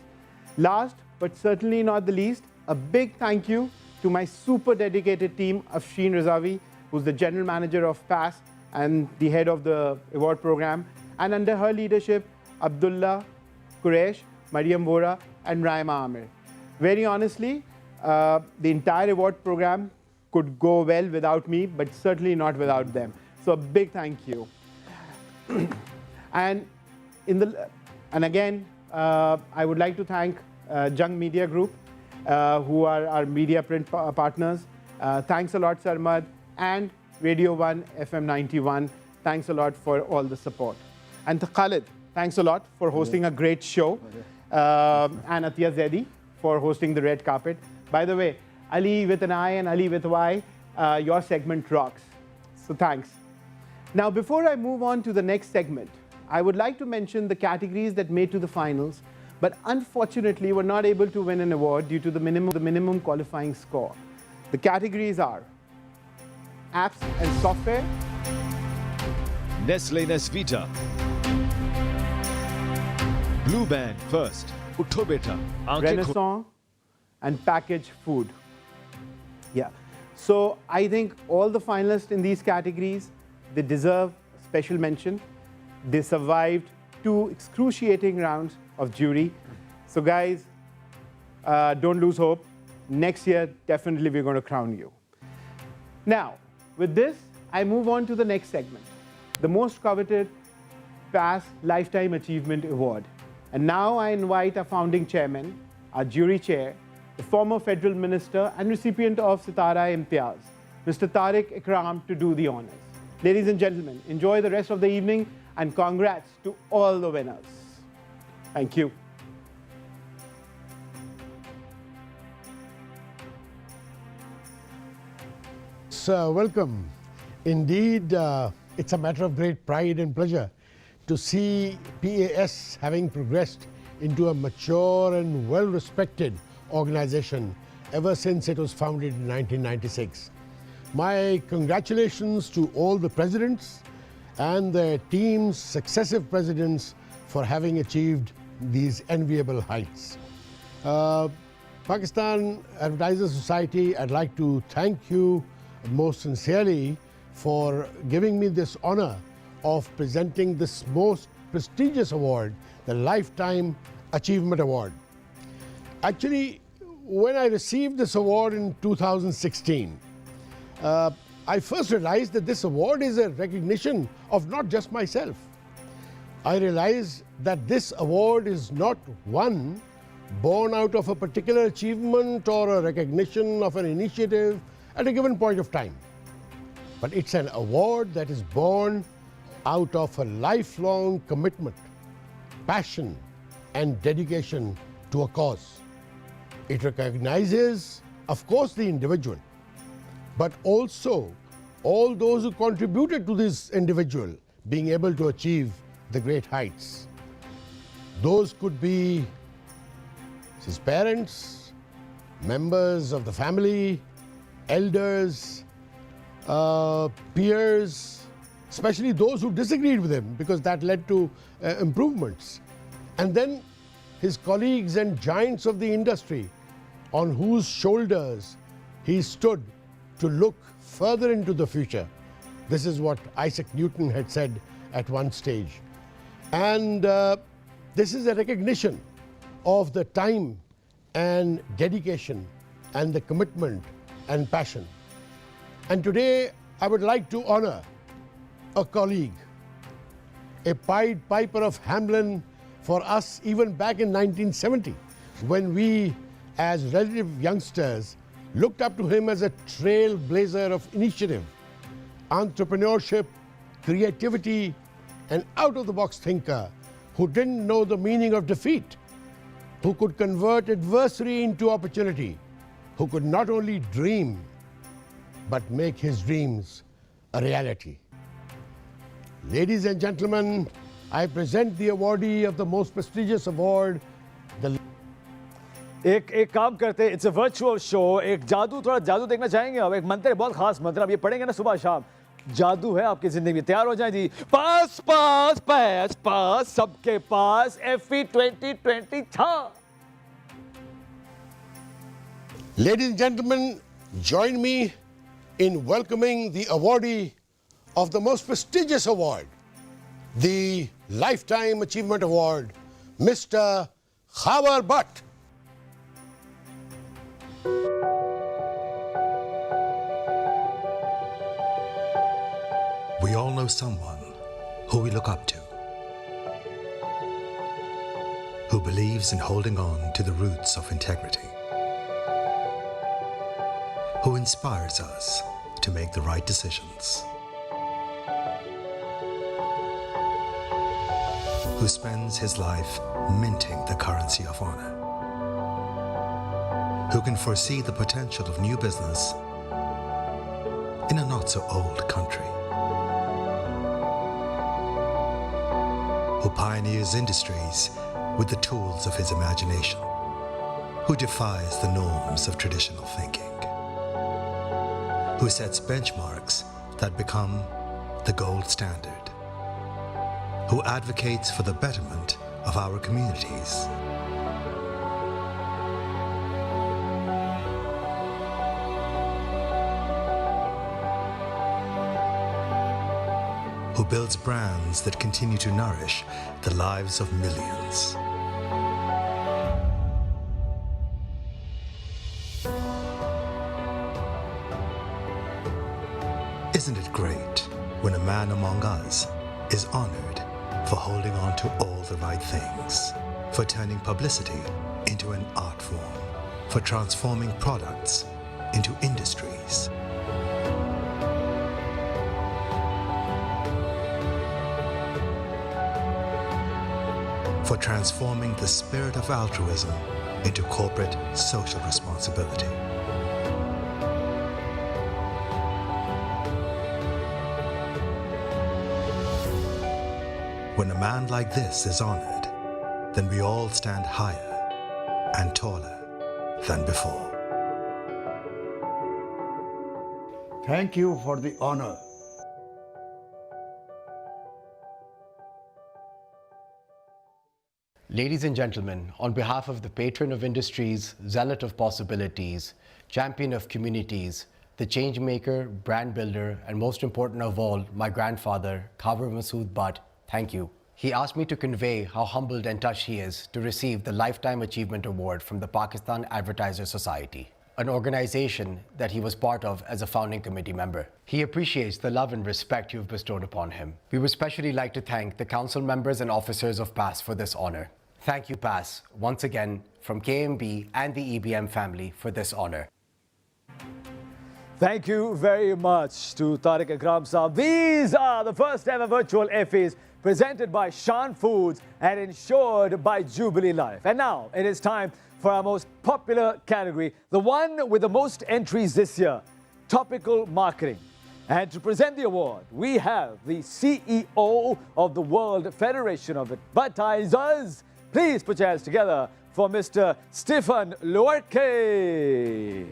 Last, but certainly not the least, a big thank you to my super dedicated team of Sheen Razavi, who's the general manager of PAS and the head of the award program. And under her leadership, Abdullah, Quresh, Mariam Vora, and Raima Amir. Very honestly, the entire award program could go well without me, but certainly not without them. So a big thank you. And again, I would like to thank Jung Media Group, who are our media print partners. Thanks a lot, Sarmad, and Radio 1 FM 91. Thanks a lot for all the support. And to Khalid, thanks a lot for hosting a great show. And Atiya Zedi for hosting the red carpet. By the way, Ali with an I and Ali with Y, your segment rocks. So thanks. Now, before I move on to the next segment, I would like to mention the categories that made to the finals, but unfortunately were not able to win an award due to the minimum qualifying score. The categories are apps and software, Nestle Nesvita, Blue Band first, Utho Beta, Renaissance, and packaged food. Yeah. So I think all the finalists in these categories, they deserve special mention. They survived 2 excruciating rounds of jury. So guys, don't lose hope. Next year, definitely we're going to crown you. Now, with this, I move on to the next segment, the most coveted PAS Lifetime Achievement Award. And now I invite our founding chairman, our jury chair, the former federal minister and recipient of Sitara Imtiaz, Mr. Tariq Ikram, to do the honors. Ladies and gentlemen, enjoy the rest of the evening and congrats to all the winners. Thank you. So, welcome. Indeed, it's a matter of great pride and pleasure to see PAS having progressed into a mature and well-respected organization ever since it was founded in 1996. My congratulations to all the presidents and their teams, successive presidents, for having achieved these enviable heights. Pakistan Advertisers Society, I'd like to thank you most sincerely for giving me this honor of presenting this most prestigious award, the Lifetime Achievement Award. Actually, when I received this award in 2016, I first realized that this award is a recognition of not just myself. I realized that this award is not one born out of a particular achievement or a recognition of an initiative at a given point of time, but it's an award that is born out of a lifelong commitment, passion, and dedication to a cause. It recognizes, of course, the individual, but also all those who contributed to this individual being able to achieve the great heights. Those could be his parents, members of the family, elders, peers, especially those who disagreed with him, because that led to improvements. And then his colleagues and giants of the industry on whose shoulders he stood to look further into the future. This is what Isaac Newton had said at one stage. And this is a recognition of the time and dedication and the commitment and passion. And today I would like to honor a colleague, a Pied Piper of Hamelin for us even back in 1970, when we as relative youngsters looked up to him as a trailblazer of initiative, entrepreneurship, creativity, and out-of-the-box thinker who didn't know the meaning of defeat, who could convert adversity into opportunity, who could not only dream, but make his dreams a reality. Ladies and gentlemen, I present the awardee of the most prestigious award, the... एक काम करते हैं, it's a virtual show, एक जादू, थोड़ा जादू देखना चाहेंगे अब, एक मंत्र है, बहुत खास मंत्र, अब ये पढ़ेंगे ना सुबह शाम, जादू है आपकी जिंदगी में, तैयार हो जाएं जी, पास पास पास पास सबके पास Effie 2020 था. Ladies and gentlemen, join me in welcoming the awardee of the most prestigious award, the Lifetime Achievement Award, Mr. Khabar Butt. We all know someone who we look up to, who believes in holding on to the roots of integrity, who inspires us to make the right decisions, who spends his life minting the currency of honor, who can foresee the potential of new business in a not-so-old country. who pioneers industries with the tools of his imagination, who defies the norms of traditional thinking, who sets benchmarks that become the gold standard, who advocates for the betterment of our communities. Who builds brands that continue to nourish the lives of millions. Isn't it great when a man among us is honored for holding on to all the right things, for turning publicity into an art form, for transforming products into industries? For transforming the spirit of altruism into corporate social responsibility. When a man like this is honored, then we all stand higher and taller than before. Thank you for the honor. Ladies and gentlemen, on behalf of the patron of industries, zealot of possibilities, champion of communities, the change maker, brand builder, and most important of all, my grandfather, Khabar Masood Butt, thank you. He asked me to convey how humbled and touched he is to receive the Lifetime Achievement Award from the Pakistan Advertisers Society, an organization that he was part of as a founding committee member. He appreciates the love and respect you have bestowed upon him. We would especially like to thank the council members and officers of PAS for this honor. Thank you, PAS, once again from KMB and the EBM family for this honor. Thank you very much to Tariq Akram Saab. These are the first ever virtual Effies presented by Shan Foods and ensured by Jubilee Life. And now it is time for our most popular category, the one with the most entries this year, topical marketing. And to present the award, we have the CEO of the World Federation of Advertisers. Please put your hands together for Mr. Stefan Luarke.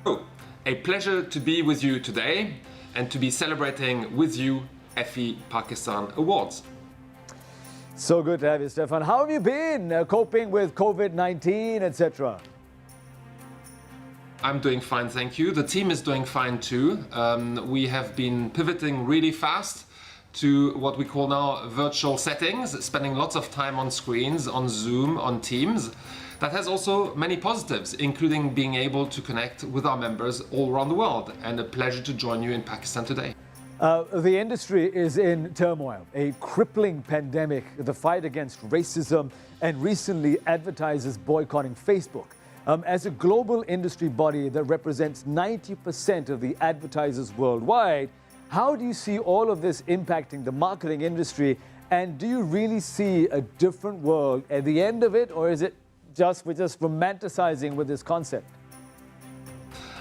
Oh, a pleasure to be with you today and to be celebrating with you Effie Pakistan Awards. So good to have you, Stefan. How have you been coping with COVID-19, etc.? I'm doing fine, thank you. The team is doing fine too. We have been pivoting really fast to what we call now virtual settings, spending lots of time on screens, on Zoom, on Teams. That has also many positives, including being able to connect with our members all around the world, and a pleasure to join you in Pakistan today. The industry is in turmoil, a crippling pandemic, the fight against racism, and recently advertisers boycotting Facebook. As a global industry body that represents 90% of the advertisers worldwide, how do you see all of this impacting the marketing industry? And do you really see a different world at the end of it? Or is it we're just romanticizing with this concept?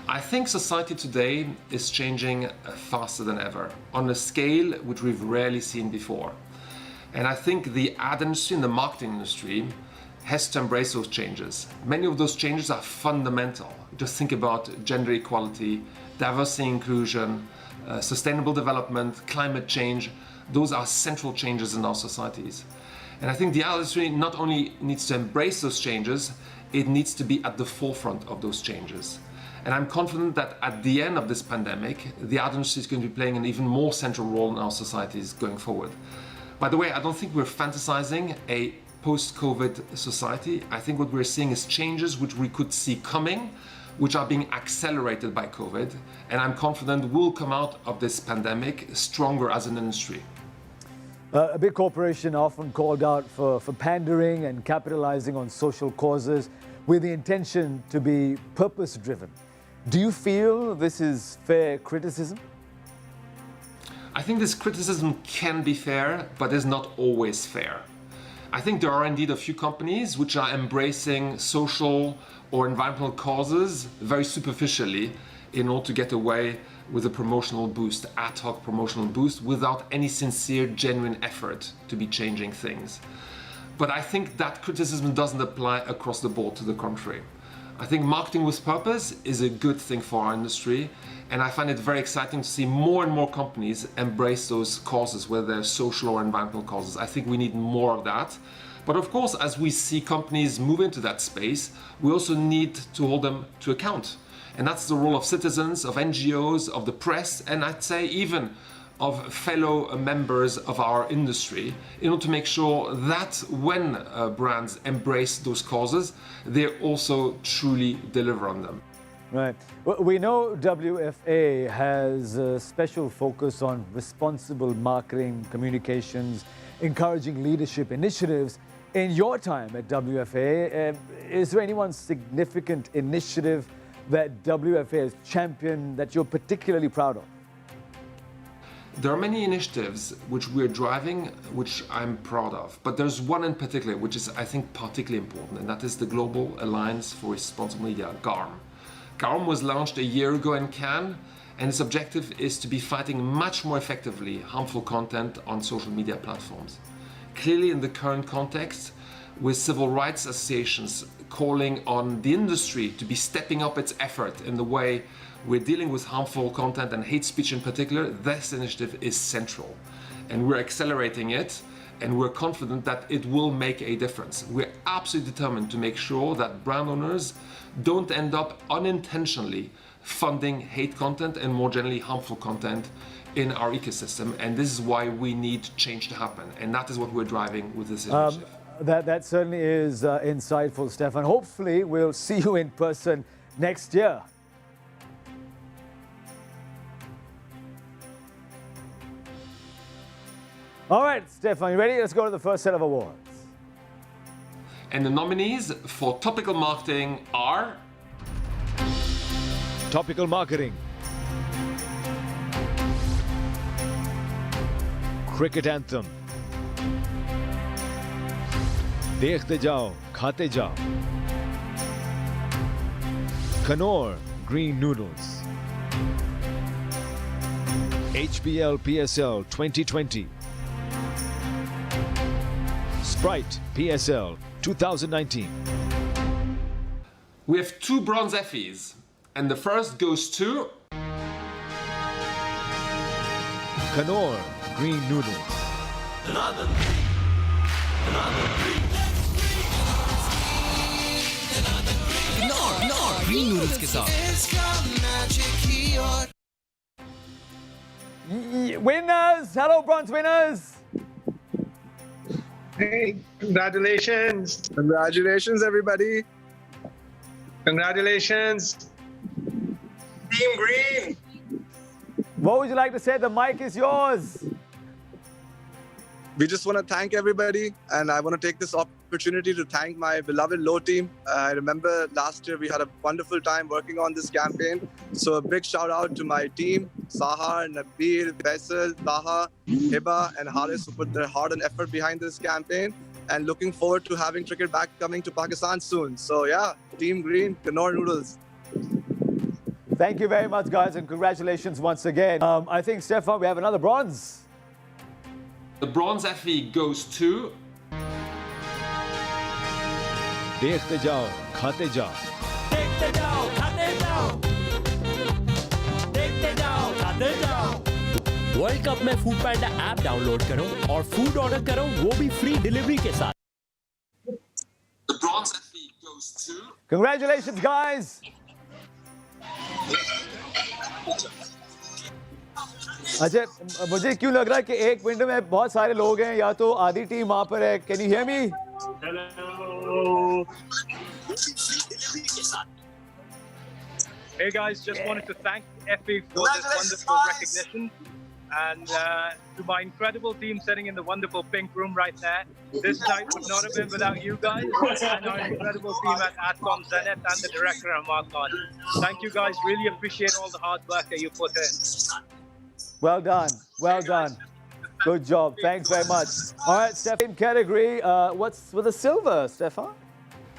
I think society today is changing faster than ever, on a scale which we've rarely seen before. And I think the ad industry and the marketing industry has to embrace those changes. Many of those changes are fundamental. Just think about gender equality, diversity and inclusion, sustainable development, climate change. Those are central changes in our societies. And I think the ad industry not only needs to embrace those changes, it needs to be at the forefront of those changes. And I'm confident that at the end of this pandemic, the ad industry is going to be playing an even more central role in our societies going forward. By the way, I don't think we're fantasizing a post-COVID society. I think what we're seeing is changes which we could see coming, which are being accelerated by COVID. And I'm confident we'll come out of this pandemic stronger as an industry. A big corporation often called out for pandering and capitalizing on social causes with the intention to be purpose-driven. Do you feel this is fair criticism? I think this criticism can be fair, but is not always fair. I think there are indeed a few companies which are embracing social or environmental causes very superficially in order to get away with a promotional boost, ad hoc promotional boost, without any sincere, genuine effort to be changing things. But I think that criticism doesn't apply across the board, to the contrary. I think marketing with purpose is a good thing for our industry, and I find it very exciting to see more and more companies embrace those causes, whether they're social or environmental causes. I think we need more of that. But of course, as we see companies move into that space, we also need to hold them to account. And that's the role of citizens, of NGOs, of the press, and I'd say even of fellow members of our industry, in order to make sure that when brands embrace those causes, they also truly deliver on them. Right. Well, we know WFA has a special focus on responsible marketing, communications, encouraging leadership initiatives. In your time at WFA, is there any one significant initiative that WFA has championed that you're particularly proud of? There are many initiatives which we're driving, which I'm proud of, but there's one in particular which is, I think, particularly important, and that is the Global Alliance for Responsible Media, GARM. GARM was launched a year ago in Cannes, and its objective is to be fighting much more effectively harmful content on social media platforms. Clearly, in the current context, with civil rights associations calling on the industry to be stepping up its effort in the way we're dealing with harmful content and hate speech in particular, this initiative is central. And we're accelerating it, and we're confident that it will make a difference. We're absolutely determined to make sure that brand owners don't end up unintentionally funding hate content and more generally harmful content in our ecosystem. And this is why we need change to happen. And that is what we're driving with this initiative. That certainly is insightful, Stefan. Hopefully, we'll see you in person next year. All right, Stefan, you ready? Let's go to the first set of awards. And the nominees for topical marketing are... Topical marketing. Cricket anthem. देखते जाओ, खाते जाओ. Knorr green noodles. HBL PSL 2020. Sprite PSL 2019. We have 2 bronze Effies, and the first goes to... Knorr green noodles. Knorr green noodles के साथ. Winners! Hello, bronze winners! Hey, congratulations. Congratulations, everybody. Congratulations. Team Green. What would you like to say? The mic is yours. We just want to thank everybody, and I want to take this opportunity to thank my beloved Low team. I remember last year we had a wonderful time working on this campaign. So a big shout out to my team, Sahar, Naveid, Faisal, Taha, Hiba, and Haris, who put their heart and effort behind this campaign. And looking forward to having cricket back coming to Pakistan soon. So yeah, Team Green, Knorr Noodles. Thank you very much, guys, and congratulations once again. I think, Stefan, we have another bronze. The bronze Effie goes to... देखते जाओ, खाते जाओ. देखते जाओ, खाते जाओ. देखते जाओ, खाते जाओ. वर्ल्ड कप में फूड पैंडा ऐप डाउनलोड करो और फूड ऑर्डर करो, वो भी फ्री डिलीवरी के साथ. The bronze Effie goes to... Congratulations, guys. अच्छा, मुझे क्यों लग रहा है कि एक मिनट में बहुत सारे लोग हैं, या तो आधी टीम वहाँ पर है. Can you hear me? Hello. Hey guys, just wanted to thank Effie for this wonderful recognition, and to my incredible team sitting in the wonderful pink room right there. This night would not have been without you guys and our incredible team at Adcom Zenith and the director Amar Khan. Thank you guys, really appreciate all the hard work that you put in. Well done, well done. Good job, thanks very much. All right, Stefan, category, what's with the silver, Stefan?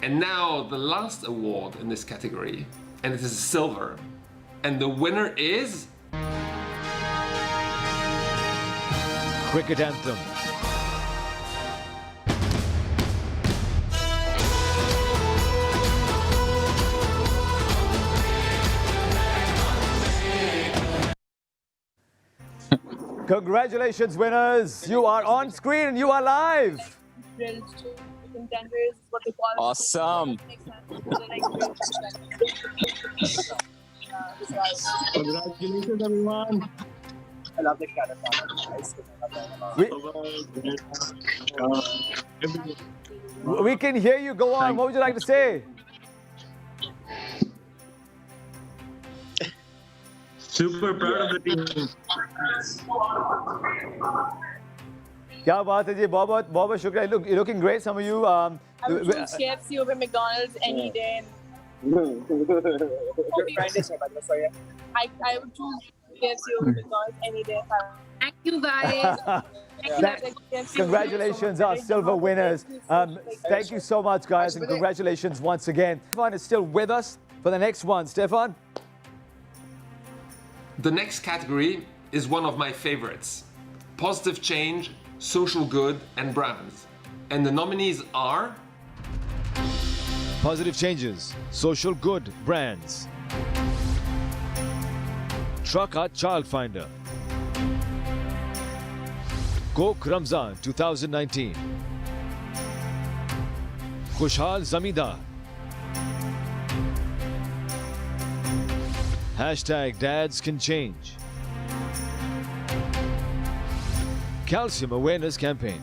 And now the last award in this category, and it is silver. And the winner is... cricket anthem. Congratulations, winners. You are on screen and you are live. Awesome. Congratulations, everyone. I love the cat. We can hear you. Go on. What would you like to say? Super proud of the team. क्या बात है जी, बहुत बहुत शुक्रिया. You're looking great. Some of you. I would choose KFC over McDonald's any day. I would choose KFC over McDonald's any day. Thank you, guys. Congratulations, our silver winners. Thank you so much, guys, and congratulations once again. Stefan is still with us for the next one. Stefan? The next category is one of my favorites. Positive change, social good, and brands. And the nominees are... Positive changes, social good, brands. Trucker Child Finder. Coke Ramzan 2019. Khushhal Zamindar. Hashtag Dads Can Change. Calcium Awareness Campaign.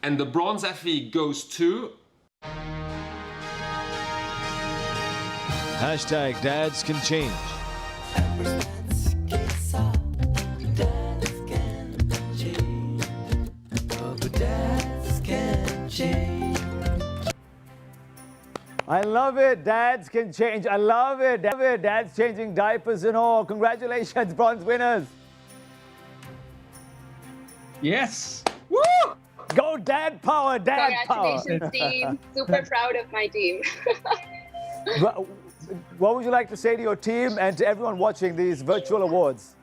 And the bronze Effie goes to... Hashtag Dads Can Change. I love it. Dads can change. I love it. Dads changing diapers and all. Congratulations, bronze winners. Yes. Woo! Go dad power, dad power. Congratulations, team. Super proud of my team. What would you like to say to your team and to everyone watching these virtual awards?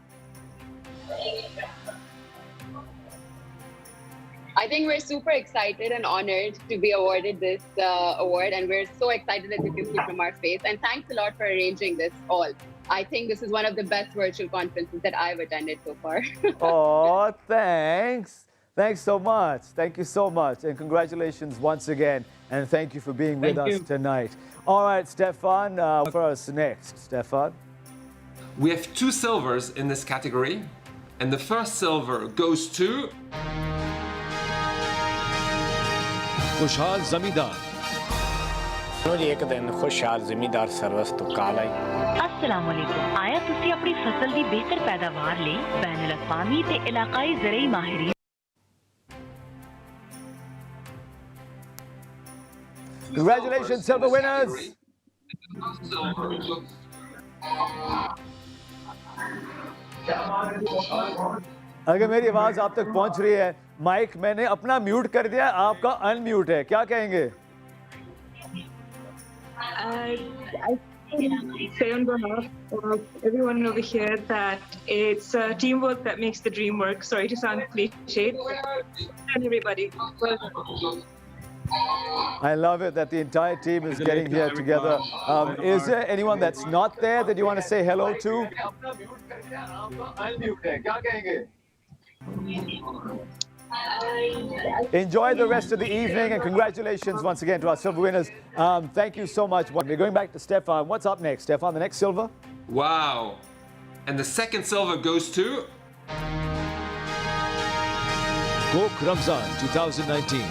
I think we're super excited and honored to be awarded this award, and we're so excited that you can see from our face. And thanks a lot for arranging this all. I think this is one of the best virtual conferences that I've attended so far. Oh, thanks. Thanks so much. Thank you so much. And congratulations once again. And thank you for being with us tonight. All right, Stefan, for us next. Stefan? We have 2 silvers in this category. And the first silver goes to... Khushhal Zamindar. एक दिन खुशहाल ज़मींदार service तो काल आई अस्सलाम वालेकुम आया तुसी अपनी फसल दी बेहतर पैदावार ले बैनुल अक़वामी ते इलाकाई ज़रई माहिरीन Congratulations, silver winners. अगर मेरी आवाज आप तक पहुंच रही है, माइक मैंने अपना म्यूट कर दिया, आपका अनम्यूट है, क्या कहेंगे? I say on behalf of everyone over here that it's teamwork that makes the dream work. Sorry to sound cliche, and everybody. I love it that the entire team is getting here together. Is there anyone that's not there that you want to say hello to? Enjoy the rest of the evening and congratulations once again to our silver winners. Thank you so much. We're going back to Stefan. What's up next, Stefan? The next silver? Wow. And the second silver goes to... Coke Ramzan 2019.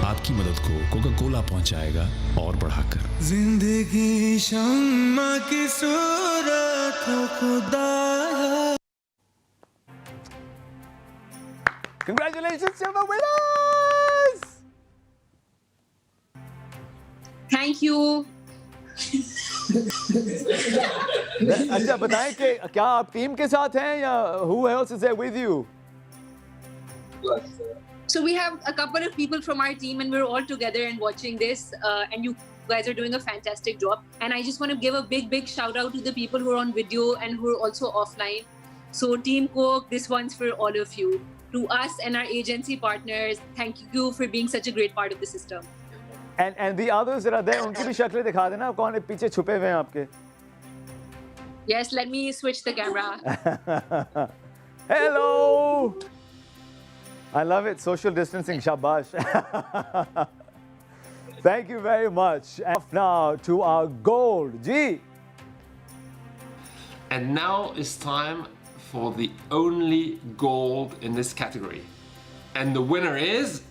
आपकी मदद को Coca Cola पहुंचाएगा और बढ़ाकर जिंदगी शम्मा की सूरत हो खुदाया. Congratulations, silver winners! Thank you. अच्छा बताएं कि क्या आप टीम के साथ हैं या who else is there with you? So we have a couple of people from our team and we're all together and watching this and you guys are doing a fantastic job. And I just want to give a big shout out to the people who are on video and who are also offline. So Team Coke, this one's for all of you. To us and our agency partners, thank you for being such a great part of the system. And the others that are there, उनकी भी शक्लें दिखा देना, कौन है पीछे छुपे हुए हैं आपके? Yes, let me switch the camera. Hello! I love it, social distancing, shabash. Thank you very much. And now to our gold, G. And now it's time for the only gold in this category. And the winner is...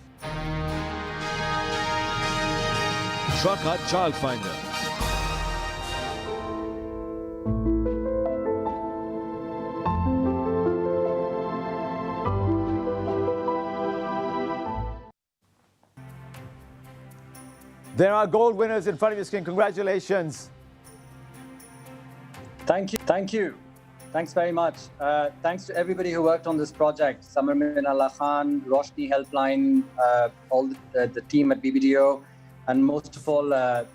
Trucker Child Finder. There are gold winners in front of your screen. Congratulations. Thank you. Thank you. Thanks very much. Thanks to everybody who worked on this project. Samar Min Allah Khan, Roshni Helpline, all the team at BBDO, and most of all,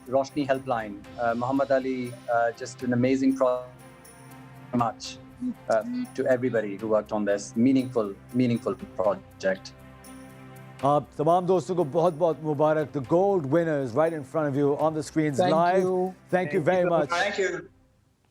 Roshni Helpline. Muhammad Ali, just an amazing project. Much to everybody who worked on this meaningful project. तमाम दोस्तों को बहुत-बहुत मुबारक. The gold winners right in front of you on the screens live. Thank you very much. Thank you.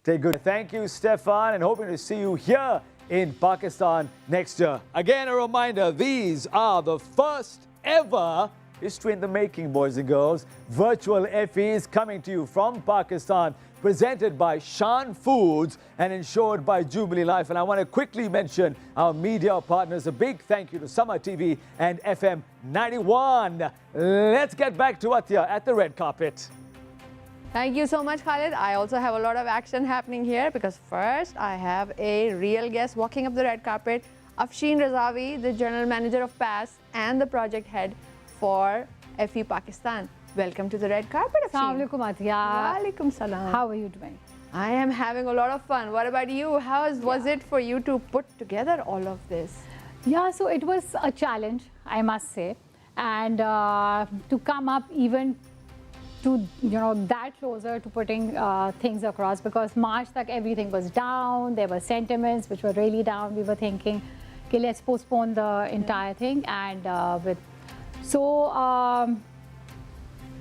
Take good. Thank you, Stefan, and hoping to see you here in Pakistan next year. Again, a reminder, these are the first ever history in the making, boys and girls. Virtual Effies coming to you from Pakistan, presented by Shan Foods and insured by Jubilee Life. And I want to quickly mention our media partners. A big thank you to SAMAA TV and FM 91. Let's get back to Atya at the red carpet. Thank you so much, Khalid. I also have a lot of action happening here because first I have a real guest walking up the red carpet, Afshin Razavi, the General Manager of PAS and the project head for Effie Pakistan. Welcome to the red carpet, Afshin. Assalamu alaikum, Athiya. Walaikum salam. How are you doing? I am having a lot of fun. What about you? How was it for you to put together all of this? Yeah, so it was a challenge, I must say. And to come up even to, that closer to putting things across, because March tak everything was down. There were sentiments which were really down. We were thinking, okay, let's postpone the entire thing. And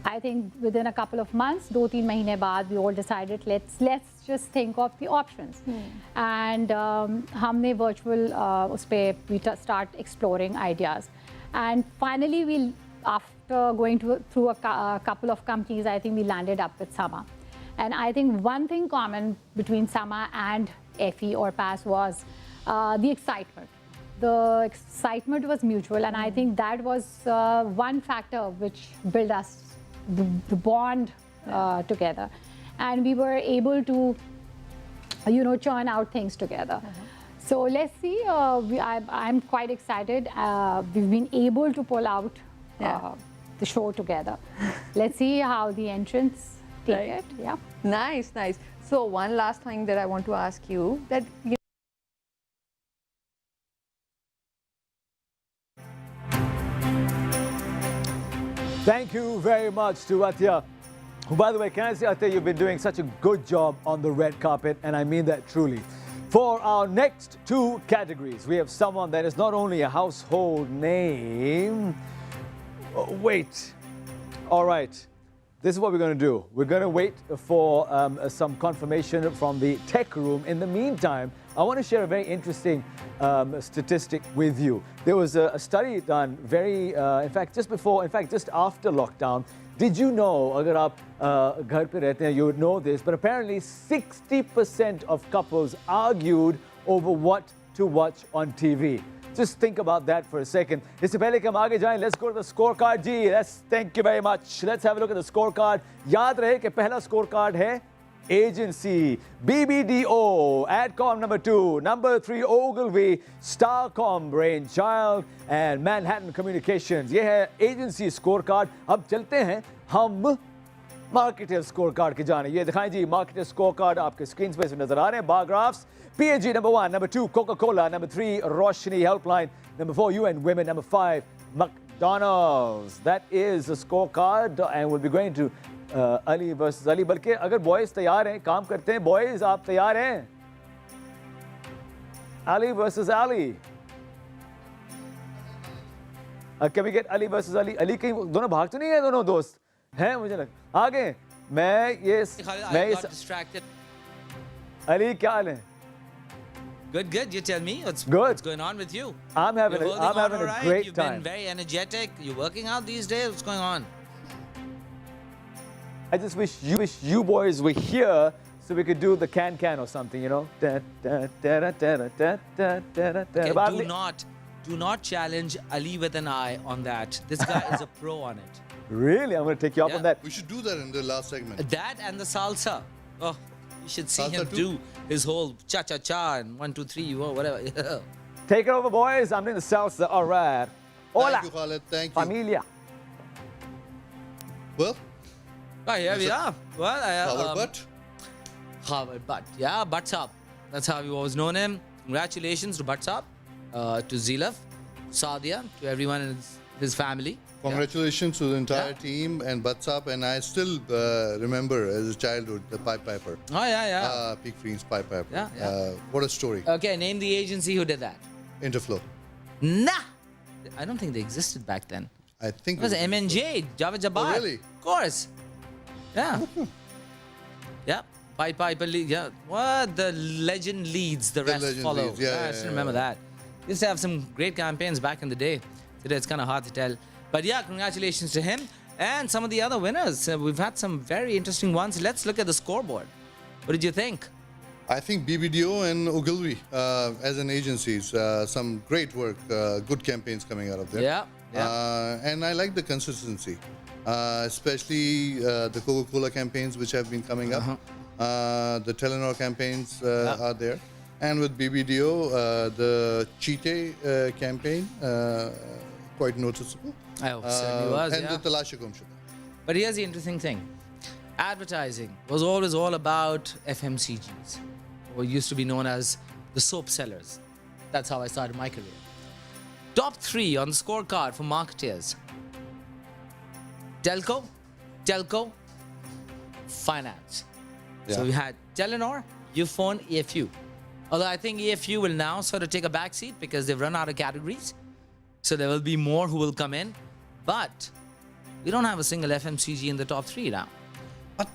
I think within a couple of months, 2-3 mahine baad, we all decided let's just think of the options. And हमने virtual we start exploring ideas. And finally, after going through a couple of companies, I think we landed up with SAMAA. And I think one thing common between SAMAA and Effie or PAS was the excitement. The excitement was mutual, and I think that was one factor which built us the bond together, and we were able to churn out things together. So let's see. I'm quite excited. We've been able to pull out the show together. Let's see how the entrants take it. Yeah. Nice, nice. So one last thing that I want to ask you, that Thank you very much to Atya. Who, by the way, can I say, Atya, you've been doing such a good job on the red carpet, and I mean that truly. For our next two categories, we have someone that is not only a household name. Oh, wait. All right. This is what we're going to do. We're going to wait for some confirmation from the tech room. In the meantime, I want to share a very interesting statistic with you. There was a study done in fact, just after lockdown. Did you know, agar aap ghar pe rehte hain, you would know this, but apparently 60% of couples argued over what to watch on TV. Just think about that for a second. Isse pehle ki hum aage jaएं, let's go to the scorecard. Thank you very much. Let's have a look at the scorecard. Yaad rahe ki pehla scorecard hai Agency, BBDO, Adcom number 2, number 3 Ogilvy, Starcom, Brainchild, and Manhattan Communications. ये है Agency scorecard. अब चलते हैं हम Marketer scorecard की जाने. ये दिखाएं जी, Marketer scorecard आपके screen पे नजर आ रहे हैं. Bar graphs. P&G number 1, number 2 Coca-Cola, number 3 Roshni Helpline, number 4 UN Women, number 5 McDonald's. That is the scorecard, and we'll be going to Ali versus Ali. बल्कि अगर boys तैयार हैं, काम करते हैं. Boys, आप तैयार हैं? Ali versus Ali. Can we get Ali versus Ali? Ali कहीं दोनों भाग तो नहीं गए दोनों दोस्त हैं मुझे लग आगे मैं got distracted. Ali क्या हाल है? Good, good. You tell me what's going on with you. I'm having You're a holding on all right? great You've time. been very energetic. You working out these days? What's going on? I just wish you boys were here so we could do the can or something, you know. Okay, do not challenge Ali with an eye on that. This guy is a pro on it. Really? I'm going to take you up on that. We should do that in the last segment. That and the salsa. Oh, you should see Salsa him too? do his whole cha-cha-cha and 1, 2, 3, or whatever. Take it over, boys. I'm doing the salsa. All right. Hola. Thank you, Khaled. Thank you. Familia. Well, here we are. Well, Howard Butt. Howard Butt. Yeah, Butts Up. That's how we've always known him. Congratulations to Butts Up, to Zilaf, Sadia, to everyone in his family. Congratulations to the entire team and Batsap, and I still remember as a childhood the Pied Piper. Oh, yeah. Peak Free's Pied Piper. Yeah. What a story. Okay, name the agency who did that. Interflow. Nah! I don't think they existed back then. I think it was MNJ, Javed Jabbar. Oh, really? Of course. Yeah. Yeah. Pied Piper, yeah. What? The legend leads, the rest follow. Leads. Yeah, I still remember that. Used to have some great campaigns back in the day. Today it's kind of hard to tell. But yeah, congratulations to him and some of the other winners. We've had some very interesting ones. Let's look at the scoreboard. What did you think? I think BBDO and Ogilvy as an agencies, some great work, good campaigns coming out of there. Yeah. And I like the consistency, especially the Coca-Cola campaigns which have been coming up. The Telenor campaigns are there. And with BBDO, the Cheetah campaign, quite noticeable. Oh, certainly was, and yeah. the Talasha Kumsha. But here's the interesting thing. Advertising was always all about FMCGs, what used to be known as the soap sellers. That's how I started my career. Top 3 on the scorecard for marketeers. Telco, finance. So we had Telenor, Ufone, EFU. Although I think EFU will now sort of take a back seat because they've run out of categories. So there will be more who will come in. But we don't have a single FMCG in the top 3 now. But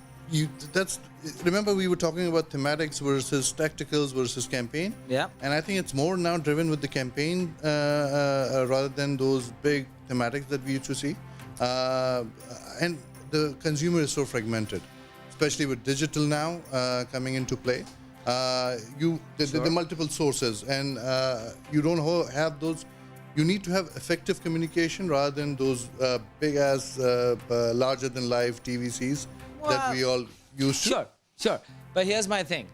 remember we were talking about thematics versus tacticals versus campaign? Yeah. And I think it's more now driven with the campaign rather than those big thematics that we used to see. And the consumer is so fragmented, especially with digital now coming into play. The multiple sources, and you don't have those. You need to have effective communication rather than those big ass, larger than life TVCs that we all used to. Sure. But here's my thing: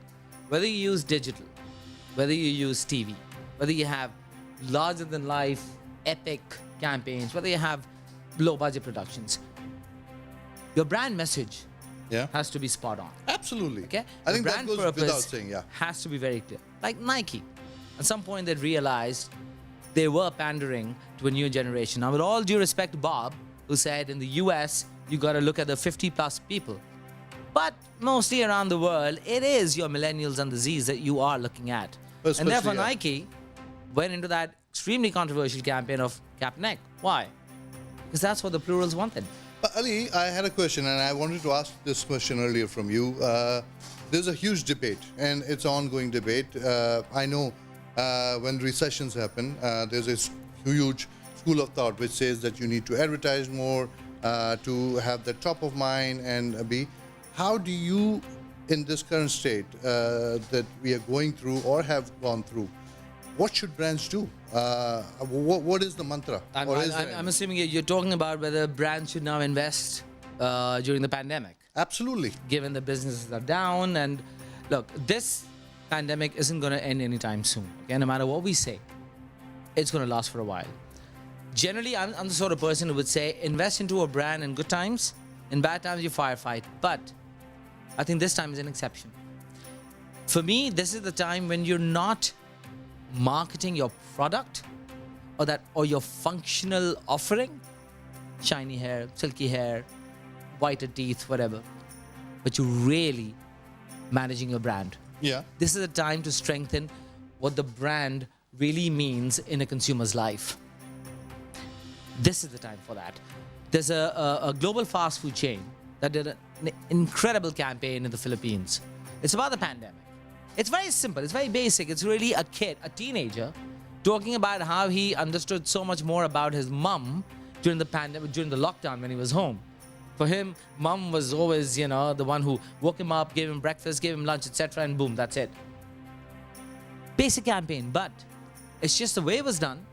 whether you use digital, whether you use TV, whether you have larger than life, epic campaigns, whether you have low budget productions, your brand message has to be spot on. Absolutely. Okay. I think the that brand goes purpose without saying. Yeah. has to be very clear. Like Nike, at some point they realized they were pandering to a new generation. Now, with all due respect to Bob, who said in the US you got to look at the 50+ people, but mostly around the world, it is your millennials and the Zs that you are looking at. And therefore, Nike went into that extremely controversial campaign of Cap Neck. Why? Because that's what the plurals wanted. But Ali, I had a question, and I wanted to ask this question earlier from you. There's a huge debate, and it's an ongoing debate. I know when recessions happen, there's a huge school of thought which says that you need to advertise more to have the top of mind and be. How do you, in this current state that we are going through or have gone through, what should brands do? What is the mantra? I'm assuming you're talking about whether brands should now invest during the pandemic. Absolutely. Given the businesses are down. And look, this pandemic isn't going to end anytime soon. Okay? No matter what we say, it's going to last for a while. Generally, I'm the sort of person who would say invest into a brand in good times. In bad times, you firefight. But I think this time is an exception. For me, this is the time when you're not marketing your product or your functional offering, shiny hair, silky hair, whiter teeth, whatever, but you're really managing your brand. Yeah. This is a time to strengthen what the brand really means in a consumer's life. This is the time for that. There's a global fast food chain that did an incredible campaign in the Philippines. It's about the pandemic. It's very simple. It's very basic. It's really a kid, a teenager, talking about how he understood so much more about his mum during the pandemic, during the lockdown when he was home. For him, mum was always, the one who woke him up, gave him breakfast, gave him lunch, etc., and boom, that's it. Basic campaign, but it's just the way it was done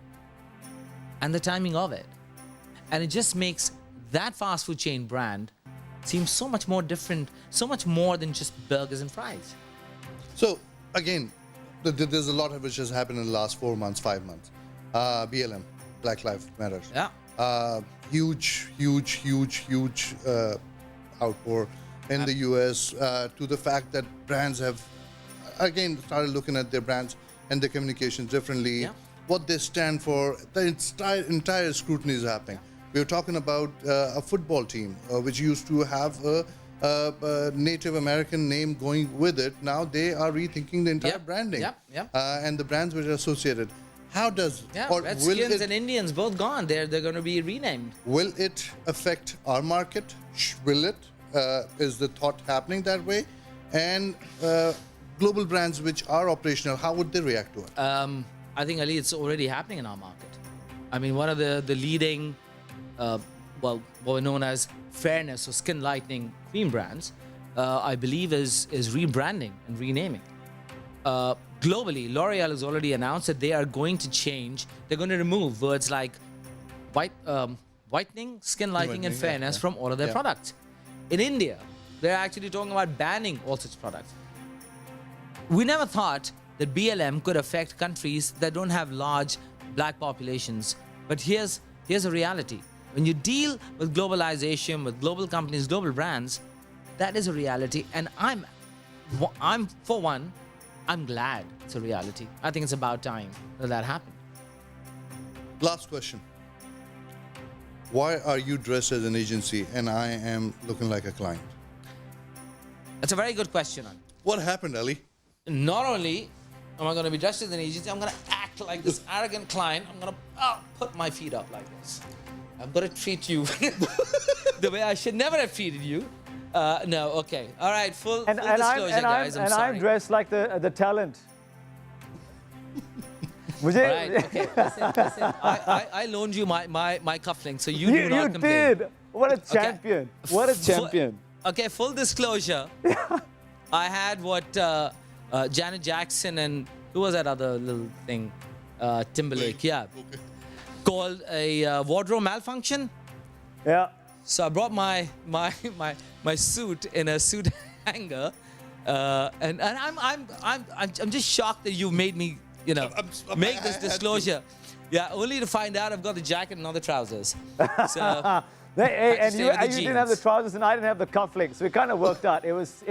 and the timing of it. And it just makes that fast food chain brand seem so much more different, so much more than just burgers and fries. So, again, there's a lot of which has happened in the last 4 months, 5 months. BLM, Black Lives Matter. Yeah. Huge outpour in the US to the fact that brands have, again, started looking at their brands and their communications differently. Yeah. What they stand for, the entire scrutiny is happening. We were talking about a football team which used to have a Native American name going with it. Now they are rethinking the entire branding and the brands which are associated. How does Redskins and Indians both gone? They're going to be renamed. Will it affect our market? Will it? Is the thought happening that way? And global brands which are operational, how would they react to it? I think, Ali, it's already happening in our market. I mean, one of the leading, what are known as fairness or skin lightening cream brands, I believe is rebranding and renaming. Globally, L'Oreal has already announced that they are going to change. They're going to remove words like whitening, skin lightening, and fairness from all of their products. In India, they're actually talking about banning all such products. We never thought that BLM could affect countries that don't have large black populations. But here's a reality. When you deal with globalization, with global companies, global brands, that is a reality. And I'm for one, I'm glad it's a reality. I think it's about time that happened. Last question. Why are you dressed as an agency and I am looking like a client? That's a very good question. What happened, Ali? Not only am I going to be dressed as an agency, I'm going to act like this arrogant client. I'm going to put my feet up like this. I'm going to treat you the way I should never have treated you. No, okay. All right, full disclosure, guys. I'm sorry. I'm dressed like the talent. Right, okay. Listen. I loaned you my cufflinks, so you do not complain. You did. What a champion. Okay. What a champion. Okay, full disclosure. I had what Janet Jackson and who was that other little thing? Timberlake, yeah. Okay. Called a wardrobe malfunction. Yeah. So I brought my suit in a suit hanger, and I'm just shocked that you made me make this disclosure. Yeah, only to find out I've got the jacket and not the trousers. So and you didn't have the trousers and I didn't have the cufflinks, so it kind of worked out. It was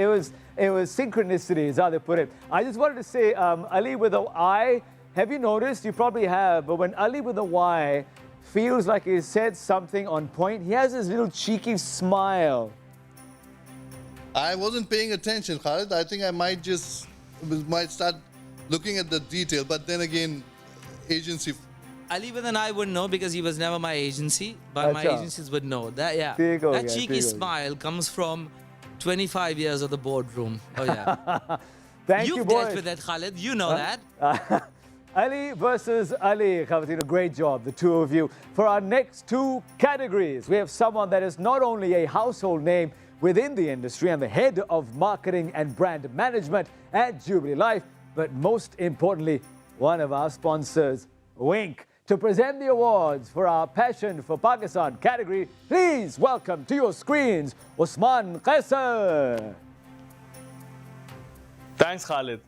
synchronicity, is how they put it. I just wanted to say, Ali with an I. Have you noticed? You probably have, but when Ali with a Y feels like he said something on point, he has this little cheeky smile. I wasn't paying attention, Khalid. I think I might start looking at the detail, but then again, agency. Ali with an I wouldn't know because he was never my agency, but my agencies would know. That cheeky smile comes from 25 years of the boardroom. Oh yeah. Thank you, You've boys. dealt with that, Khalid. You know that. Ali versus Ali, Khawateen, great job, the two of you. For our next two categories, we have someone that is not only a household name within the industry and the head of marketing and brand management at Jubilee Life, but most importantly, one of our sponsors, Wink. To present the awards for our Passion for Pakistan category, please welcome to your screens, Usman Qaisar. Thanks, Khalid.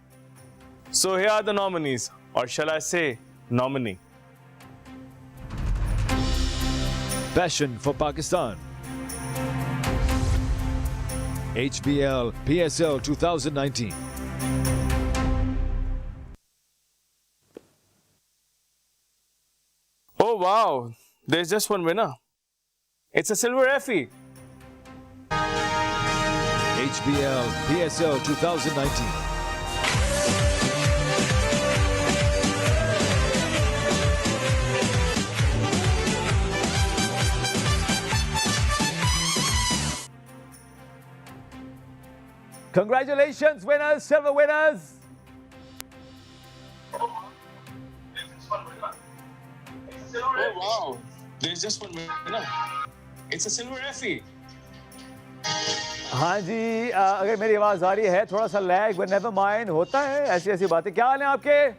So here are the nominees, or shall I say, nominee. Passion for Pakistan. HBL PSL 2019. Oh wow, there's just one winner. It's a silver Effie. HBL PSL 2019. Congratulations, winners, silver winners. Oh wow, there's just one winner. It's a silver Effie. हाँ जी, अगर मेरी आवाज आ रही है, थोड़ा सा lag, but never mind, होता है ऐसी ऐसी बातें. क्या हाल है आपके?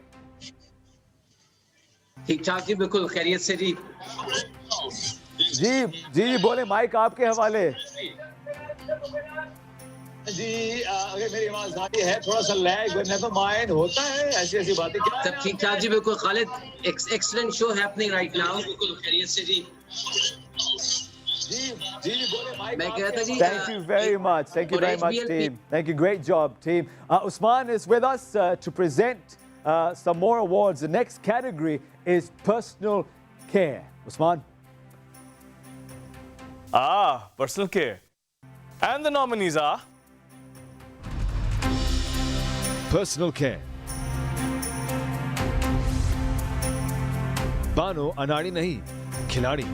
ठीक ठाक जी, बिल्कुल खैरियत से जी. जी बोले, माइक आपके हवाले. जी, अगर मेरी आवाज आ रही है, थोड़ा सा लैग, but never mind, होता है ऐसी ऐसी बातें. सब ठीक ठाक जी, बिल्कुल. Khalid, excellent show happening right now. बिल्कुल खैरियत से जी. Thank you very much. Thank you very much, team. Thank you. Great job, team. Usman is with us to present some more awards. The next category is personal care. Usman. Personal care. And the nominees are personal care. Bano अनाड़ी नहीं, खिलाड़ी.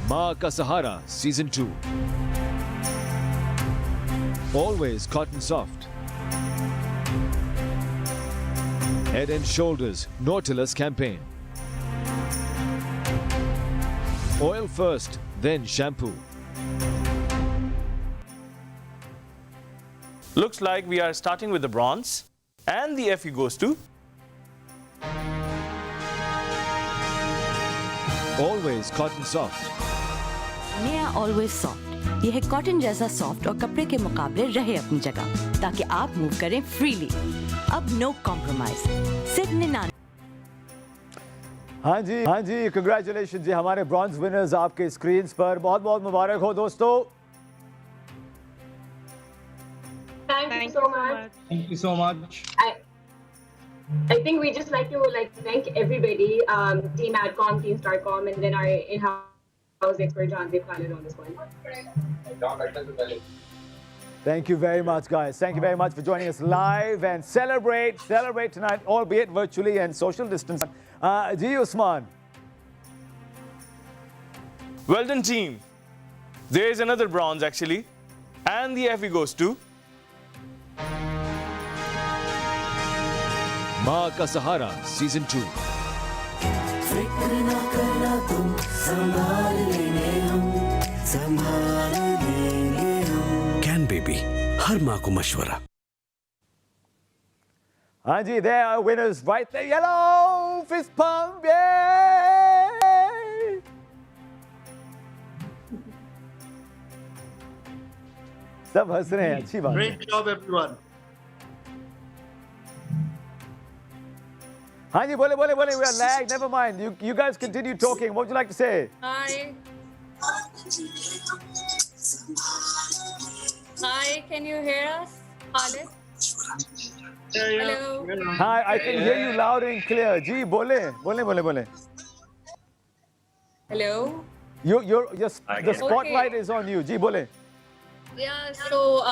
माँ का सहारा Season 2. Always cotton soft. Head and Shoulders Nautilus campaign. Oil first, then shampoo. Looks like we are starting with the bronze, and the Effie goes to Always cotton soft. नया always soft. यह है cotton जैसा soft और कपड़े के मुकाबले रहे अपनी जगह, ताकि आप मूव करें फ्रीली. अब नो कॉम्प्रोमाइज, सिर्फ 99. हाँ जी, कंग्रेचुलेशन जी. हमारे ब्रॉन्ज विनर्स आपके स्क्रीन्स पर. बहुत बहुत मुबारक हो दोस्तों. Thank you so much. Thank you so much. I think we just like to thank everybody, Team Adcom, Team Starcom, and then our in-house expert Jandeep Khalid on this one. Thank you very much, guys. Thank you very much for joining us live and celebrate tonight, albeit virtually and social distance. Ji Usman. Well done, team. There is another bronze actually, and the Effie goes to माँ का सहारा Season 2. Can baby, हर माँ को मशवरा. हाँ जी, there are winners right there. Yellow fist pump, yay! सब हंस रहे हैं, अच्छी बात. Great job, everyone. हाँ जी, बोले. We are lag. Never mind. You guys continue talking. What would you like to say? Hi. Hi, can you hear us, Khalid? Hello. Hi, I can hear you loud and clear. Ji, बोले. Hello. The spotlight is on you. Ji, बोले. Yeah, so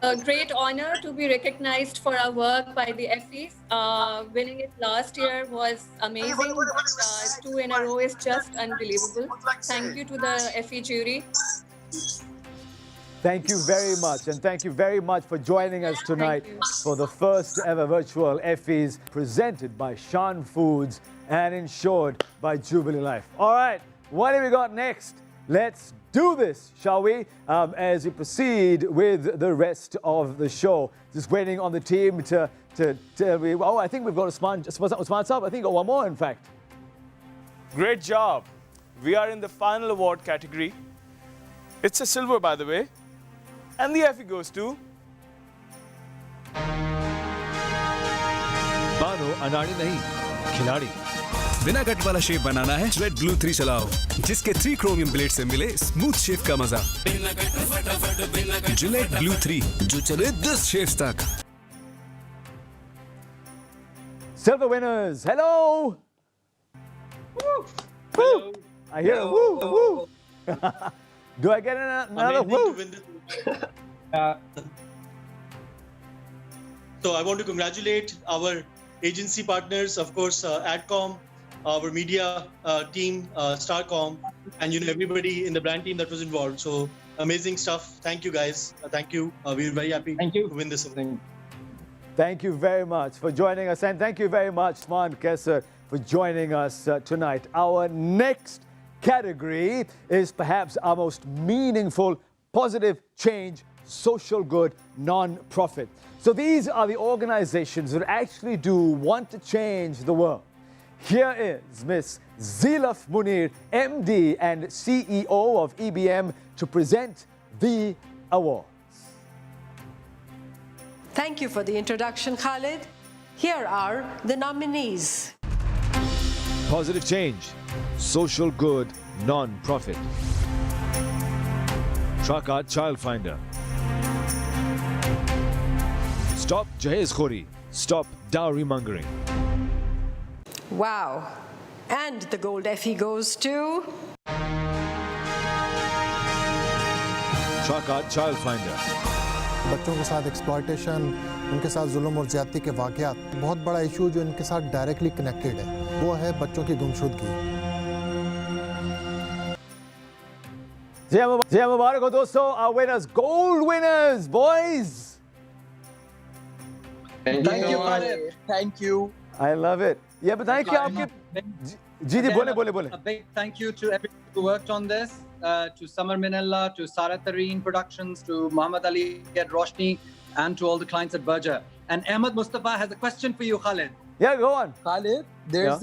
a great honor to be recognized for our work by the Effies. Winning it last year was amazing. 2 in a row is just unbelievable. Thank you to the Effie jury. Thank you very much, and thank you very much for joining us tonight for the first ever virtual Effies presented by Shan Foods and insured by Jubilee Life. All right, what have we got next? Let's do this, shall we? As we proceed with the rest of the show. Just waiting on the team to oh, I think we've got Usman Saab. I think one more, in fact. Great job. We are in the final award category. It's a silver, by the way. And the Effie goes to Bano अनाड़ी नहीं, खिलाड़ी. बिना cut वाला shape बनाना है, Gillette glue 3 चलाओ, जिसके 3 chromium blade से मिले स्मूथ शेप का मजा. जिलेट ग्लू 3 जो चले 10 शेप्स तक. Silver winners, hello. Woo. Woo. I hear a woo, woo. Do I get another woo? So I want to congratulate our agency partners, of course, Adcom, our media team, Starcom, and everybody in the brand team that was involved. So amazing stuff. Thank you guys. Thank you. We're very happy to win this award. Thank you very much for joining us, and thank you very much, Usman Kesser, for joining us tonight. Our next category is perhaps our most meaningful, positive change, social good, non-profit. So these are the organizations that actually do want to change the world. Here is Miss Zilaf Munir, MD and CEO of EBM, to present the awards. Thank you for the introduction, Khalid. Here are the nominees. Positive change, social good, non-profit. Trakat Child Finder. Stop Jahez Khori, stop dowry mongering. Wow. And the gold Effie goes to... Trakat Child Finder. बच्चों के साथ exploitation, उनके साथ जुल्म और ज्यादती के वाक़यात, बहुत बड़ा इशू जो इनके साथ डायरेक्टली कनेक्टेड है, वो है बच्चों की गुमशुदगी। जय मुबारक हो दोस्तों, our winners, gold winners, boys. Thank you, Khalid. Thank you. I love it. Yeah, बताएं क्या आपके जी बोले. A big thank you to everyone who worked on this, to Samar Minallah, to Sara Tareen Productions, to Muhammad Ali at Roshni, and to all the clients at Berger. And Ahmed Mustafa has a question for you, Khalid. Yeah, go on. Khalid, there's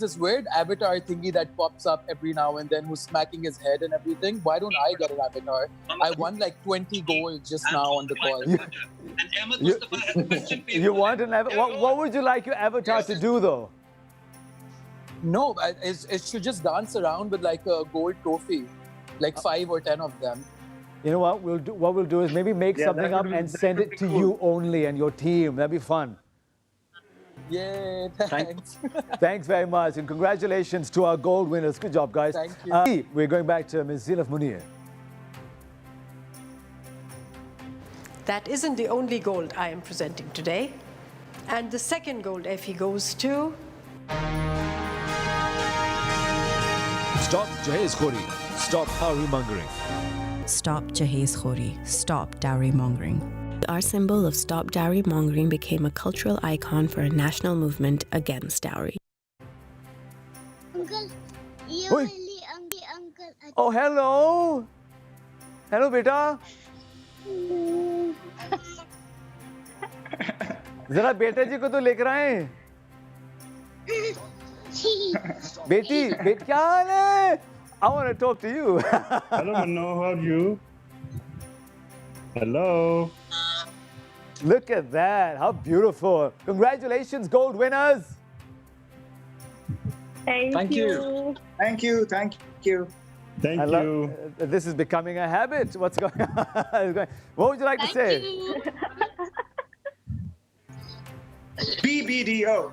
this weird avatar thingy that pops up every now and then who's smacking his head and everything. Why don't I get an avatar? I won like 20 gold just now on the call. You want an avatar? What would you like your avatar to do though? No, it should just dance around with like a gold trophy, like 5 or 10 of them. You know what we'll do is maybe make something up and send it to you only and your team. That'd be fun. Yeah, thanks. Thanks very much, and congratulations to our gold winners. Good job, guys. Thank you. We're going back to Ms. Zilaf Munir. That isn't the only gold I am presenting today. And the second gold Effie goes to... Stop Jahez Khori, stop dowry mongering. Stop Jahez Khori, stop dowry mongering. Our symbol of Stop Dowry Mongering became a cultural icon for a national movement against dowry. Uncle, uncle. Oh, hello. Hello, beta. जरा बेटा जी को तो लेकर आए. बेटी क्या हाल है? I want to talk to you. Hello, Mano. How are you? Hello. Look at that. How beautiful. Congratulations, gold winners. Thank you. Thank you. Thank you. Thank you. This is becoming a habit. What's going on? What would you like to say? BBDO.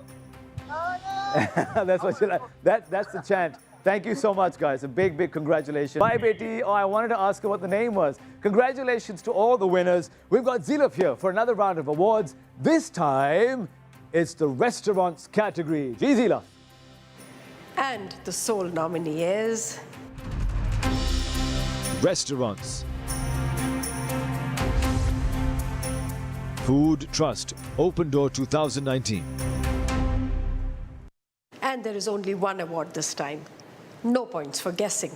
That's what you like. That's the chant. Thank you so much, guys. A big, big congratulations. Bye, Beti. Oh, I wanted to ask her what the name was. Congratulations to all the winners. We've got Zilaf here for another round of awards. This time, it's the restaurants category. Gee, Zilaf. And the sole nominee is... Restaurants. Food Trust, Open Door 2019. And there is only one award this time. No points for guessing.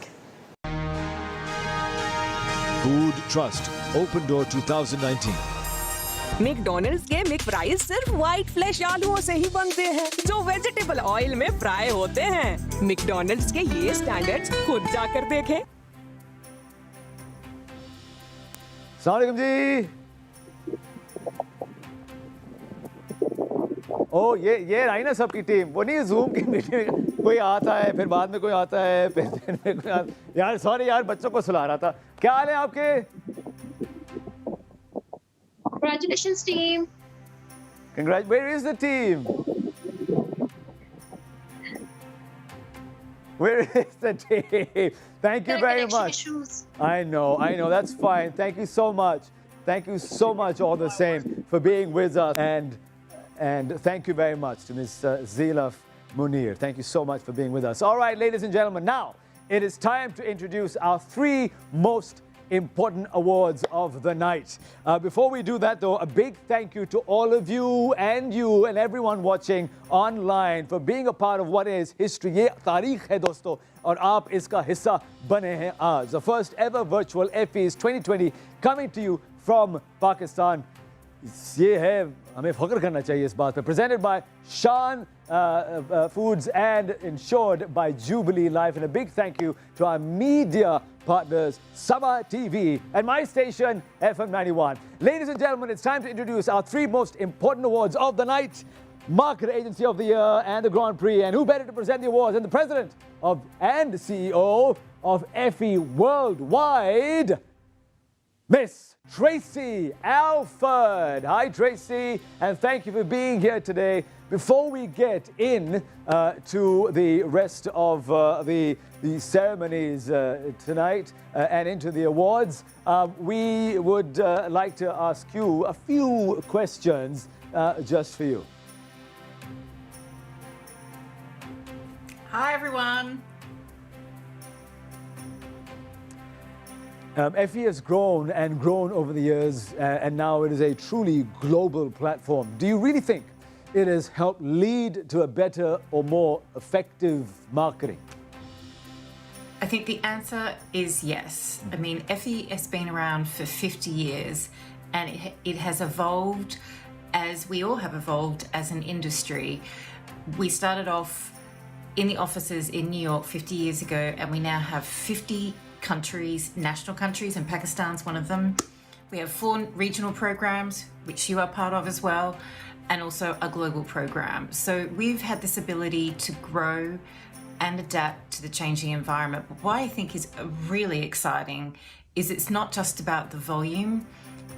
Food Trust, Open Door 2019. McDonald's के Mick fries सिर्फ white flash आलूओं से ही बनते हैं जो vegetable oil में fry होते हैं। McDonald's के ये स्टैंडर्ड्स खुद जाकर देखें। अस्सलाम वालेकुम जी। ओ ये रही ना सबकी टीम, वो नहीं जूम की मीटिंग, कोई आता है फिर बाद में कोई आता है फिर कोई आता, यार सॉरी यार बच्चों को सुला रहा था। क्या हाल है आपके? Congratulations, team. Where is the team? Where is the team? Thank you very much. I know, that's fine. Thank you so much. Thank you so much all the same for being with us. And thank you very much to Ms. Zilaf Munir. Thank you so much for being with us. All right, ladies and gentlemen, now it is time to introduce our 3 most important awards of the night. Before we do that though, a big thank you to all of you and everyone watching online for being a part of what is history. Ye taarikh hai dosto, aur aap iska hissa bane hain aaj. The first ever virtual Effies 2020 coming to you from Pakistan. ये है, हमें फख्र करना चाहिए इस बात पे. Presented by Shan Foods and insured by Jubilee Life. And a big thank you to our media partners, SAMAA TV and my station, FM 91. Ladies and gentlemen, it's time to introduce our 3 most important awards of the night. Market Agency of the Year and the Grand Prix. And who better to present the awards than the President and CEO of Effie Worldwide, Miss Tracy Alford. Hi, Tracy, and thank you for being here today. Before we get in to the rest of the ceremonies tonight and into the awards, we would like to ask you a few questions just for you. Hi, everyone. Effie has grown and grown over the years, and now it is a truly global platform. Do you really think it has helped lead to a better or more effective marketing? I think the answer is yes. I mean, Effie has been around for 50 years, and it has evolved as we all have evolved as an industry. We started off in the offices in New York 50 years ago, and we now have 50 countries, national countries, and Pakistan's one of them. We have 4 regional programs, which you are part of as well, and also a global program. So we've had this ability to grow and adapt to the changing environment. But what I think is really exciting is it's not just about the volume,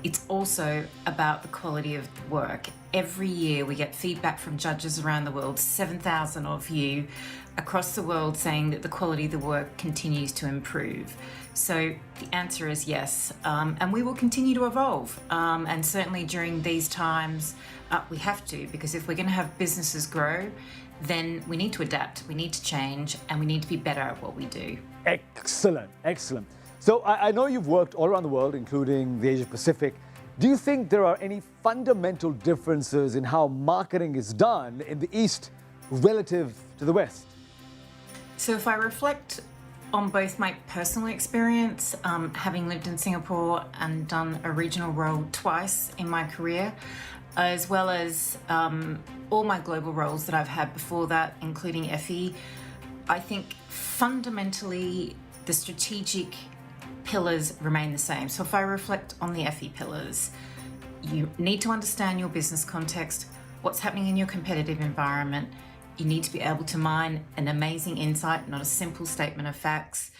it's also about the quality of the work. Every year we get feedback from judges around the world, 7,000 of you across the world, saying that the quality of the work continues to improve. So the answer is yes, and we will continue to evolve. And certainly during these times, we have to, because if we're going to have businesses grow, then we need to adapt, we need to change, and we need to be better at what we do. Excellent, excellent. So I know you've worked all around the world, including the Asia Pacific. Do you think there are any fundamental differences in how marketing is done in the East relative to the West? So if I reflect on both my personal experience, having lived in Singapore and done a regional role twice in my career, as well as all my global roles that I've had before that, including Effie, I think fundamentally the strategic pillars remain the same. So if I reflect on the Effie pillars, you need to understand your business context, what's happening in your competitive environment. You need to be able to mine an amazing insight, not a simple statement of facts.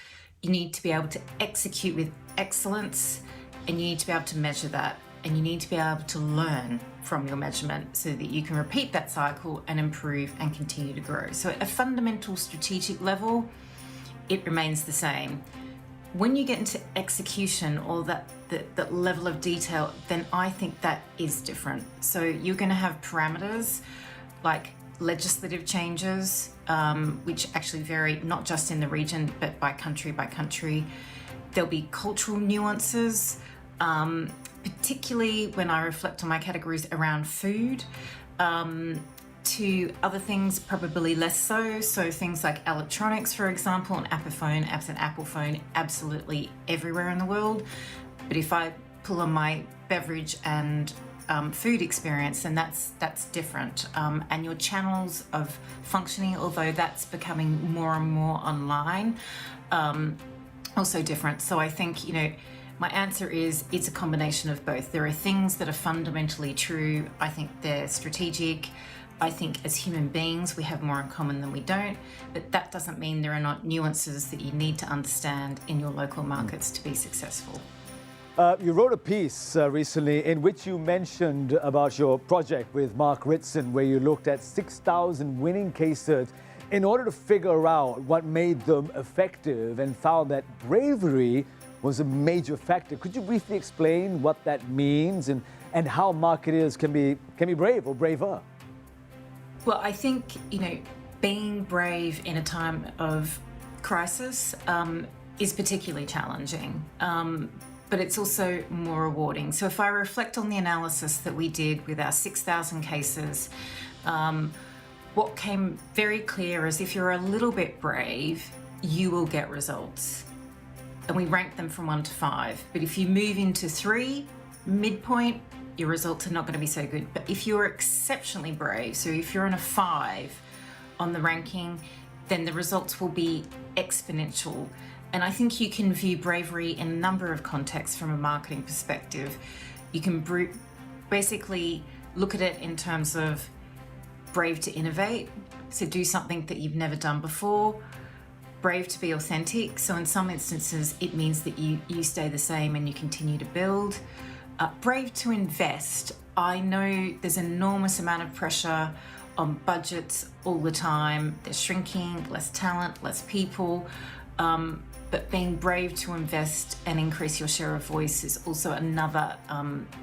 You need to be able to execute with excellence, and you need to be able to measure that. And you need to be able to learn from your measurement so that you can repeat that cycle and improve and continue to grow. So at a fundamental strategic level, it remains the same. When you get into execution or that level of detail, then I think that is different. So you're going to have parameters like legislative changes, which actually vary not just in the region, but by country. There'll be cultural nuances, particularly when I reflect on my categories around food. To other things, probably less so. So things like electronics, for example, an Apple phone, absolutely everywhere in the world. But if I pull on my beverage and food experience, then that's different. And your channels of functioning, although that's becoming more and more online, also different. So I think, my answer is it's a combination of both. There are things that are fundamentally true. I think they're strategic. I think as human beings, we have more in common than we don't, but that doesn't mean there are not nuances that you need to understand in your local markets to be successful. You wrote a piece recently in which you mentioned about your project with Mark Ritson, where you looked at 6,000 winning case studies in order to figure out what made them effective and found that bravery was a major factor. Could you briefly explain what that means and how marketers can be brave or braver? Well, I think, being brave in a time of crisis is particularly challenging, but it's also more rewarding. So if I reflect on the analysis that we did with our 6,000 cases, what came very clear is if you're a little bit brave, you will get results. And we rank them from 1 to 5. But if you move into 3, midpoint, your results are not going to be so good. But if you're exceptionally brave, so if you're in a 5 on the ranking, then the results will be exponential. And I think you can view bravery in a number of contexts from a marketing perspective. You can basically look at it in terms of brave to innovate, so do something that you've never done before. Brave to be authentic, so in some instances it means that you stay the same and you continue to build. Brave to invest. I know there's an enormous amount of pressure on budgets all the time. They're shrinking, less talent, less people. But being brave to invest and increase your share of voice is also another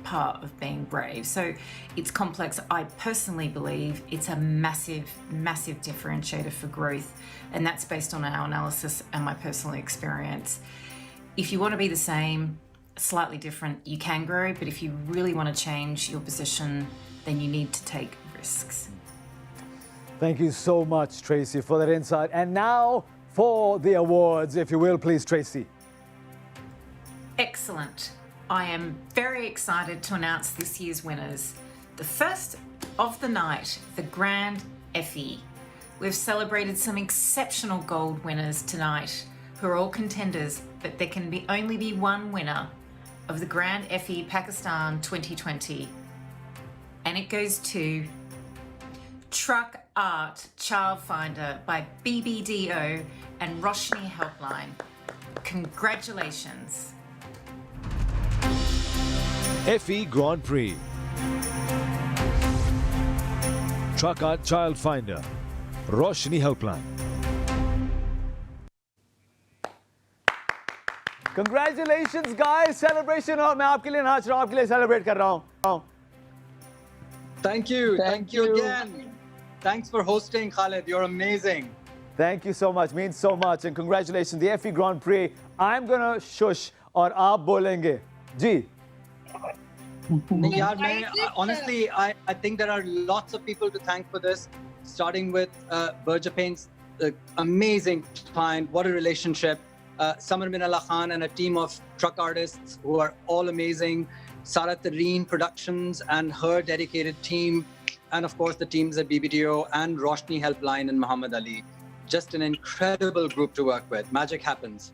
part of being brave. So it's complex. I personally believe it's a massive, massive differentiator for growth. And that's based on our analysis and my personal experience. If you want to be the same, slightly different, you can grow. But if you really want to change your position, then you need to take risks. Thank you so much, Tracy, for that insight. And now, for the awards, if you will, please, Tracy. Excellent. I am very excited to announce this year's winners. The first of the night, the Grand Effie. We've celebrated some exceptional gold winners tonight who are all contenders, but there can only be one winner of the Grand Effie Pakistan 2020. And it goes to Truck Art Child Finder by BBDO and Roshni Helpline. Congratulations. Effie Grand Prix. Truck Art Child Finder. Roshni Helpline. Congratulations, guys. Celebration. और मैं आपके लिए नाच रहा हूँ, आपके लिए celebrate कर रहा हूँ. Thank you. Thank you again. Thanks for hosting, Khalid. You're amazing. Thank you so much. Means so much. And congratulations. The Effie Grand Prix. I'm going to shush और आप बोलेंगे. जी. Honestly, I think there are lots of people to thank for this, starting with Berger Paint's amazing client. What a relationship. Samar bin Allah Khan and a team of truck artists who are all amazing. Sara Tareen Productions and her dedicated team. And of course, the teams at BBDO and Roshni Helpline and Muhammad Ali. Just an incredible group to work with. Magic happens.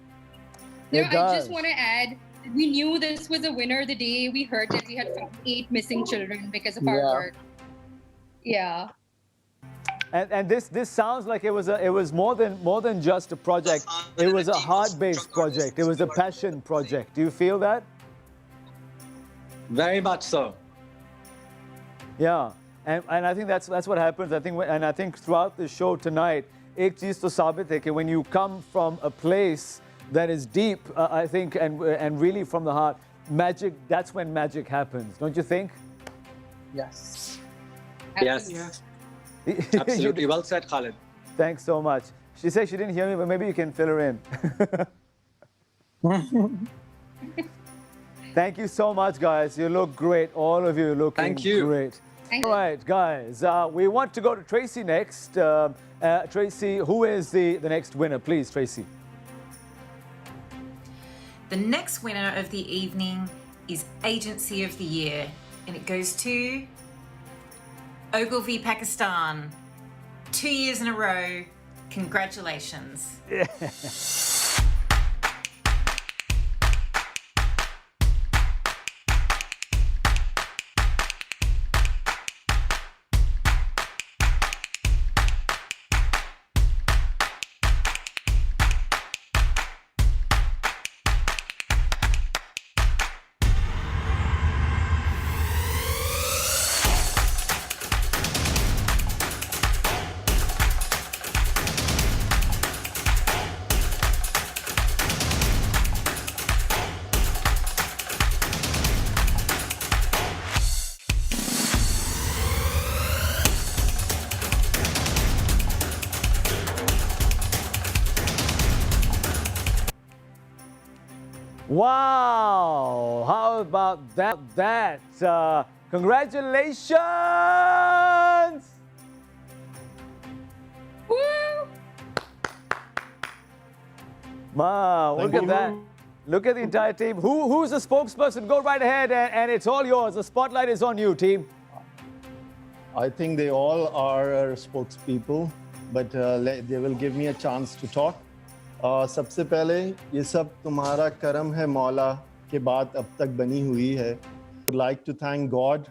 I just want to add, we knew this was a winner the day we heard that we had 8 missing children because of our work. Yeah. And this sounds like it was more than just a project. It was a heart-based project. It was a passion project. Do you feel that? Very much so. Yeah. And I think that's what happens. I think throughout the show tonight, एक चीज़ तो साबित है कि when you come from a place that is deep, I think, and really from the heart, magic. That's when magic happens, don't you think? Yes. Yes. Absolutely. Well said, Khalid. Thanks so much. She said she didn't hear me, but maybe you can fill her in. Thank you so much, guys. You look great. All of you looking great. All right, guys. We want to go to Tracy next. Tracy, who is the next winner? Please, Tracy. The next winner of the evening is Agency of the Year, and it goes to Ogilvy, Pakistan. 2 years in a row. Congratulations. Yeah. Wow! How about that? Congratulations! Woo! Wow, look at that. Look at the entire team. Who's the spokesperson? Go right ahead and it's all yours. The spotlight is on you, team. I think they all are spokespeople, but they will give me a chance to talk. सबसे पहले ये सब तुम्हारा करम है मौला के बाद अब तक बनी हुई है. I would like to thank God